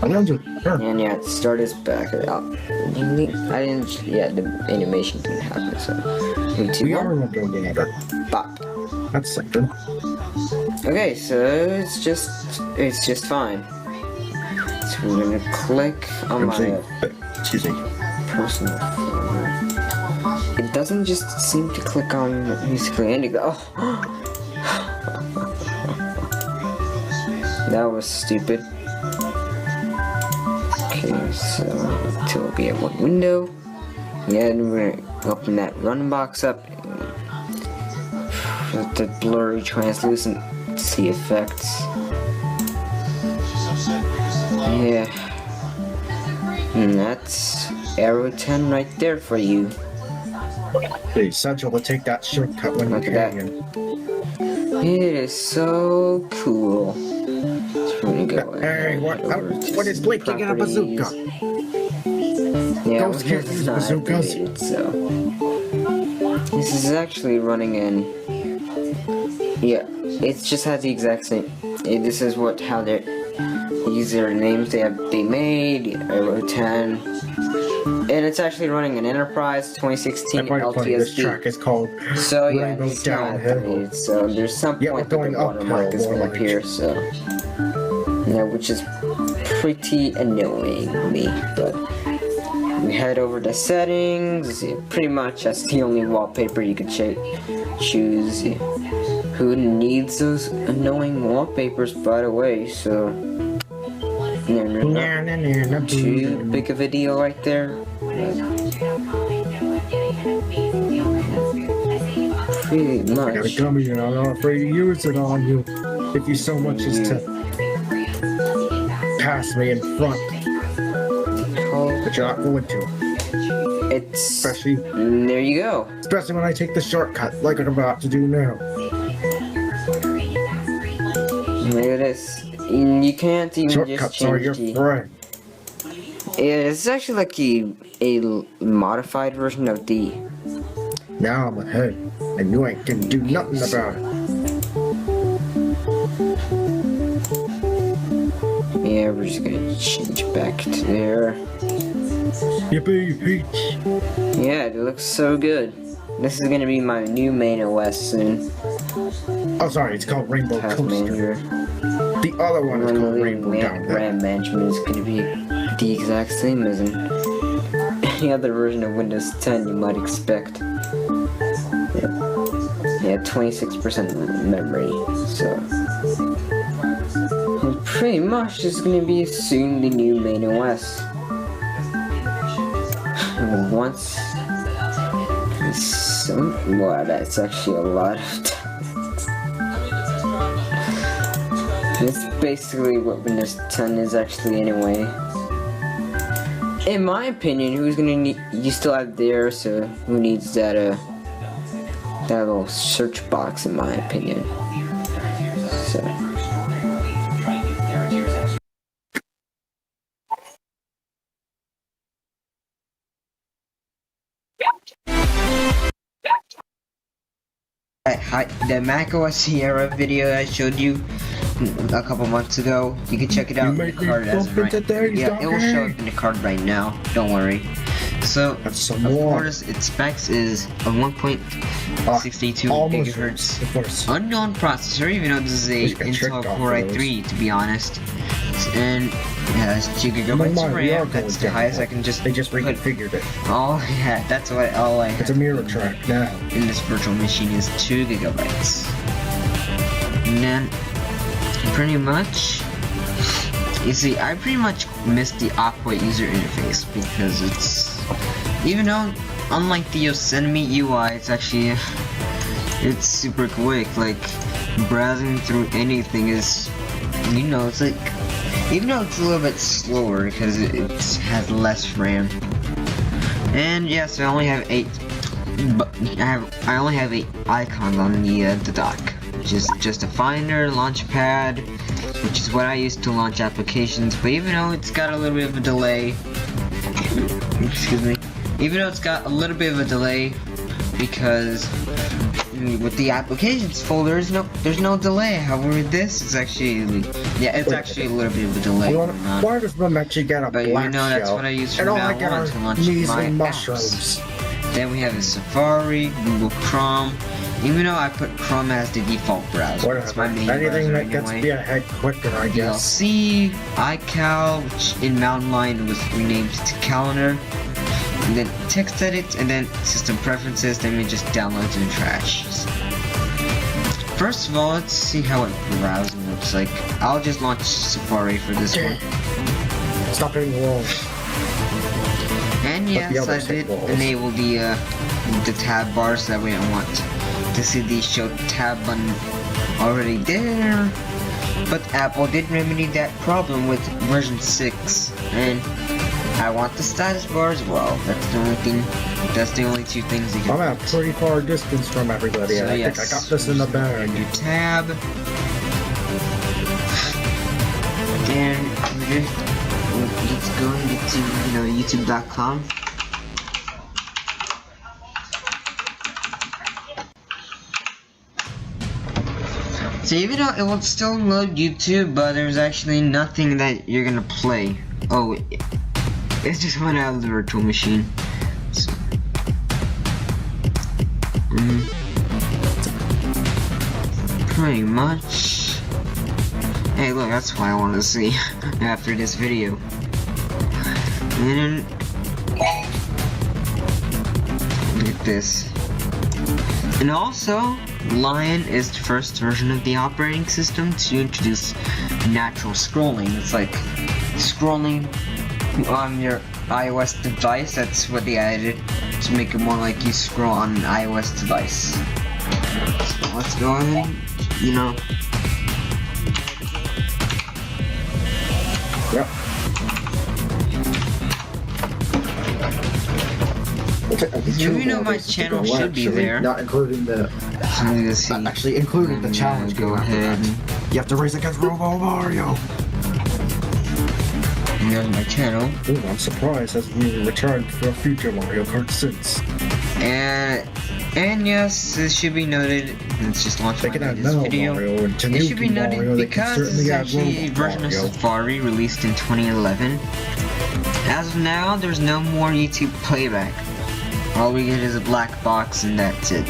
And yeah, Start is back. The animation didn't happen, so we are doing together. Bop. That's something. Okay, so it's just fine. So we're gonna click on my personal phone. It doesn't just seem to click on basically anything. Oh, that was stupid. Okay, so until we'll be at one window. Yeah, and we're gonna open that run box up. With the blurry, translucent effects. Yeah. And that's Arrow 10 right there for you. Hey, Central will take that shortcut when you can. It is so cool. So we're gonna go hey, what is blinking in a bazooka? Yeah, Ghost can't use bazookas. So this is actually running in. Yeah, it just has the exact same. This is how their usernames they made. Arrow 10, and it's actually running an Enterprise 2016 LTSB. This track is called so yeah, it's not so there's some point that the watermark is going to appear. So yeah, which is pretty annoying me. But we head over to settings. Pretty much that's the only wallpaper you can choose. Who needs those annoying wallpapers, by the way? So, too big a video right there. Pretty much. I gotta come here, I'm not afraid to use it on you. If you so much as to pass me in front. But you're not going to. Especially. There you go. Especially when I take the shortcut, like I'm about to do now. Look at this. You can't even Shortcuts just change are your friend. Yeah, it's actually like a modified version of D. Now I'm ahead, and you ain't gonna do nothing about it. Yeah, we're just gonna change back to there. Yippee, Peach. Yeah, it looks so good. This is gonna be my new main OS soon. Oh, sorry, it's called Rainbow Task Coaster. Manager. The other one is called Rainbow Downhill. RAM management is gonna be the exact same as in any other version of Windows 10 you might expect. Yeah, 26% memory, so and pretty much it's gonna be soon the new main OS. Once wow, that's actually a lot of time. It's basically what Windows 10 is actually anyway. In my opinion, who's gonna need, you still have there, so who needs that that little search box in my opinion. So the macOS Sierra video I showed you a couple months ago, you can check it out in the card as of right. Yeah, it will show up in the card right now. Don't worry. So, of course, its specs is a 1.62 gigahertz unknown processor, even though this is a Intel Core i3, to be honest. And it has 2 gigabytes of RAM. That's the highest I can just. They just reconfigured it. All yeah, that's what all I. It's a mirror track now. In this virtual machine is 2 gigabytes. And then, pretty much. You see, I pretty much missed the Aqua user interface because it's, even though unlike the Yosemite UI, it's actually, it's super quick. Like browsing through anything is, you know, it's like, even though it's a little bit slower because it has less RAM. And yes, I only have 8, but I only have 8 icons on the dock. Just a Finder, Launchpad, which is what I use to launch applications, but even though it's got a little bit of a delay, excuse me, even though it's got a little bit of a delay, because with the applications folder, there's no delay. However, this is actually, yeah, it's actually a little bit of a delay. Why does Mom actually get a black you know, that's what I use from now on to launch my mushrooms. apps. Then we have a Safari, Google Chrome. Even though I put Chrome as the default browser, it's my main anything browser that gets me ahead quicker, I guess. DLC, iCal, which in Mountain Lion was renamed to Calendar, and then text edit, and then system preferences, then we just downloads and trash. First of all, let's see how it browsing looks like. I'll just launch Safari for this one. Stop hitting walls. And yes, I did enable the tab bar so that way I want to see the show tab button already there. But Apple did remedy that problem with version 6, and I want the status bar as well. That's the only thing. That's the only 2 things you can. I'm at a pretty far distance from everybody. So I think I got this in the bag. New tab. And let's go and get to YouTube.com. So even though it will still load YouTube, but there's actually nothing that you're gonna play. Oh, it just went out of the virtual machine. So, pretty much. Hey, look, that's what I wanted to see after this video. And look at this. And also, Lion is the first version of the operating system to introduce natural scrolling. It's like scrolling on your iOS device. That's what they added to make it more like you scroll on an iOS device. So let's go ahead, Yep. My channel should be there. Not including the. Actually, including the challenge. Go ahead. You have to race against Robo Mario. Here's my channel. Ooh, I'm surprised as we returned for a future Mario Kart since. And yes, this should be noted. Let's just launch my latest video. It should be noted because this is actually a version of Safari released in 2011. As of now, there's no more YouTube playback. All we get is a black box and that's it.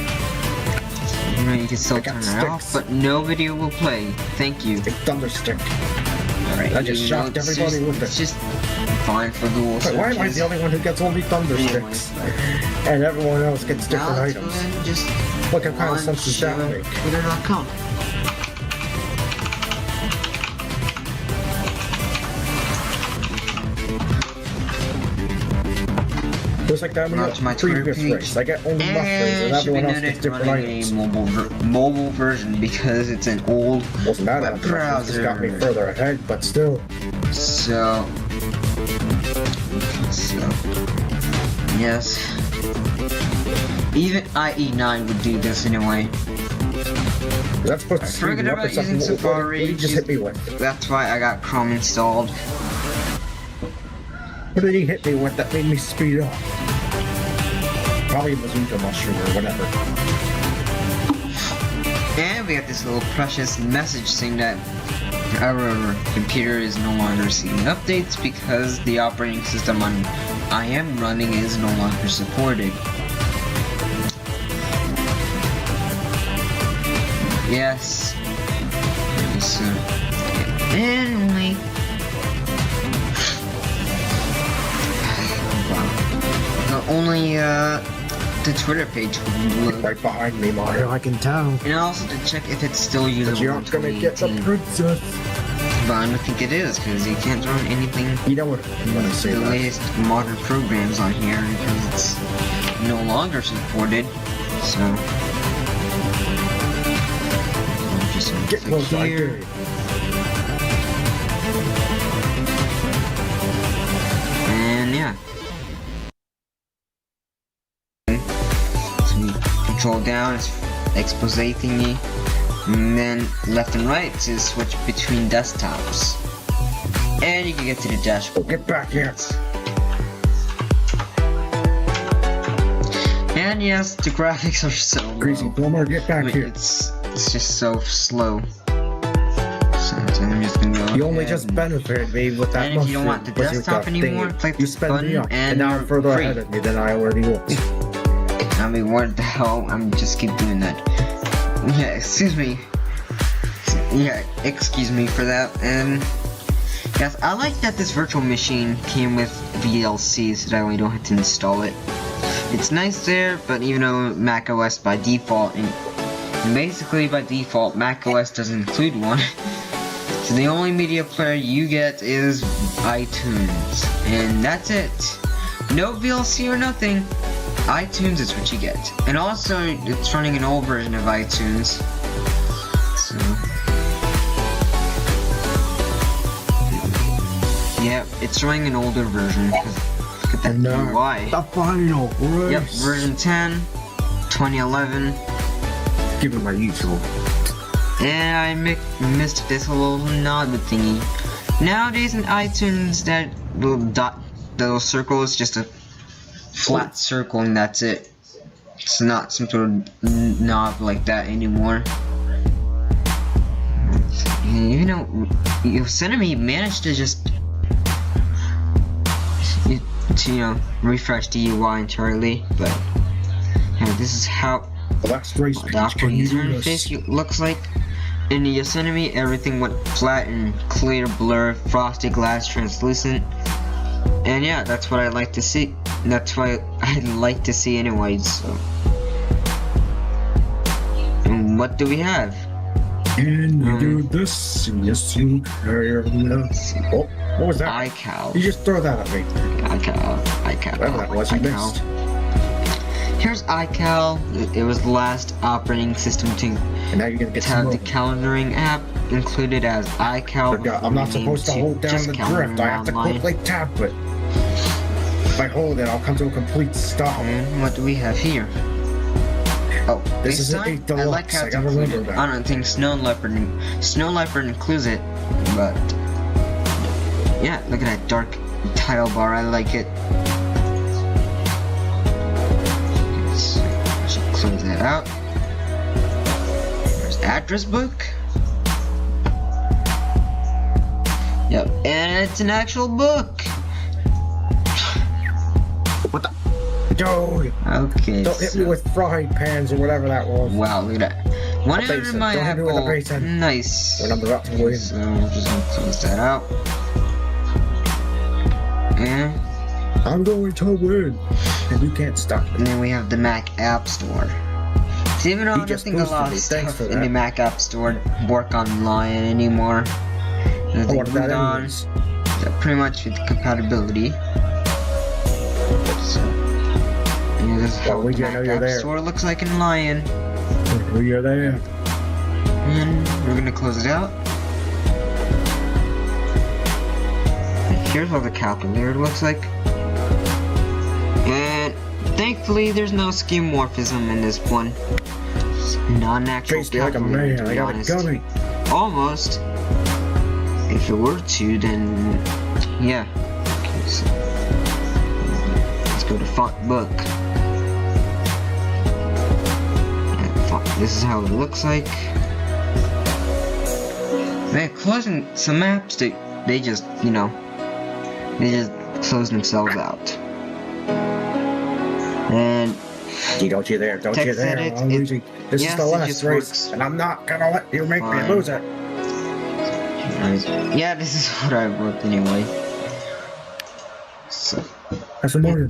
You know, you can still turn it off, but no video will play. Thank you. Thunderstick. Alright, I just shocked everybody with it. It's just fine for Google Wait, searches. why am I the only one who gets only thundersticks? And everyone else gets different items. What kind of sense does that make? Twitter.com. Just like that Not to my Twitter previous page. race. I get only mushrooms and it should be everyone else noted gets different running items. a mobile version because it's an old Wasn't that web browser? Just got me further ahead, but still. So yes. Even IE9 would do this anyway. That's supposed to Forget about using Safari. What did you just hit me with? That's why I got Chrome installed. What did he hit me with that made me speed up? Probably a bazooka mushroom or whatever. And we got this little precious message saying that our computer is no longer receiving updates because the operating system I am running is no longer supported. Yes. So, anyway. Only the Twitter page will load. Right behind me, Mario, I can tell. And also to check if it's still usable. But you aren't gonna get the princess. But I don't think it is, because you can't run anything. You know what I'm gonna say. The latest modern programs on here because it's no longer supported. So just get close here. And yeah. Control down is expose thingy, and then left and right is switch between desktops, and you can get to the dashboard. Get back here. And yes, the graphics are so crazy. Boomer, get back here. It's just so slow. So I'm just gonna go. You only just benefited me with that. And if you don't want the desktop anymore, click you the spend me button up, and and now I'm further free. ahead of me than I already was. I mean, what the hell? I'm just keep doing that. Yeah, excuse me. Yeah, excuse me for that. And yes, I like that this virtual machine came with VLC so that way you don't have to install it. It's nice there, but even though macOS by default, and basically by default, macOS doesn't include one. So the only media player you get is iTunes, and that's it. No VLC or nothing. iTunes is what you get. And also, it's running an old version of iTunes. So yeah, it's running an older version. Look at that UI. The final race. Yep, version 10, 2011. Give it my usual. And I missed this little nod thingy. Nowadays in iTunes, that little dot, the little circle is just a flat circle and that's it. It's not some sort of knob like that anymore. And even though Yosemite managed to just refresh the UI entirely, but yeah, this is how the operating interface looks like. In the Yosemite, everything went flat and clear, blur, frosted glass, translucent. And yeah, that's what I like to see. That's what I'd like to see anyways. So. And what do we have? Can you do this? Yes, you can. Oh, what was that? iCal. You just throw that at me. iCal. Whatever that was, you missed. Here's iCal. It was the last operating system to and now you're gonna get have the calendaring app included as iCal. I'm not supposed to hold down the drift. I have to quickly tap it. If I hold it, I'll come to a complete stop. And what do we have here? Oh, this is an 8 Deluxe. I like how I gotta remember that. I don't think Snow Leopard includes it, but yeah, look at that dark title bar. I like it. So I should close that out. There's address book. Yep, and it's an actual book. What the? Dude. Okay. Don't hit me with frying pans or whatever that was. Wow, look at that. 100 my apple. Nice. When I'm about to win. So I'm just gonna close that out. And I'm going to win. And you can't stop me. And then we have the Mac App Store. So even though I don't think a lot of stuff in the Mac App Store work online anymore. What that on. Pretty much with compatibility. So, and this is how the Mac App Store looks like in Lion. We are there. And we're gonna close it out. And here's what the calculator looks like. And thankfully, there's no skeuomorphism in this one. It's non-natural calculator, to be honest. Almost. If it were to, then yeah. Okay, so let's go to font book. This is how it looks like. Man, closing some apps, they just, you know, they just close themselves out. And don't you there, don't you there. This is the last race, and I'm not gonna let you make me lose it. Yeah, this is what I wrote anyway. So that's a morning.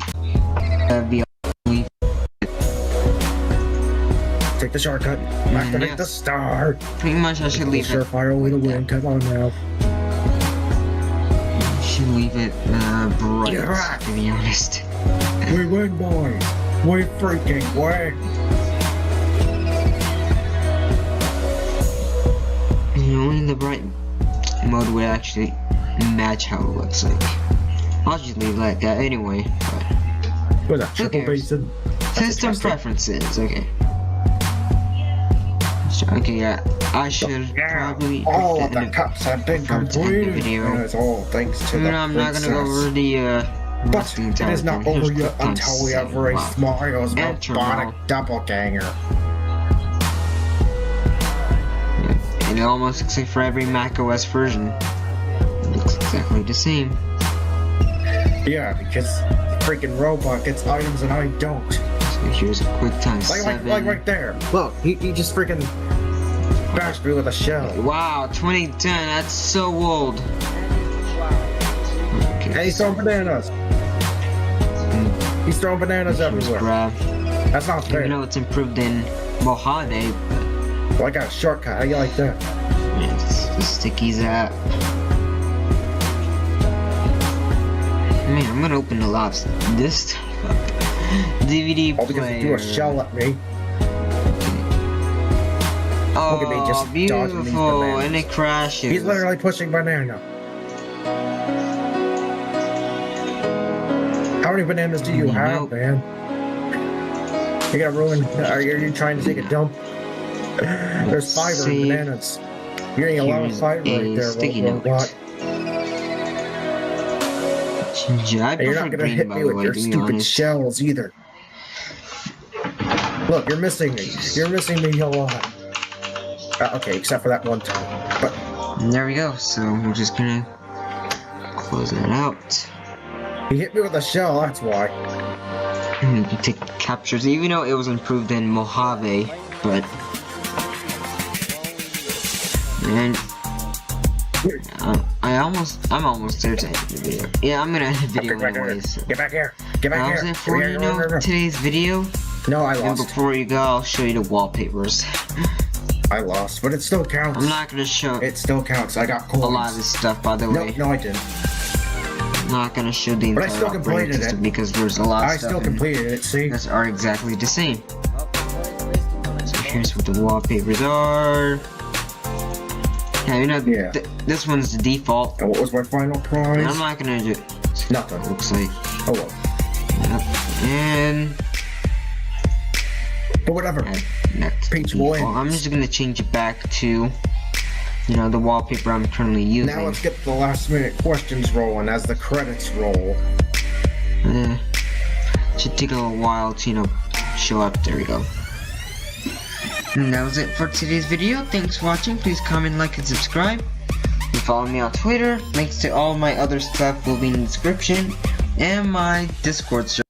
Take the shortcut. Activate the star. Pretty much I should leave it. Surefire way to win. Come on now. I should leave it bright, to be honest. We win, boys. We freaking win. Only the bright mode would actually match how it looks like. I'll just leave it like that anyway. What's that? Triple basin. System preferences. Okay. Okay, yeah, I should probably. All of the cups have been completed. And it's all thanks to the I'm not gonna go over the. But it is not over yet until we have raced Mario's robotic doppelganger. And it almost looks like for every macOS version, it looks exactly the same. Yeah, because the freaking robot gets items and I don't. So here's a quick time. Like right there. Look, he just freaking bashed me with a shell. Wow, 2010, that's so old. Okay. And he's throwing bananas. He's throwing bananas everywhere. That's not fair. You know it's improved in Mojave. Well, I got a shortcut. How you like that? It's the sticky zap. Man, I'm gonna open the lobs. This DVD player. Because you threw a shell at me. Oh, look at me just dodging these bananas. And it crashes. He's literally pushing banana. How many bananas do you have, man? You got ruined. Are you trying to take a dump? There's fiber in bananas. You're getting a lot of fiber right there, robot. And you're not gonna hit me with your stupid shells either. Look, you're missing me. You're missing me a lot. Okay, except for that one time. But there we go. So we're just gonna close that out. He hit me with a shell. That's why. You take captures, even though it was improved in Mojave, but. And I'm almost there to end the video. Yeah, I'm gonna end the video anyways. Get back here. Get back here. That was it for today's video. No, I lost. And before you go, I'll show you the wallpapers. I lost, but it still counts. I'm not gonna show. It still counts. I got coins. A lot of this stuff, by the way. No, I didn't. I'm not gonna show the entire operating system because there's a lot of stuff. I still completed it. See, that are exactly the same. So here's what the wallpapers are. Yeah, you know, this one's the default. And what was my final prize? I'm not gonna do nothing. Looks like. Oh well. Yep. And. But whatever. Peach boy. I'm just gonna change it back to, you know, the wallpaper I'm currently using. Now let's get the last minute questions rolling as the credits roll. Should take a little while to, you know, show up. There we go. And that was it for today's video. Thanks for watching. Please comment, like, and subscribe. You follow me on Twitter. Links to all my other stuff will be in the description. And my Discord server.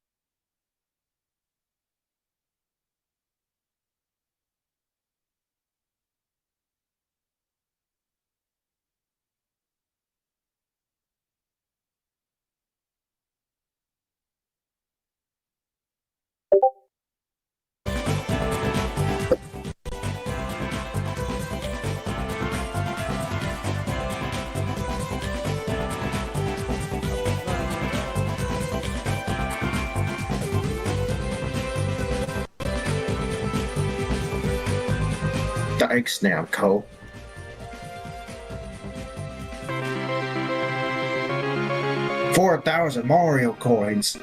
Thanks, Namco. $4,000 Mario coins.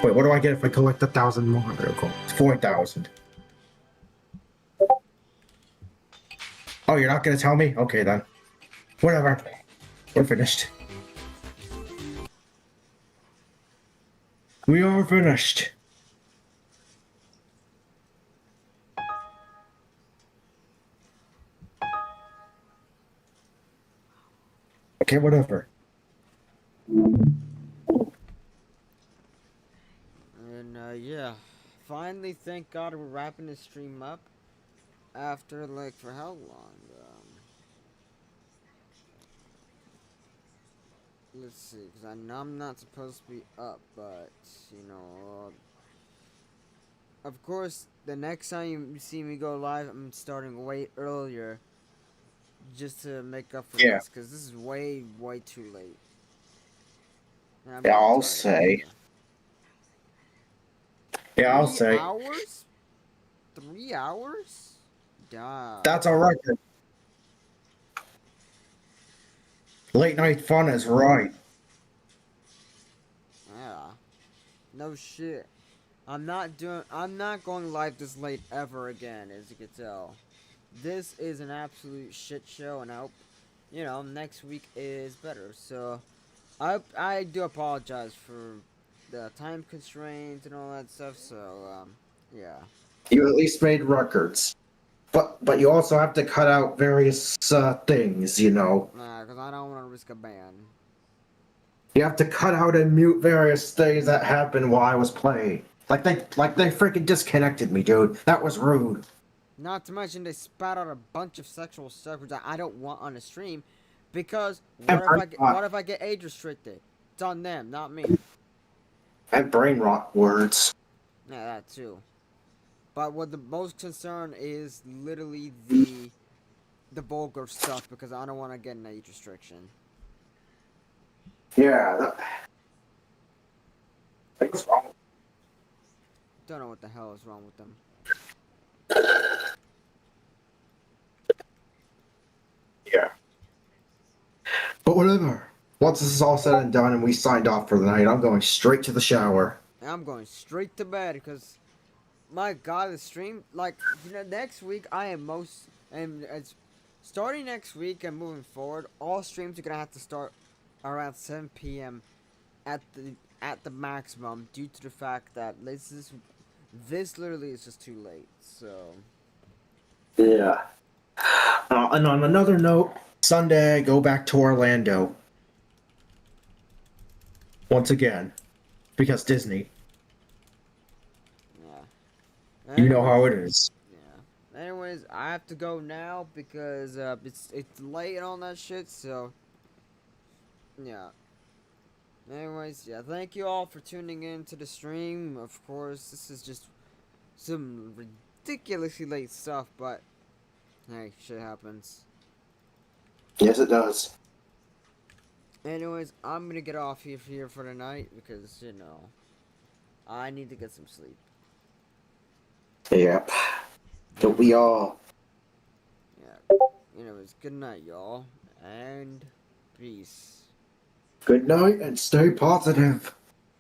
Wait, what do I get if I collect 1,000 Mario coins? 4,000. Oh, you're not gonna tell me? Okay then. Whatever. We're finished. We are finished. Okay, whatever. And yeah, finally, thank God we're wrapping this stream up. After like for how long? Let's see, because I know I'm not supposed to be up, but you know, of course, the next time you see me go live, I'm starting way earlier, just to make up for this, because this is way too late. Yeah, I'll say. Yeah, I'll say. 3 hours? 3 hours? Duh. That's a record. Late night fun is right. Yeah. No shit. I'm not going live this late ever again, as you can tell. This is an absolute shit show, and I hope, you know, next week is better. So, I do apologize for the time constraints and all that stuff, so, yeah. You at least made records. But you also have to cut out various things, you know. Nah, because I don't want to risk a ban. You have to cut out and mute various things that happened while I was playing. Like they freaking disconnected me, dude. That was rude. Not to mention they spat out a bunch of sexual stuff that I don't want on the stream, because what if I get age restricted? It's on them, not me. And brain rot words. Yeah, that too. But what the most concern is literally the vulgar stuff, because I don't want to get an age restriction. Yeah. What's wrong? Don't know what the hell is wrong with them. Yeah. But whatever. Once this is all said and done and we signed off for the night, I'm going straight to the shower. I'm going straight to bed, because my God, the stream, like, you know, next week it's starting next week and moving forward, all streams are gonna have to start around 7 p.m. at the maximum, due to the fact that this literally is just too late. So yeah. And on another note, Sunday I go back to Orlando. Once again, because Disney. Yeah. You know how it is. Yeah. Anyways, I have to go now because it's late and all that shit. So yeah. Anyways, yeah. Thank you all for tuning in to the stream. Of course, this is just some ridiculously late stuff, but hey, shit happens. Yes, it does. Anyways, I'm gonna get off here for the night because, you know, I need to get some sleep. Yep. Don't we all? Yeah. Anyways, good night, y'all, and peace. Good night and stay positive.